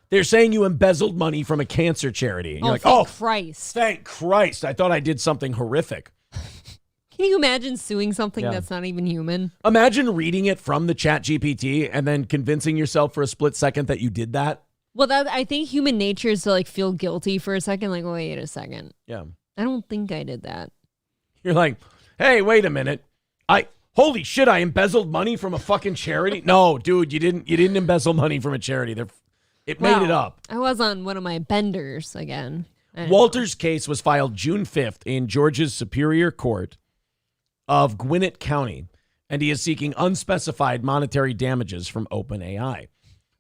They're saying you embezzled money from a cancer charity. And you're like, thank Christ. Thank Christ. I thought I did something horrific. Can you imagine suing something that's not even human? Imagine reading it from the ChatGPT and then convincing yourself for a split second that you did that. Well, I think human nature is to like feel guilty for a second. Like, wait a second. Yeah. I don't think I did that. You're like, hey, wait a minute. Holy shit, I embezzled money from a fucking charity? No, dude, you didn't embezzle money from a charity. It made it up. I was on one of my benders again. Walter's case was filed June 5th in Georgia's Superior Court of Gwinnett County, and he is seeking unspecified monetary damages from OpenAI.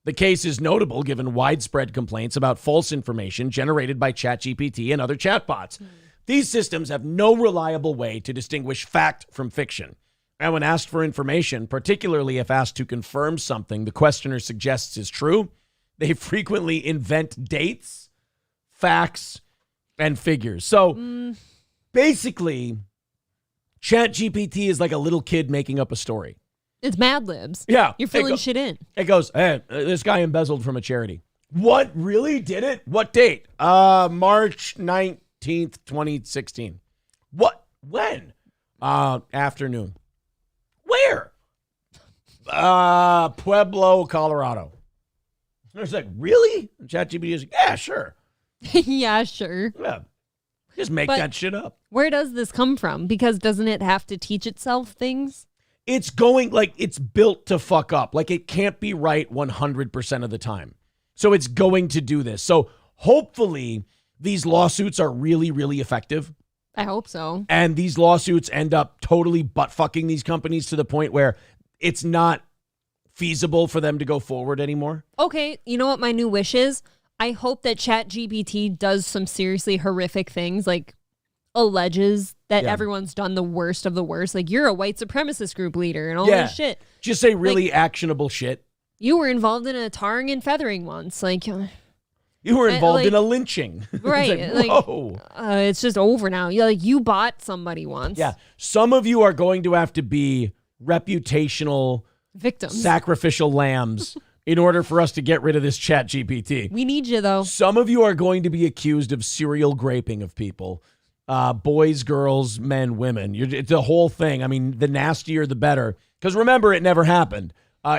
The case is notable given widespread complaints about false information generated by ChatGPT and other chatbots. These systems have no reliable way to distinguish fact from fiction. And when asked for information, particularly if asked to confirm something the questioner suggests is true, they frequently invent dates, facts, and figures. So basically, ChatGPT is like a little kid making up a story. It's Mad Libs. Yeah. You're filling shit in. It goes, hey, this guy embezzled from a charity. What? Really? Did it? What date? March 19th, 2016. What? When? Afternoon. Where? Pueblo, Colorado. I was like, really? And ChatGPT is like, yeah, sure. Yeah, sure. Yeah. Just make But that shit up. Where does this come from? Because doesn't it have to teach itself things? It's going like it's built to fuck up. Like it can't be right 100% of the time. So it's going to do this. So hopefully these lawsuits are really, really effective. I hope so. And these lawsuits end up totally butt fucking these companies to the point where it's not feasible for them to go forward anymore. Okay, you know what my new wish is? I hope that ChatGPT does some seriously horrific things, like alleges that everyone's done the worst of the worst. Like, you're a white supremacist group leader and all this shit. Just say really actionable shit. You were involved in a tarring and feathering once. Like, you were involved in a lynching. Right. It's like, whoa. It's just over now. You bought somebody once. Yeah. Some of you are going to have to be reputational victims, sacrificial lambs in order for us to get rid of this ChatGPT. We need you, though. Some of you are going to be accused of serial graping of people. Boys, girls, men, women. It's the whole thing. I mean, the nastier, the better. Because remember, it never happened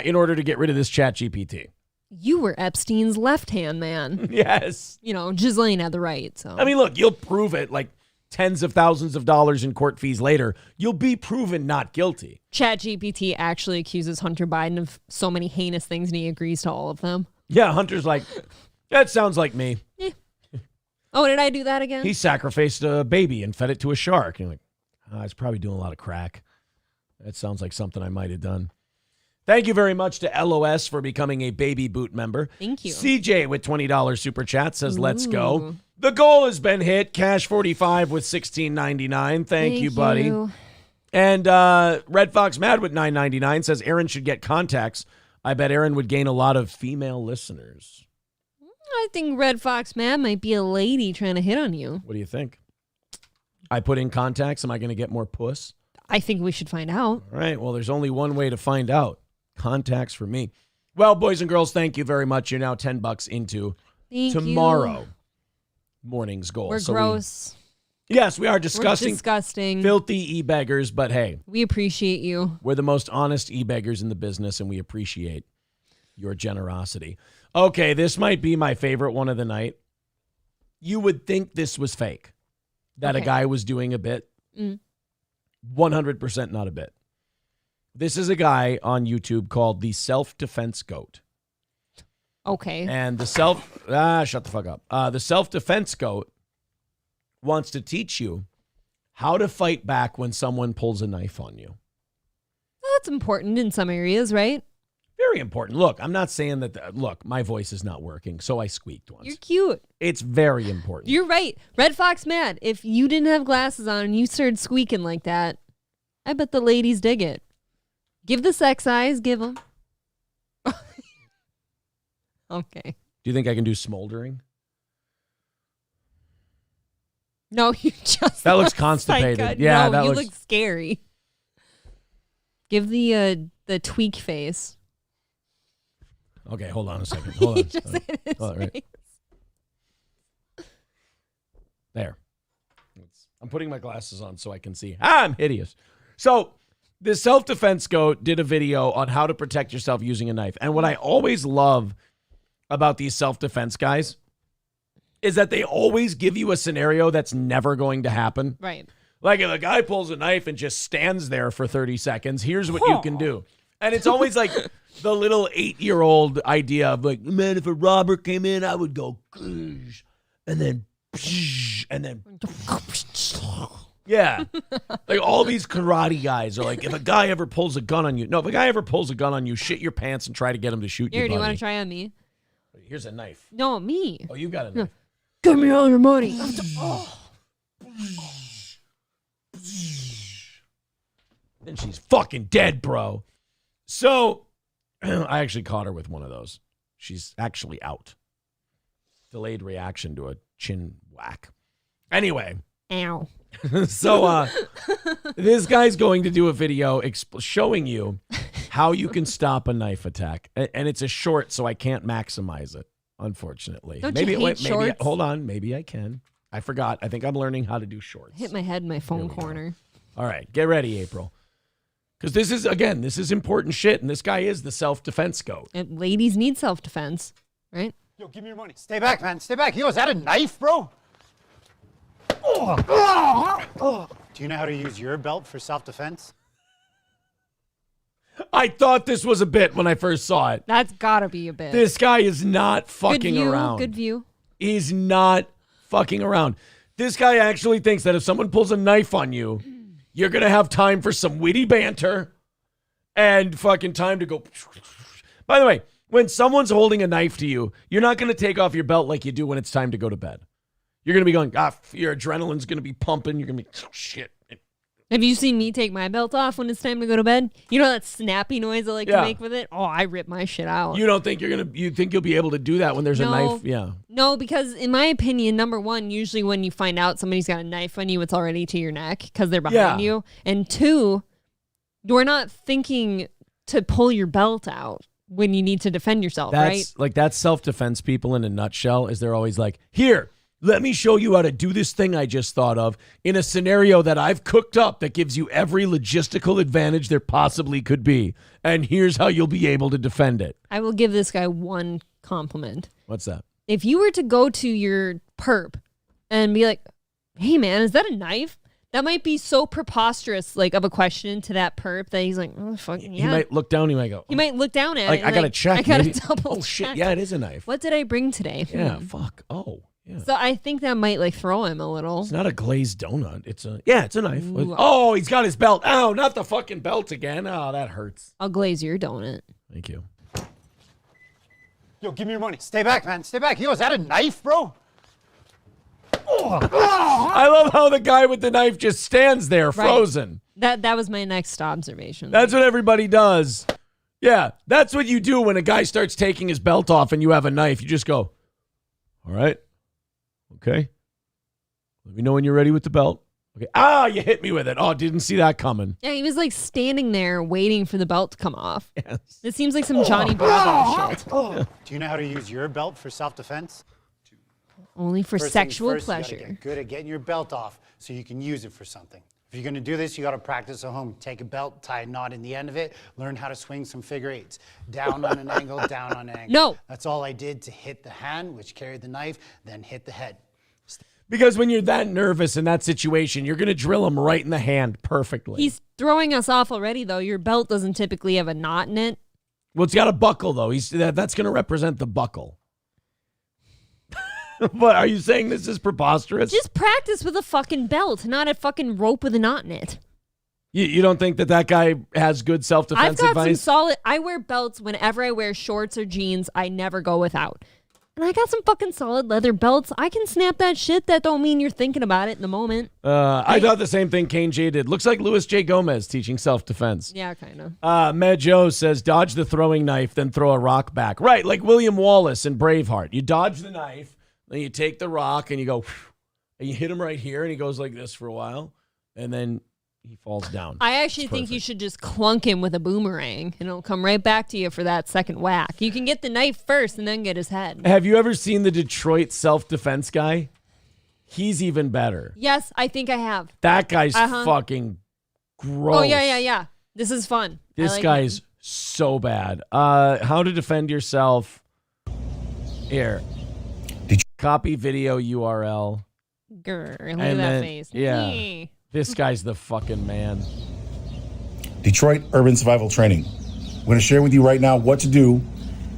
in order to get rid of this ChatGPT. You were Epstein's left-hand man. Yes. Ghislaine had the right. So I mean, look, you'll prove it like tens of thousands of dollars in court fees later. You'll be proven not guilty. ChatGPT actually accuses Hunter Biden of so many heinous things, and he agrees to all of them. Yeah, Hunter's like, that sounds like me. Oh, did I do that again? He sacrificed a baby and fed it to a shark. And you're like, I was probably doing a lot of crack. That sounds like something I might have done. Thank you very much to LOS for becoming a Baby Boot member. Thank you. CJ with $20 super chat says, let's go. The goal has been hit. Cash 45 with $16.99. Thank you, buddy. And Red Fox Mad with $9.99 says Aaron should get contacts. I bet Aaron would gain a lot of female listeners. I think Red Fox Man might be a lady trying to hit on you. What do you think? I put in contacts. Am I going to get more puss? I think we should find out. All right. Well, there's only one way to find out. Contacts for me. Well, boys and girls, thank you very much. You're now $10 into tomorrow morning's goal. We're gross. Yes, we are disgusting. We're disgusting. Filthy e-beggars, but hey. We appreciate you. We're the most honest e-beggars in the business, and we appreciate your generosity. Okay, this might be my favorite one of the night. You would think this was fake, that a guy was doing a bit. 100% not a bit. This is a guy on YouTube called the Self-Defense Goat. Okay. And the shut the fuck up. The Self-Defense Goat wants to teach you how to fight back when someone pulls a knife on you. That's important in some areas, right? Very important. Look, I'm not saying that, look, my voice is not working, so I squeaked once. You're cute. It's very important. You're right. Red Fox Mad, if you didn't have glasses on and you started squeaking like that, I bet the ladies dig it. Give the sex eyes, give them. Okay. Do you think I can do smoldering? No, you just that looks constipated. Psycho. Yeah, no, that you look scary. Give the tweak face. Okay, hold on a second. Hold on. Just hit his right. There. I'm putting my glasses on so I can see. I'm hideous. So the Self-Defense Goat did a video on how to protect yourself using a knife. And what I always love about these self-defense guys is that they always give you a scenario that's never going to happen. Right. Like if a guy pulls a knife and just stands there for 30 seconds, here's what you can do. And it's always like the little 8-year-old idea of like, man, if a robber came in, I would go, and then, Yeah. Like all these karate guys are like, if a guy ever pulls a gun on you. No, if a guy ever pulls a gun on you, shit your pants and try to get him to shoot you. Here, do you want to try on me? Here's a knife. No, me. Oh, you got a knife. Give me all your money. Then she's fucking dead, bro. So I actually caught her with one of those. She's actually out. Delayed reaction to a chin whack. Anyway. Ow. So this guy's going to do a video showing you how you can stop a knife attack. And it's a short, so I can't maximize it, unfortunately. Don't you hate shorts? Hold on. Maybe I can. I forgot. I think I'm learning how to do shorts. Hit my head in my phone corner. All right. Get ready, April. Because this is important shit, and this guy is the self-defense goat. And ladies need self-defense, right? Yo, give me your money. Stay back, man. Stay back. Yo, is that a knife, bro? Do you know how to use your belt for self-defense? I thought this was a bit when I first saw it. That's gotta be a bit. This guy is not fucking around. Good view. He's not fucking around. This guy actually thinks that if someone pulls a knife on you, you're going to have time for some witty banter and fucking time to go. By the way, when someone's holding a knife to you, you're not going to take off your belt like you do when it's time to go to bed. You're going to be going, your adrenaline's going to be pumping. You're going to be, shit. Have you seen me take my belt off when it's time to go to bed? You know that snappy noise I like to make with it? Oh, I rip my shit out. You don't think you think you'll be able to do that when there's a knife? Yeah. No, because in my opinion, number one, usually when you find out somebody's got a knife on you, it's already to your neck because they're behind you. And two, you're not thinking to pull your belt out when you need to defend yourself, right? Like that's self-defense people in a nutshell is they're always like, here, let me show you how to do this thing I just thought of in a scenario that I've cooked up that gives you every logistical advantage there possibly could be. And here's how you'll be able to defend it. I will give this guy one compliment. What's that? If you were to go to your perp and be like, hey, man, is that a knife? That might be so preposterous, like, of a question to that perp that he's like, oh, fucking yeah. He might look down. He might go. He might look down at it. I got to check. I got to double check. Shit. Yeah, it is a knife. What did I bring today? Yeah, fuck. Oh. Yeah. So I think that might like throw him a little. It's not a glazed donut. It's a knife. Ooh. Oh, he's got his belt. Oh, not the fucking belt again. Oh, that hurts. I'll glaze your donut. Thank you. Yo, give me your money. Stay back, man. Stay back. Yo, is that a knife, bro? I love how the guy with the knife just stands there frozen. Right. That was my next observation. That's what everybody does. Yeah, that's what you do when a guy starts taking his belt off and you have a knife. You just go, all right. Okay. Let me know when you're ready with the belt. Okay. Ah, you hit me with it. Oh, didn't see that coming. Yeah, he was like standing there waiting for the belt to come off. Yes. It seems like some Johnny Bravo shit. Do you know how to use your belt for self-defense? Only for sexual pleasure. You gotta get good at getting your belt off so you can use it for something. If you're going to do this, you got to practice at home. Take a belt, tie a knot in the end of it, learn how to swing some figure eights. Down on an angle, down on an angle. No. That's all I did to hit the hand, which carried the knife, then hit the head. Because when you're that nervous in that situation, you're going to drill him right in the hand perfectly. He's throwing us off already, though. Your belt doesn't typically have a knot in it. Well, it's got a buckle, though. That's going to represent the buckle. But are you saying this is preposterous? Just practice with a fucking belt, not a fucking rope with a knot in it. You don't think that guy has good self-defense advice? I've got some solid... I wear belts whenever I wear shorts or jeans. I never go without. And I got some fucking solid leather belts. I can snap that shit. That don't mean you're thinking about it in the moment. I thought the same thing Kane J did. Looks like Louis J. Gomez teaching self-defense. Yeah, kind of. Med Joe says, dodge the throwing knife, then throw a rock back. Right, like William Wallace in Braveheart. You dodge the knife, then you take the rock, and you go, and you hit him right here, and he goes like this for a while, and then he falls down. I actually think you should just clunk him with a boomerang, and it'll come right back to you for that second whack. You can get the knife first and then get his head. Have you ever seen the Detroit self-defense guy? He's even better. Yes, I think I have. That guy's fucking gross. Oh, yeah. This is fun. This guy's so bad. How to defend yourself. Here. Copy video URL. Grr, look at that face. Yeah. This guy's the fucking man. Detroit Urban Survival Training. I'm going to share with you right now what to do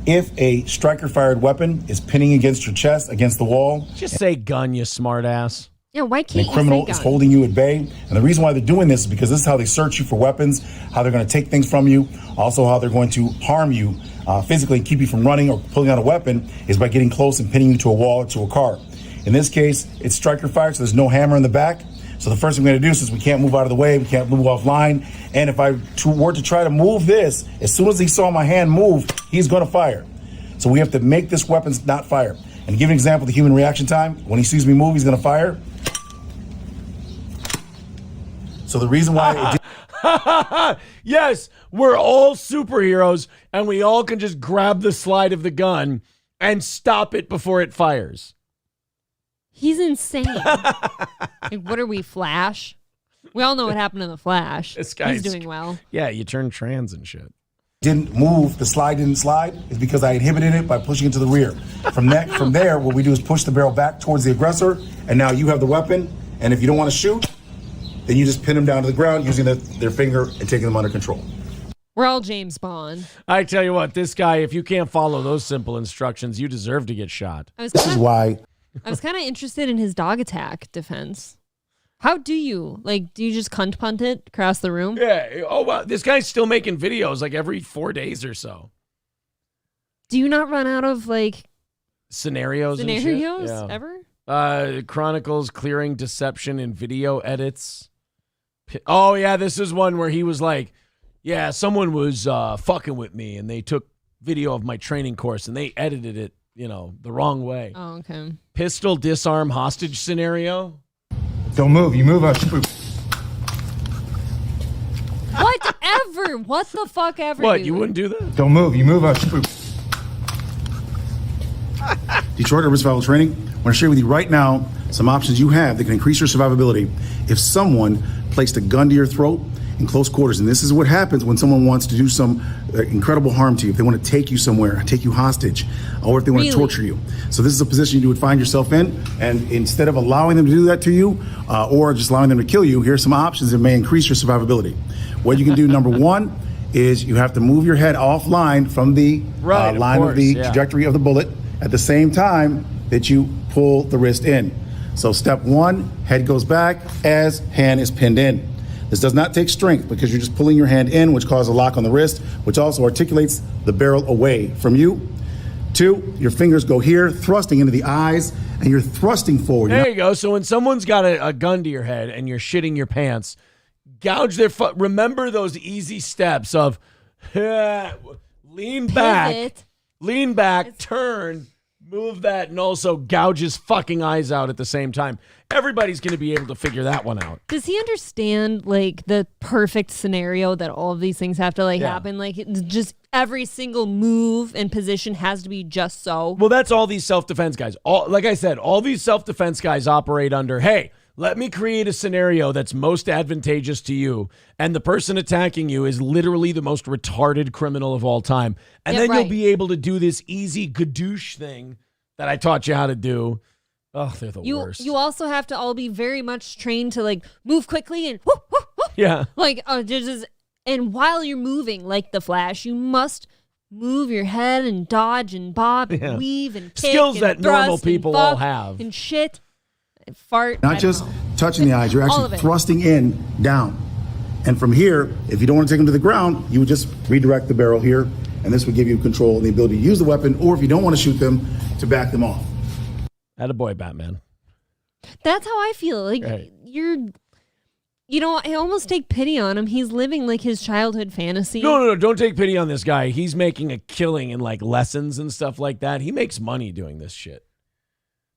if a striker-fired weapon is pinning against your chest, against the wall. Just say gun, you smartass. Yeah, why And can't the criminal you say is gun? holding you at bay. And the reason why they're doing this is because this is how they search you for weapons, how they're going to take things from you, also how they're going to harm you physically and keep you from running or pulling out a weapon is by getting close and pinning you to a wall or to a car. In this case, it's striker fire, so there's no hammer in the back. So the first thing we're going to do is we can't move out of the way, we can't move offline. And if I were to try to move this, as soon as he saw my hand move, he's going to fire. So we have to make this weapon not fire. And to give you an example, the human reaction time, when he sees me move, he's going to fire. So the reason why yes, we're all superheroes, and we all can just grab the slide of the gun and stop it before it fires. He's insane. Like, what are we, Flash? We all know what happened in the Flash. This guy's He's doing well. Yeah, you turn trans and shit. didn't move, the slide didn't slide, is because I inhibited it by pushing it to the rear. From there, what we do is push the barrel back towards the aggressor, and now you have the weapon, and if you don't want to shoot, then you just pin them down to the ground using their finger and taking them under control. We're all James Bond. I tell you what, this guy, if you can't follow those simple instructions, you deserve to get shot. This is why. I was kind of interested in his dog attack defense. How do you? Do you just cunt punt it across the room? Yeah. Oh, wow. This guy's still making videos every 4 days or so. Do you not run out of scenarios and shit? Yeah. ever? Chronicles clearing deception in video edits. Oh, yeah. This is one where he was like, yeah, someone was fucking with me and they took video of my training course and they edited it, the wrong way. Oh, okay. Pistol disarm hostage scenario. Don't move. You move, I'll shoot. Whatever. What the fuck ever. What, dude? you wouldn't do that? Don't move. You move, I'll shoot. Detroit Urban Survival Training. I want to share with you right now some options you have that can increase your survivability if someone placed a gun to your throat in close quarters. And this is what happens when someone wants to do some incredible harm to you. If they want to take you somewhere, take you hostage, or if they want to torture you. So this is a position you would find yourself in. And instead of allowing them to do that to you or just allowing them to kill you, here are some options that may increase your survivability. What you can do, number one, is you have to move your head offline from the line of the trajectory of the bullet at the same time that you pull the wrist in. So step one, head goes back as hand is pinned in. This does not take strength because you're just pulling your hand in, which causes a lock on the wrist, which also articulates the barrel away from you. Two, your fingers go here, thrusting into the eyes, and you're thrusting forward. There you go. So when someone's got a gun to your head and you're shitting your pants, gouge their remember those easy steps of lean back, turn, move that, and also gouge his fucking eyes out at the same time. Everybody's going to be able to figure that one out. Does he understand the perfect scenario that all of these things have to happen? It's just every single move and position has to be just so. Well, that's all these self-defense guys. Like I said, all these self-defense guys operate under, hey, let me create a scenario that's most advantageous to you, and the person attacking you is literally the most retarded criminal of all time. And then you'll be able to do this easy gadoosh thing that I taught you how to do. Oh, they're the worst. You also have to all be very much trained to move quickly and whoo, whoo, whoo. Yeah. And while you're moving like the Flash, you must move your head and dodge and bob and weave and kick skills and that thrust normal people and all have. And shit. And fart. Not just touching the eyes, you're actually thrusting in, down. And from here, if you don't want to take them to the ground, you would just redirect the barrel here, and this would give you control and the ability to use the weapon, or if you don't want to shoot them, to back them off. Attaboy, Batman. That's how I feel. I almost take pity on him. He's living his childhood fantasy. No, don't take pity on this guy. He's making a killing in lessons and stuff like that. He makes money doing this shit.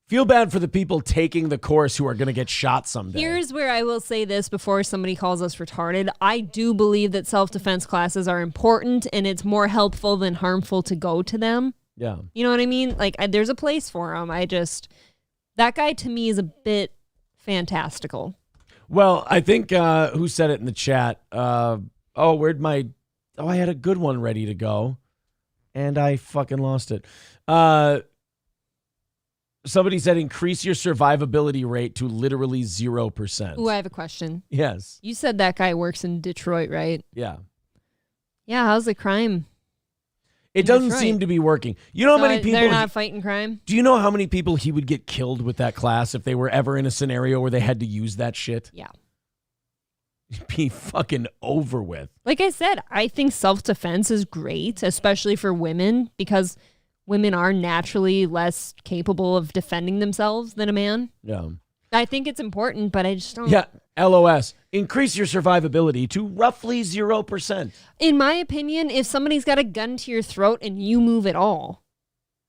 Feel bad for the people taking the course who are going to get shot someday. Here's where I will say this before somebody calls us retarded. I do believe that self-defense classes are important and it's more helpful than harmful to go to them. Yeah. You know what I mean? There's a place for them. That guy to me is a bit fantastical. Well, I think, who said it in the chat? I had a good one ready to go and I fucking lost it. Somebody said increase your survivability rate to literally 0%. Ooh, I have a question. Yes. You said that guy works in Detroit, right? Yeah. Yeah, how's the crime? It doesn't seem to be working. You know how many people... They're not fighting crime? Do you know how many people he would get killed with that class if they were ever in a scenario where they had to use that shit? Yeah. It'd be fucking over with. Like I said, I think self-defense is great, especially for women, because women are naturally less capable of defending themselves than a man. Yeah. I think it's important, but I just don't... Yeah, LOS. Increase your survivability to roughly 0%. In my opinion, if somebody's got a gun to your throat and you move at all,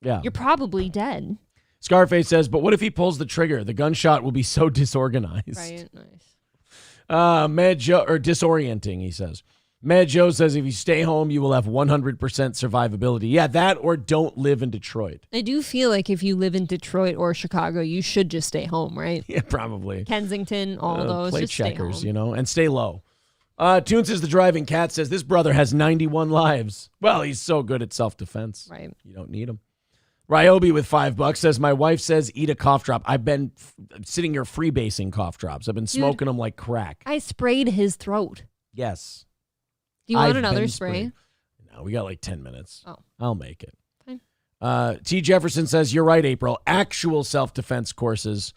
you're probably dead. Scarface says, but what if he pulls the trigger? The gunshot will be so disorganized. Right, nice. Mad Joe, or disorienting, he says. Mad Joe says, if you stay home, you will have 100% survivability. Yeah, that or don't live in Detroit. I do feel like if you live in Detroit or Chicago, you should just stay home, right? Yeah, probably. Kensington, all those. Play just checkers, stay home. and stay low. Toons is the driving cat says, this brother has 91 lives. Well, he's so good at self-defense. Right. You don't need him. Ryobi with $5 says, my wife says, eat a cough drop. I've been sitting here freebasing cough drops. I've been smoking them like crack. I sprayed his throat. Yes. Do you want another spray? No, we got like 10 minutes. Oh. I'll make it. Fine. T. Jefferson says, you're right, April. Actual self-defense courses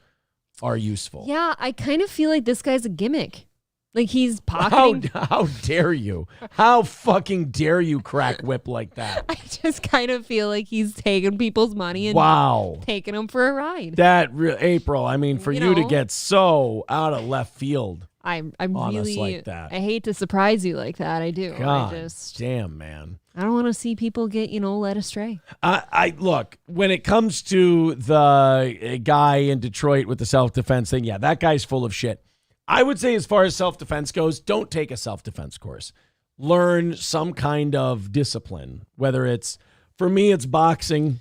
are useful. Yeah, I kind of feel like this guy's a gimmick. Like he's pocketing. How dare you? How fucking dare you crack whip like that? I just kind of feel like he's taking people's money and taking them for a ride. April, I mean, for you to get so out of left field. I'm really like that. I hate to surprise you like that. I do. God damn, man. I don't want to see people get, led astray. I look, when it comes to the guy in Detroit with the self-defense thing, yeah, that guy's full of shit. I would say as far as self-defense goes, don't take a self-defense course. Learn some kind of discipline, whether it's, for me, it's boxing.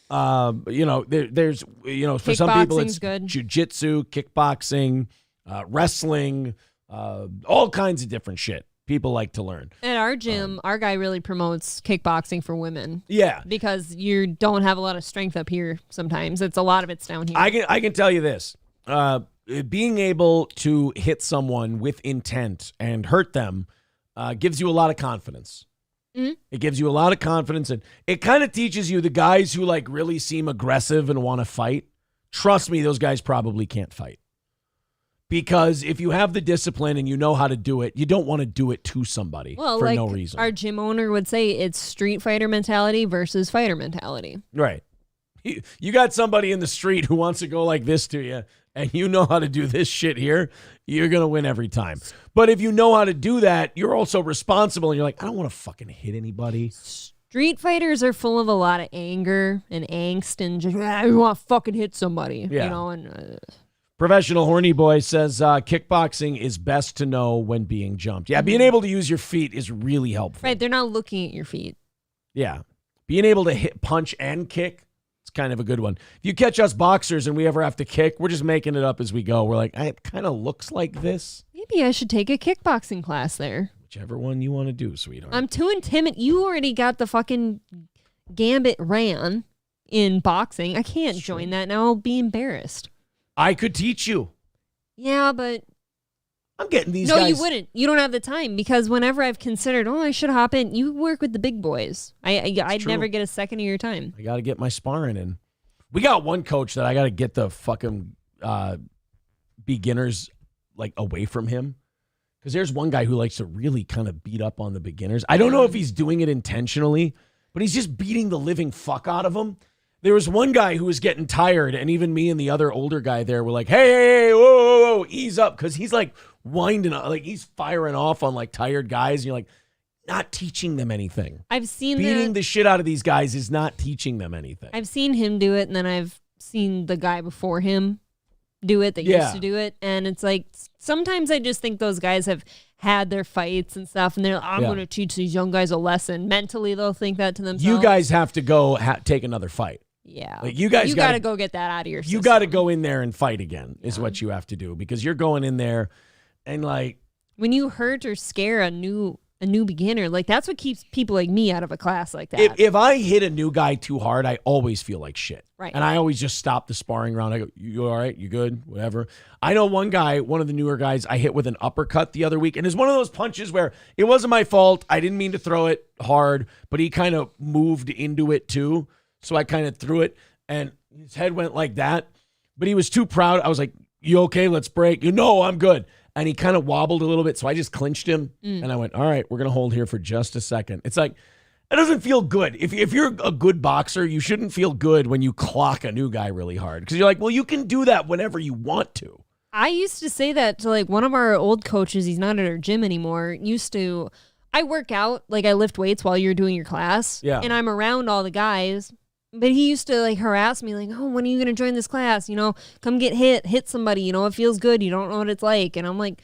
There's for some people it's good. Jiu-jitsu, kickboxing, wrestling, all kinds of different shit people like to learn. At our gym, our guy really promotes kickboxing for women. Yeah. Because you don't have a lot of strength up here sometimes. A lot of it's down here. I can tell you this. Being able to hit someone with intent and hurt them gives you a lot of confidence. Mm-hmm. It gives you a lot of confidence, and it kind of teaches you the guys who like really seem aggressive and want to fight. Trust me, those guys probably can't fight. Because if you have the discipline and you know how to do it, you don't want to do it to somebody for no reason. Our gym owner would say it's street fighter mentality versus fighter mentality. Right. You got somebody in the street who wants to go like this to you, and you know how to do this shit here, you're going to win every time. But if you know how to do that, you're also responsible, and you're like, I don't want to fucking hit anybody. Street fighters are full of a lot of anger and angst and just, I want to fucking hit somebody, and... Professional Horny Boy says kickboxing is best to know when being jumped. Yeah, being able to use your feet is really helpful. Right, they're not looking at your feet. Yeah. Being able to hit, punch, and kick, it's kind of a good one. If you catch us boxers and we ever have to kick, we're just making it up as we go. We're like, it kind of looks like this. Maybe I should take a kickboxing class there. Whichever one you want to do, sweetheart. I'm too intimidated. You already got the fucking gambit ran in boxing. I can't join that now. I'll be embarrassed. I could teach you. Yeah, but... I'm getting these guys... No, you wouldn't. You don't have the time, because whenever I've considered, I should hop in, you work with the big boys. I'd never get a second of your time. I got to get my sparring in. We got one coach that I got to get the fucking beginners like away from him. Because there's one guy who likes to really kind of beat up on the beginners. I don't know if he's doing it intentionally, but he's just beating the living fuck out of them. There was one guy who was getting tired, and even me and the other older guy there were like, hey, whoa, ease up. Because he's like winding up, like he's firing off on like tired guys. And you're like, not teaching them anything. I've seen Beating the shit out of these guys is not teaching them anything. I've seen him do it, and then I've seen the guy before him do it that used to do it. And it's like, sometimes I just think those guys have had their fights and stuff, and they're like, I'm going to teach these young guys a lesson. Mentally, they'll think that to themselves. You guys have to go take another fight. Yeah. Like you guys got to go get that out of your system. You got to go in there and fight again is what you have to do, because you're going in there and like... When you hurt or scare a new a new beginner. Like, that's what keeps people like me out of a class like that. If I hit a new guy too hard, I always feel like shit. Right. And I always just stop the sparring round. I go, you all right? You good? Whatever. I know one guy, one of the newer guys, I hit with an uppercut the other week. And it's one of those punches where it wasn't my fault. I didn't mean to throw it hard, but he kind of moved into it too. So I kind of threw it and his head went like that. But he was too proud. I was like, you okay? Let's break. You know, I'm good. And he kind of wobbled a little bit. So I just clinched him. And I went, all right, we're going to hold here for just a second. It's like, it doesn't feel good. If you're a good boxer, you shouldn't feel good when you clock a new guy really hard. Because you're like, well, you can do that whenever you want to. I used to say that to like one of our old coaches. He's not at our gym anymore. I work out, like I lift weights while you're doing your class. Yeah. And I'm around all the guys. But he used to like harass me like, oh, when are you going to join this class? You know, come get hit somebody. You know, it feels good. You don't know what it's like. And I'm like,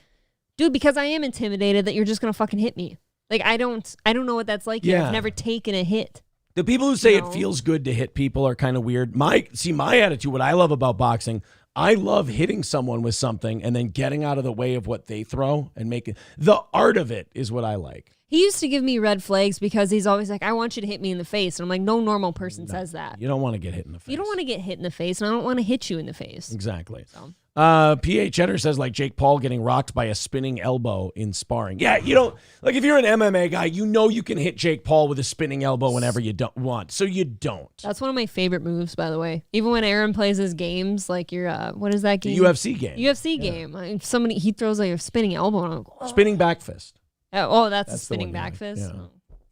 dude, because I am intimidated that you're just going to fucking hit me. Like, I don't know what that's like yet. Yeah. I've never taken a hit. The people who say it feels good to hit people are kind of weird. My attitude, what I love about boxing, I love hitting someone with something and then getting out of the way of what they throw and making the art of it is what I like. He used to give me red flags because he's always like, I want you to hit me in the face. And I'm like, no normal person says that. You don't want to get hit in the face. You don't want to get hit in the face, and I don't want to hit you in the face. Exactly. So. P.A. Cheddar says, like Jake Paul getting rocked by a spinning elbow in sparring. Yeah, you don't, like if you're an MMA guy, you know you can hit Jake Paul with a spinning elbow whenever you don't want. So you don't. That's one of my favorite moves, by the way. Even when Aaron plays his games, like your, what is that game? The UFC game. UFC game. He throws like a spinning elbow, and I'm like, oh. Spinning back fist. Oh, that's a spinning back fist? Yeah. Oh.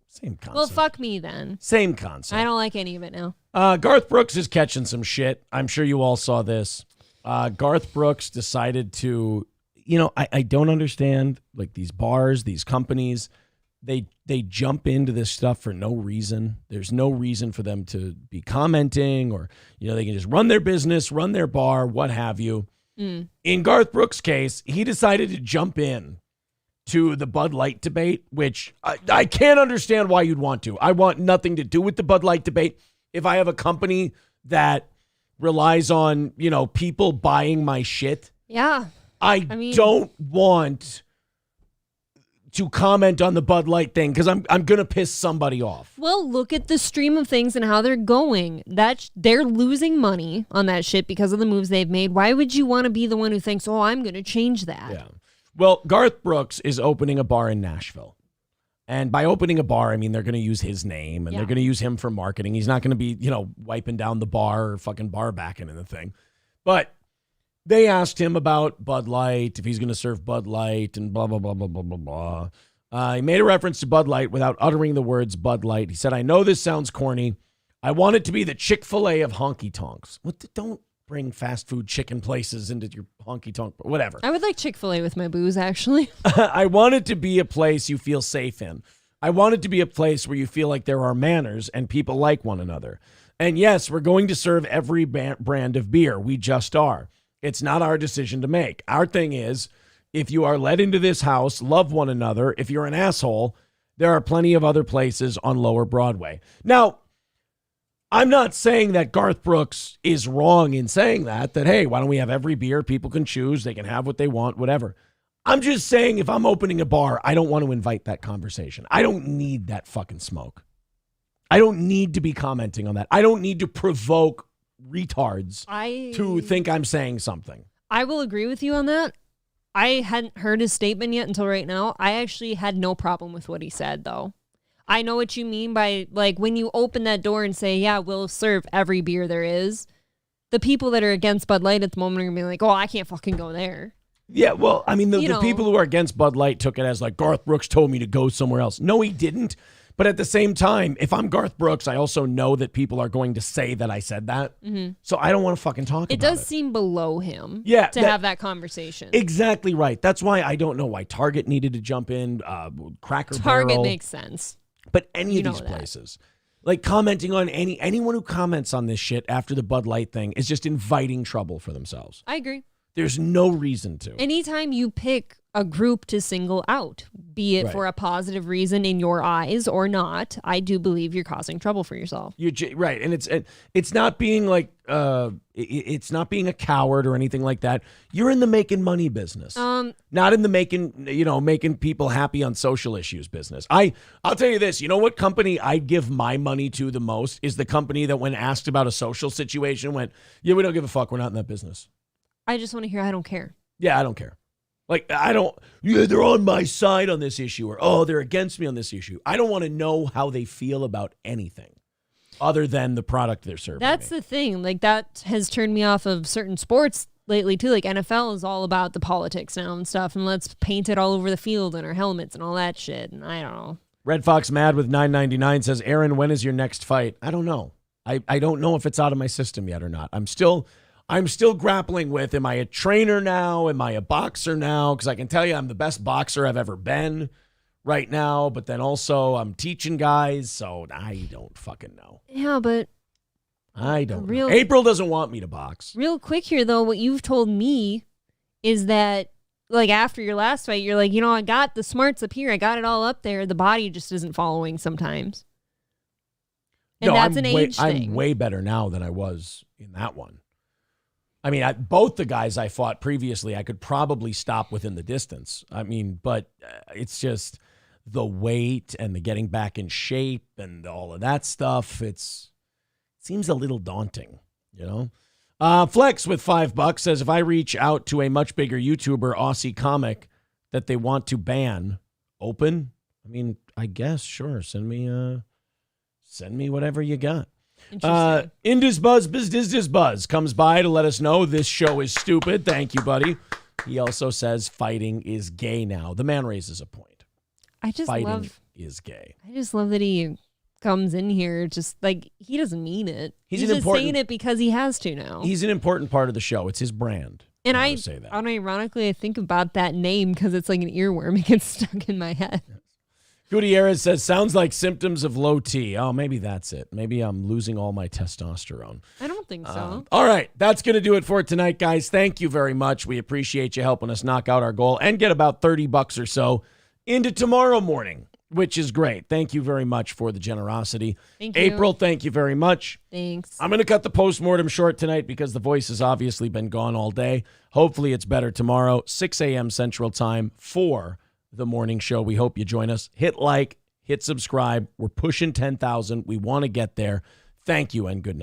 Same concept. Well, fuck me then. Same concept. I don't like any of it now. Garth Brooks is catching some shit. I'm sure you all saw this. Garth Brooks decided to, I don't understand, like these bars, these companies, they jump into this stuff for no reason. There's no reason for them to be commenting or, they can just run their business, run their bar, what have you. In Garth Brooks' case, he decided to jump in to the Bud Light debate, which I can't understand why you'd want to. I want nothing to do with the Bud Light debate. If I have a company that relies on, people buying my shit. Yeah. I don't want to comment on the Bud Light thing because I'm going to piss somebody off. Well, look at the stream of things and how they're going. They're losing money on that shit because of the moves they've made. Why would you want to be the one who thinks, oh, I'm going to change that? Yeah. Well, Garth Brooks is opening a bar in Nashville. And by opening a bar, I mean they're going to use his name and they're going to use him for marketing. He's not going to be, wiping down the bar or fucking bar backing in the thing. But they asked him about Bud Light, if he's going to serve Bud Light and blah, blah, blah, blah, blah, blah, blah. He made a reference to Bud Light without uttering the words Bud Light. He said, I know this sounds corny. I want it to be the Chick-fil-A of honky tonks. Don't bring fast food chicken places into your honky tonk, whatever. I would like Chick-fil-A with my booze, actually. I want it to be a place you feel safe in. I want it to be a place where you feel like there are manners and people like one another. And yes, we're going to serve every brand of beer. We just are. It's not our decision to make. Our thing is, if you are let into this house, love one another. If you're an asshole, there are plenty of other places on Lower Broadway. Now, I'm not saying that Garth Brooks is wrong in saying that, hey, why don't we have every beer? People can choose. They can have what they want, whatever. I'm just saying if I'm opening a bar, I don't want to invite that conversation. I don't need that fucking smoke. I don't need to be commenting on that. I don't need to provoke retards to think I'm saying something. I will agree with you on that. I hadn't heard his statement yet until right now. I actually had no problem with what he said, though. I know what you mean by, like, when you open that door and say, yeah, we'll serve every beer there is, the people that are against Bud Light at the moment are going to be like, oh, I can't fucking go there. Yeah, well, I mean, the people who are against Bud Light took it as, like, Garth Brooks told me to go somewhere else. No, he didn't. But at the same time, if I'm Garth Brooks, I also know that people are going to say that I said that. Mm-hmm. So I don't want to fucking talk about it. It does seem below him to have that conversation. Exactly right. That's why I don't know why Target needed to jump in, Cracker Barrel. Target makes sense. But any of these places, like commenting on anyone who comments on this shit after the Bud Light thing is just inviting trouble for themselves. I agree. There's no reason to. Anytime you pick a group to single out, be it Right. for a positive reason in your eyes or not, I do believe you're causing trouble for yourself. Right, and it's not being like it's not being a coward or anything like that. You're in the making money business, not in the making people happy on social issues business. I'll tell you this. You know what company I give my money to the most is the company that, when asked about a social situation, went, "Yeah, we don't give a fuck. We're not in that business." I just want to hear I don't care. Yeah, I don't care. Like, they're on my side on this issue, or, oh, they're against me on this issue. I don't want to know how they feel about anything other than the product they're serving. That's the thing. Like, that has turned me off of certain sports lately, too. Like, NFL is all about the politics now and stuff, and let's paint it all over the field and our helmets and all that shit, and I don't know. Red Fox Mad with $9.99 says, Aaron, when is your next fight? I don't know. I don't know if it's out of my system yet or not. I'm still grappling with, am I a trainer now? Am I a boxer now? Because I can tell you I'm the best boxer I've ever been right now. But then also I'm teaching guys, so I don't fucking know. Yeah, but I don't know. April doesn't want me to box. Real quick here, though, what you've told me is that, like, after your last fight, you're like, I got the smarts up here. I got it all up there. The body just isn't following sometimes. And that's an age thing. I'm way better now than I was in that one. I mean, both the guys I fought previously, I could probably stop within the distance. I mean, but it's just the weight and the getting back in shape and all of that stuff. It seems a little daunting, Flex with $5 says, if I reach out to a much bigger YouTuber, Aussie comic, that they want to ban, open? I mean, I guess, sure. Send me whatever you got. Indus Buzz, Biz Buzz comes by to let us know this show is stupid. Thank you, buddy. He also says fighting is gay now. The man raises a point. Fighting is gay. I just love that he comes in here just like he doesn't mean it. He's just saying it because he has to now. He's an important part of the show. It's his brand. And unironically, I think about that name because it's like an earworm. It gets stuck in my head. Gutierrez says, sounds like symptoms of low T. Oh, maybe that's it. Maybe I'm losing all my testosterone. I don't think so. All right. That's going to do it for tonight, guys. Thank you very much. We appreciate you helping us knock out our goal and get about $30 or so into tomorrow morning, which is great. Thank you very much for the generosity. Thank you. April, thank you very much. Thanks. I'm going to cut the postmortem short tonight because the voice has obviously been gone all day. Hopefully it's better tomorrow, 6 a.m. Central Time for the morning show. We hope you join us. Hit like, hit subscribe. We're pushing 10,000. We want to get there. Thank you and good night.